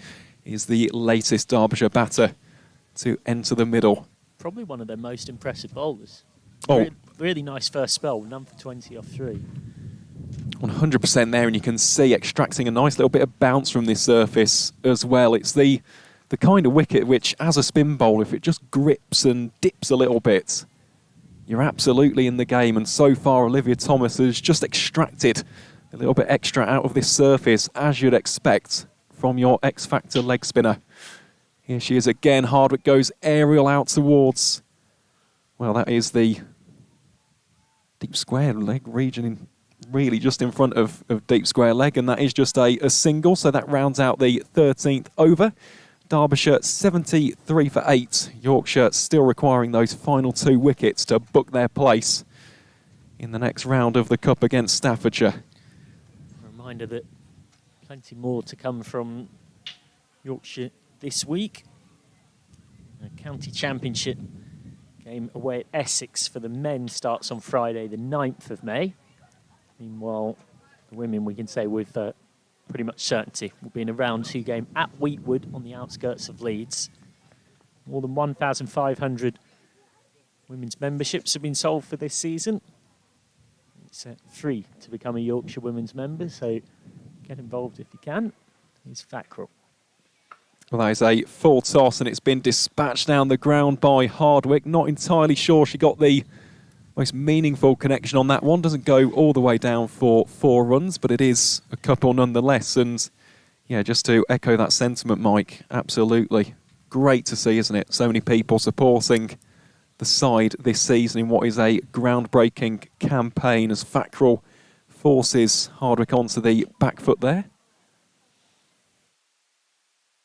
is the latest Derbyshire batter to enter the middle. Probably one of their most impressive bowlers. Oh. Really nice first spell, none for 20 off 3. 100% there, and you can see extracting a nice little bit of bounce from this surface as well. It's the kind of wicket which, as a spin bowler, if it just grips and dips a little bit, you're absolutely in the game. And so far, Olivia Thomas has just extracted a little bit extra out of this surface, as you'd expect from your X-Factor leg spinner. Here she is again. Hardwick goes aerial out towards, well, that is the deep square leg region, really just in front of deep square leg, and that is just a single, so that rounds out the 13th over. Derbyshire 73 for 8. Yorkshire still requiring those final 2 wickets to book their place in the next round of the Cup against Staffordshire. A reminder that plenty more to come from Yorkshire this week. A county championship game away at Essex for the men starts on Friday the 9th of May. Meanwhile, the women, we can say with pretty much certainty, will be in a round 2 game at Wheatwood on the outskirts of Leeds. More than 1,500 women's memberships have been sold for this season. It's free to become a Yorkshire women's member, so get involved if you can. Here's Fackrell. Well, that is a full toss, and it's been dispatched down the ground by Hardwick. Not entirely sure she got the most meaningful connection on that one. Doesn't go all the way down for 4 runs, but it is a couple nonetheless. And yeah, just to echo that sentiment, Mike, absolutely great to see, isn't it? So many people supporting the side this season in what is a groundbreaking campaign as Fackrell forces Hardwick onto the back foot there.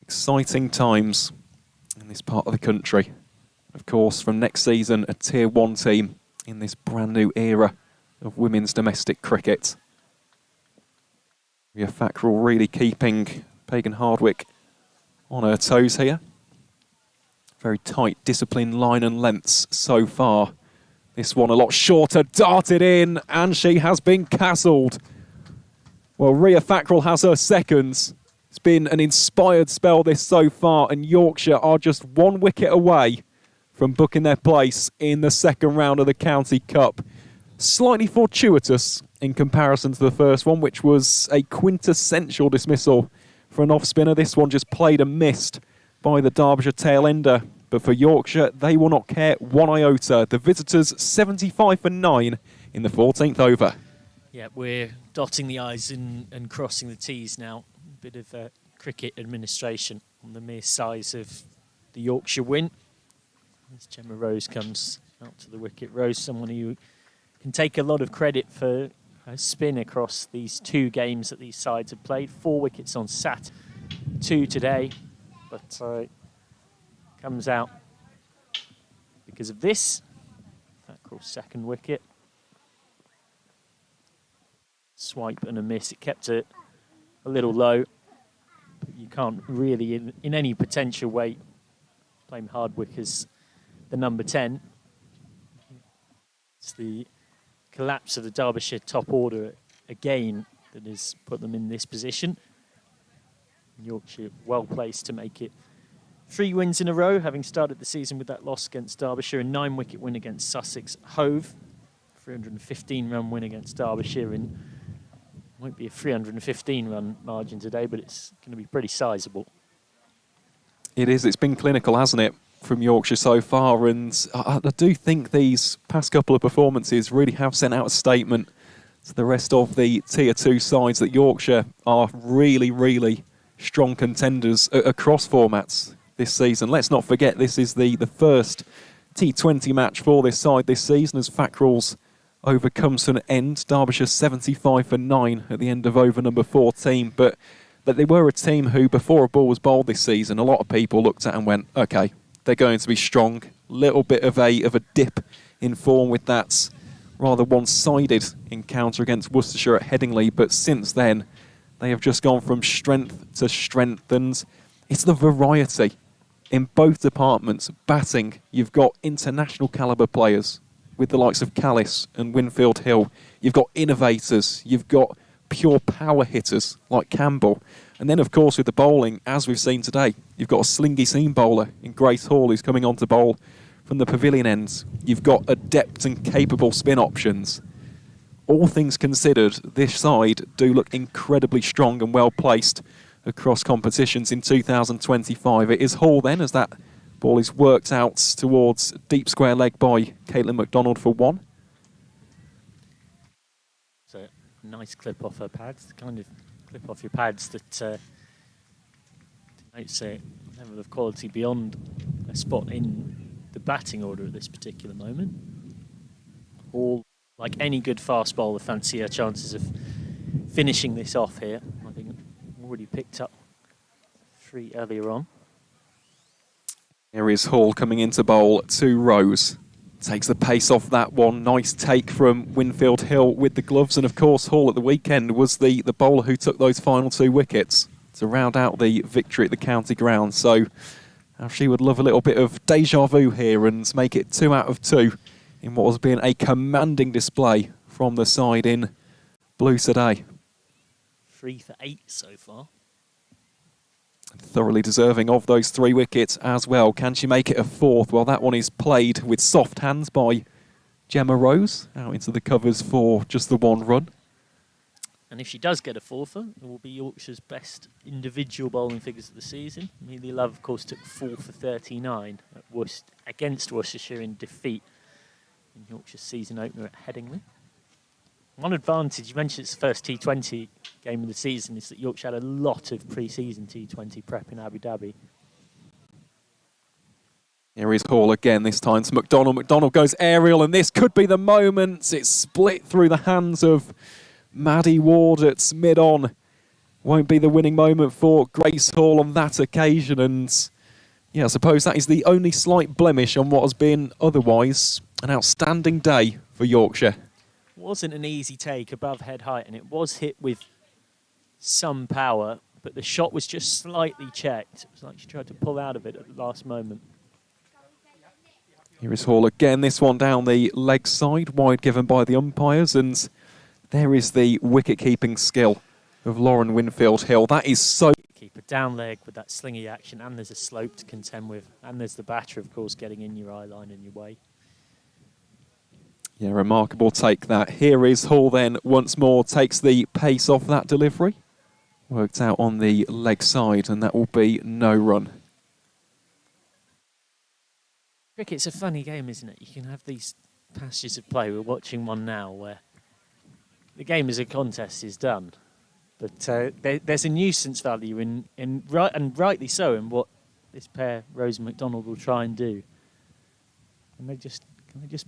Exciting times in this part of the country. Of course, from next season, a Tier 1 team in this brand new era of women's domestic cricket. Ria Fackrell really keeping Pagan Hardwick on her toes here. Very tight, disciplined line and lengths so far. This one a lot shorter, darted in, and she has been castled. Well, Ria Fackrell has her seconds. It's been an inspired spell this so far, and Yorkshire are just 1 wicket away from booking their place in the second round of the County Cup. Slightly fortuitous in comparison to the first one, which was a quintessential dismissal for an off-spinner. This one just played and missed by the Derbyshire tail-ender. But for Yorkshire, they will not care 1 iota. The visitors 75 for 9 in the 14th over. Yeah, we're dotting the I's and crossing the T's now. A bit of cricket administration on the mere size of the Yorkshire win. As Gemma Rose comes out to the wicket. Rose, someone who can take a lot of credit for her spin across these 2 games that these sides have played. 4 wickets on Sat, 2 today, but comes out because of this. Fackrell's second wicket. Swipe and a miss. It kept it a little low, but you can't really, in any potential way, blame Hardwick as the number 10. It's the collapse of the Derbyshire top order again that has put them in this position. Yorkshire well placed to make it 3 wins in a row, having started the season with that loss against Derbyshire, a 9-wicket win against Sussex. Hove, 315-run win against Derbyshire, and won't be a 315-run margin today, but it's going to be pretty sizable. It is. It's been clinical, hasn't it, from Yorkshire so far, and I do think these past couple of performances really have sent out a statement to the rest of the Tier 2 sides that Yorkshire are really, really strong contenders across formats this season. Let's not forget this is the first T20 match for this side this season as Fackrell's over comes to an end. Derbyshire 75 for 9 at the end of over number 14, but they were a team who, before a ball was bowled this season, a lot of people looked at and went, okay, they're going to be strong. Little bit of a dip in form with that rather one-sided encounter against Worcestershire at Headingley, but since then they have just gone from strength to strength, and it's the variety in both departments. Batting, you've got international calibre players with the likes of Callis and Winfield Hill. You've got innovators, you've got pure power hitters like Campbell. And then, of course, with the bowling, as we've seen today, you've got a slingy seam bowler in Grace Hall who's coming on to bowl from the pavilion ends. You've got adept and capable spin options. All things considered, this side do look incredibly strong and well placed across competitions in 2025. It is Hall then, as that ball is worked out towards deep square leg by Caitlin MacDonald for 1. So, nice clip off her pads, the kind of clip off your pads that denotes a level of quality beyond a spot in the batting order at this particular moment. All, like any good fast bowler, fancy her chances of finishing this off here. I think already picked up 3 earlier on. Here is Hall coming into bowl 2 rows. Takes the pace off that one. Nice take from Winfield Hill with the gloves. And of course, Hall at the weekend was the bowler who took those final 2 wickets to round out the victory at the county ground. So she would love a little bit of deja vu here and make it 2 out of 2 in what has been a commanding display from the side in blue today. 3 for 8 so far. Thoroughly deserving of those 3 wickets as well. Can she make it a 4th? Well, that one is played with soft hands by Gemma Rose out into the covers for just the 1 run. And if she does get a 4ther, it will be Yorkshire's best individual bowling figures of the season. Amelia Love, of course, took 4 for 39 against Worcestershire in defeat in Yorkshire's season opener at Headingley. One advantage, you mentioned it's the first T20 game of the season, is that Yorkshire had a lot of pre-season T20 prep in Abu Dhabi. Here is Hall again, this time to McDonald. McDonald goes aerial, and this could be the moment. It's split through the hands of Maddie Ward at mid-on. Won't be the winning moment for Grace Hall on that occasion. And yeah, I suppose that is the only slight blemish on what has been otherwise an outstanding day for Yorkshire. Wasn't an easy take above head height, and it was hit with some power, but the shot was just slightly checked. It was like she tried to pull out of it at the last moment. Here is Hall again, this one down the leg side, wide given by the umpires, and there is the wicket-keeping skill of Lauren Winfield Hill. That is so... Keeper down leg with that slingy action, and there's a slope to contend with, and there's the batter, of course, getting in your eye line and your way. Yeah, remarkable take that. Here is Hall then once more, takes the pace off that delivery. Worked out on the leg side, and that will be no run. Cricket's a funny game, isn't it? You can have these passages of play. We're watching one now where the game as a contest is done. But there's a nuisance value and rightly so, in what this pair, Rose and McDonald, will try and do. And they just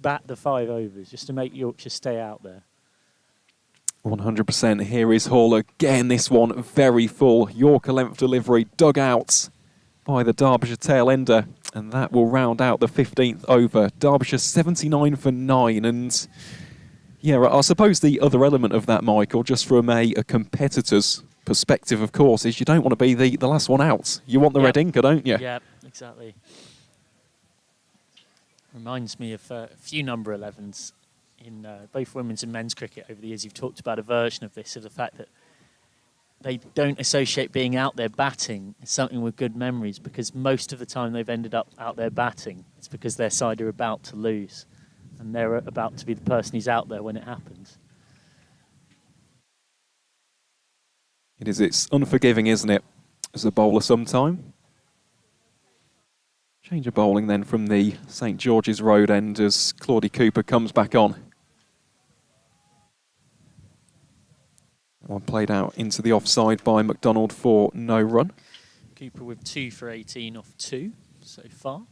bat the 5 overs just to make Yorkshire stay out there. 100%. Here is Hall again. This one very full. Yorker length delivery dug out by the Derbyshire tail ender. And that will round out the 15th over. Derbyshire 79 for 9. And yeah, I suppose the other element of that, Michael, just from a competitor's perspective, of course, is you don't want to be the last one out. You want the red inker, don't you? Yeah, exactly. Reminds me of a few number 11s in both women's and men's cricket over the years. You've talked about a version of this, of the fact that they don't associate being out there batting as something with good memories, because most of the time they've ended up out there batting, it's because their side are about to lose and they're about to be the person who's out there when it happens. It's unforgiving, isn't it, as a bowler sometime? Change of bowling then from the St George's Road end as Claudie Cooper comes back on. One played out into the offside by McDonald for no run. Cooper with 2 for 18 off 2 so far.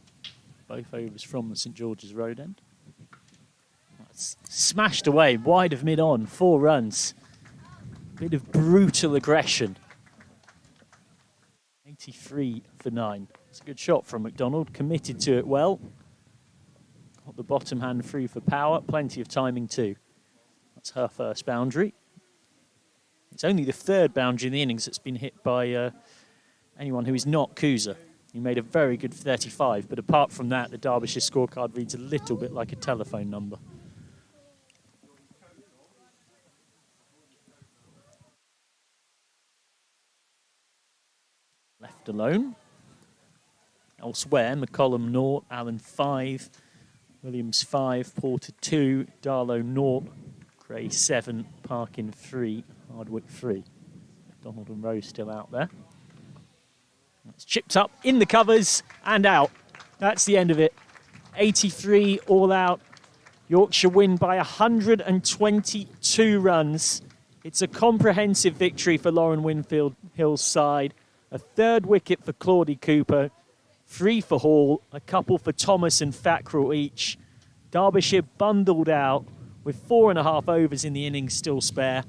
Both overs from the St George's Road end. That's smashed away, wide of mid-on, 4 runs. Bit of brutal aggression. 83 for 9. It's a good shot from McDonald, committed to it well. Got the bottom hand free for power, plenty of timing too. That's her first boundary. It's only the 3rd boundary in the innings that's been hit by anyone who is not Kuza. He made a very good 35, but apart from that, the Derbyshire scorecard reads a little bit like a telephone number. Left alone. Elsewhere, McCollum 0, Allen 5, Williams 5, Porter 2, Darlow 0, Gray 7, Parkin 3, Hardwick 3. McDonald and Rose still out there. It's chipped up in the covers and out. That's the end of it. 83 all out. Yorkshire win by 122 runs. It's a comprehensive victory for Lauren Winfield Hill's side. A third wicket for Claudie Cooper, 3 for Hall, a couple for Thomas and Thackrell each. Derbyshire bundled out with 4.5 overs in the innings still spare.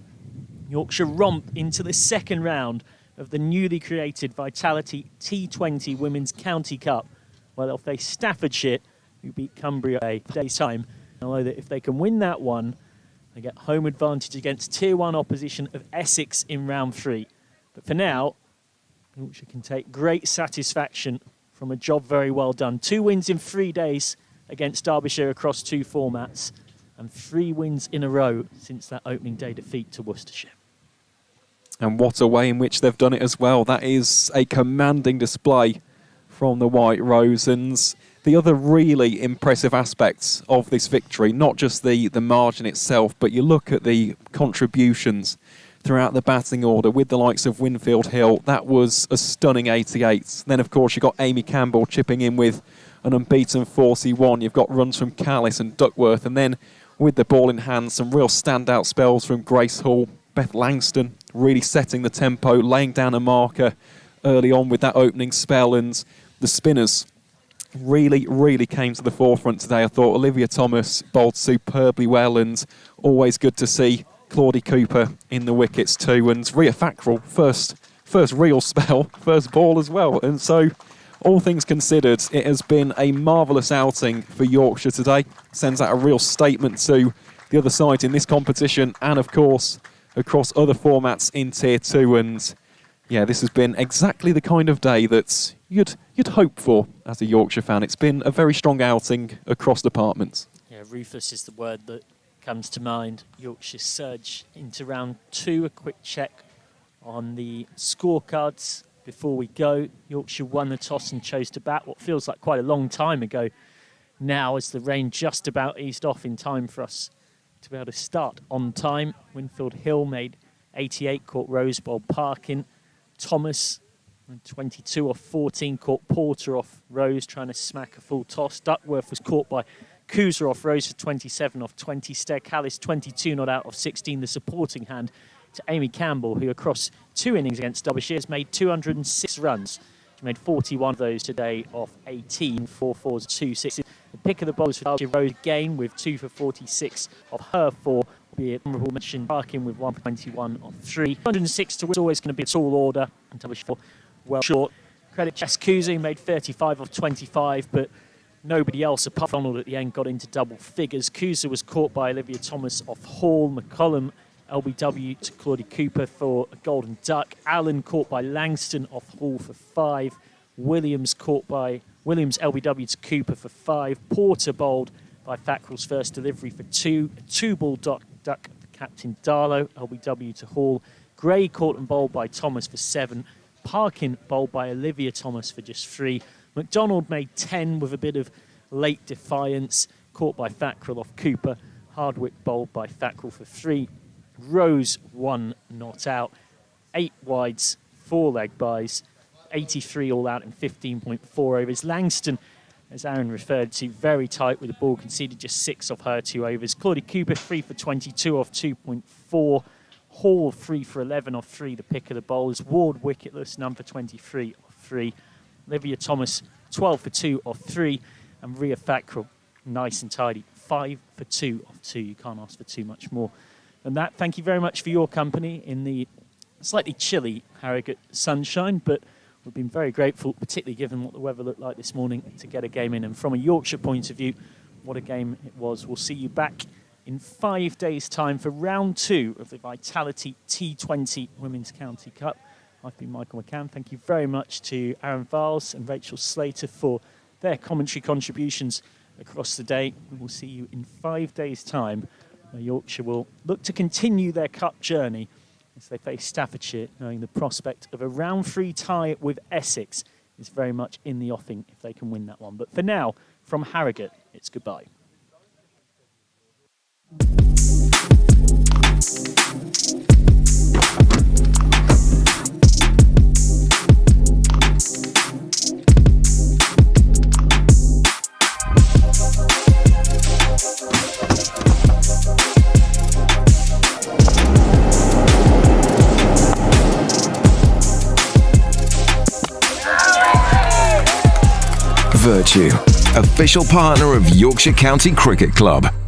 Yorkshire romp into the second round of the newly created Vitality T20 Women's County Cup, where they'll face Staffordshire, who beat Cumbria a day's time. Although that if they can win that one, they get home advantage against Tier 1 opposition of Essex in round 3. But for now, Yorkshire can take great satisfaction from a job very well done. 2 wins in 3 days against Derbyshire across 2 formats, and 3 wins in a row since that opening day defeat to Worcestershire. And what a way in which they've done it as well. That is a commanding display from the White Rose. And the other really impressive aspects of this victory, not just the margin itself, but you look at the contributions throughout the batting order with the likes of Winfield Hill. That was a stunning 88. Then, of course, you've got Amy Campbell chipping in with an unbeaten 41. You've got runs from Callis and Duckworth. And then with the ball in hand, some real standout spells from Grace Hall. Beth Langston really setting the tempo, laying down a marker early on with that opening spell. And the spinners really, really came to the forefront today. I thought Olivia Thomas bowled superbly well, and always good to see Claudie Cooper in the wickets too. And Ria Thackrell, first real spell, first ball as well. And so, all things considered, it has been a marvellous outing for Yorkshire today. Sends out a real statement to the other side in this competition, and of course across other formats in Tier 2. And yeah, this has been exactly the kind of day that you'd hope for as a Yorkshire fan. It's been a very strong outing across departments. Yeah, ruthless is the word that comes to mind. Yorkshire surge into round 2. A quick check on the scorecards before we go. Yorkshire won the toss and chose to bat, what feels like quite a long time ago now, as the rain just about eased off in time for us to be able to start on time. Winfield Hill made 88, caught Rose bowled Parkin. Thomas, 22 off 14, caught Porter off Rose, trying to smack a full toss. Duckworth was caught by Kuza off Rose for 27 off 20. Stair Callis, 22 not out off 16, the supporting hand to Amy Campbell, who across 2 innings against Derbyshire has made 206 runs. She made 41 of those today off 18, 4 fours, 2 sixes. The pick of the bowlers for Derbyshire Rose again with 2 for 46 of her 4, albeit honourable mention Parkin with 1 for 21 of 3. 206 to win is always going to be a tall order, and Derbyshire well short. Credit Jess Kuzi, made 35 of 25, but nobody else apart from Donald at the end got into double figures. Kuza was caught by Olivia Thomas off Hall. McCollum LBW to Claudie Cooper for a golden duck. Allen caught by Langston off Hall for 5. Williams LBW to Cooper for 5. Porter bowled by Thackrell's first delivery for 2. A 2-ball duck for Captain Darlow, LBW to Hall. Gray caught and bowled by Thomas for 7. Parkin bowled by Olivia Thomas for just 3. McDonald made 10 with a bit of late defiance, caught by Thackrell off Cooper. Hardwick bowled by Thackrell for 3. Rose 1 not out. 8 wides, 4 leg byes. 83 all out in 15.4 overs. Langston, as Aaron referred to, very tight with the ball, conceded just 6 off her 2 overs. Claudie Cooper 3 for 22 off 2.4. Hall 3 for 11 off 3, the pick of the bowlers. Ward wicketless, none for 23 off 3. Olivia Thomas 12 for 2 off 3. And Ria Thackrell, nice and tidy, 5 for 2 off 2. You can't ask for too much more than that. Thank you very much for your company in the slightly chilly Harrogate sunshine, but we've been very grateful, particularly given what the weather looked like this morning, to get a game in. And from a Yorkshire point of view, what a game it was. We'll see you back in 5 days' time for round 2 of the Vitality T20 Women's County Cup. I've been Michael McCann. Thank you very much to Aaron Viles and Rachel Slater for their commentary contributions across the day. And we'll see you in 5 days' time, where Yorkshire will look to continue their cup journey as they face Staffordshire, knowing the prospect of a round 3 tie with Essex is very much in the offing if they can win that one. But for now, from Harrogate, it's goodbye. Vertu, official partner of Yorkshire County Cricket Club.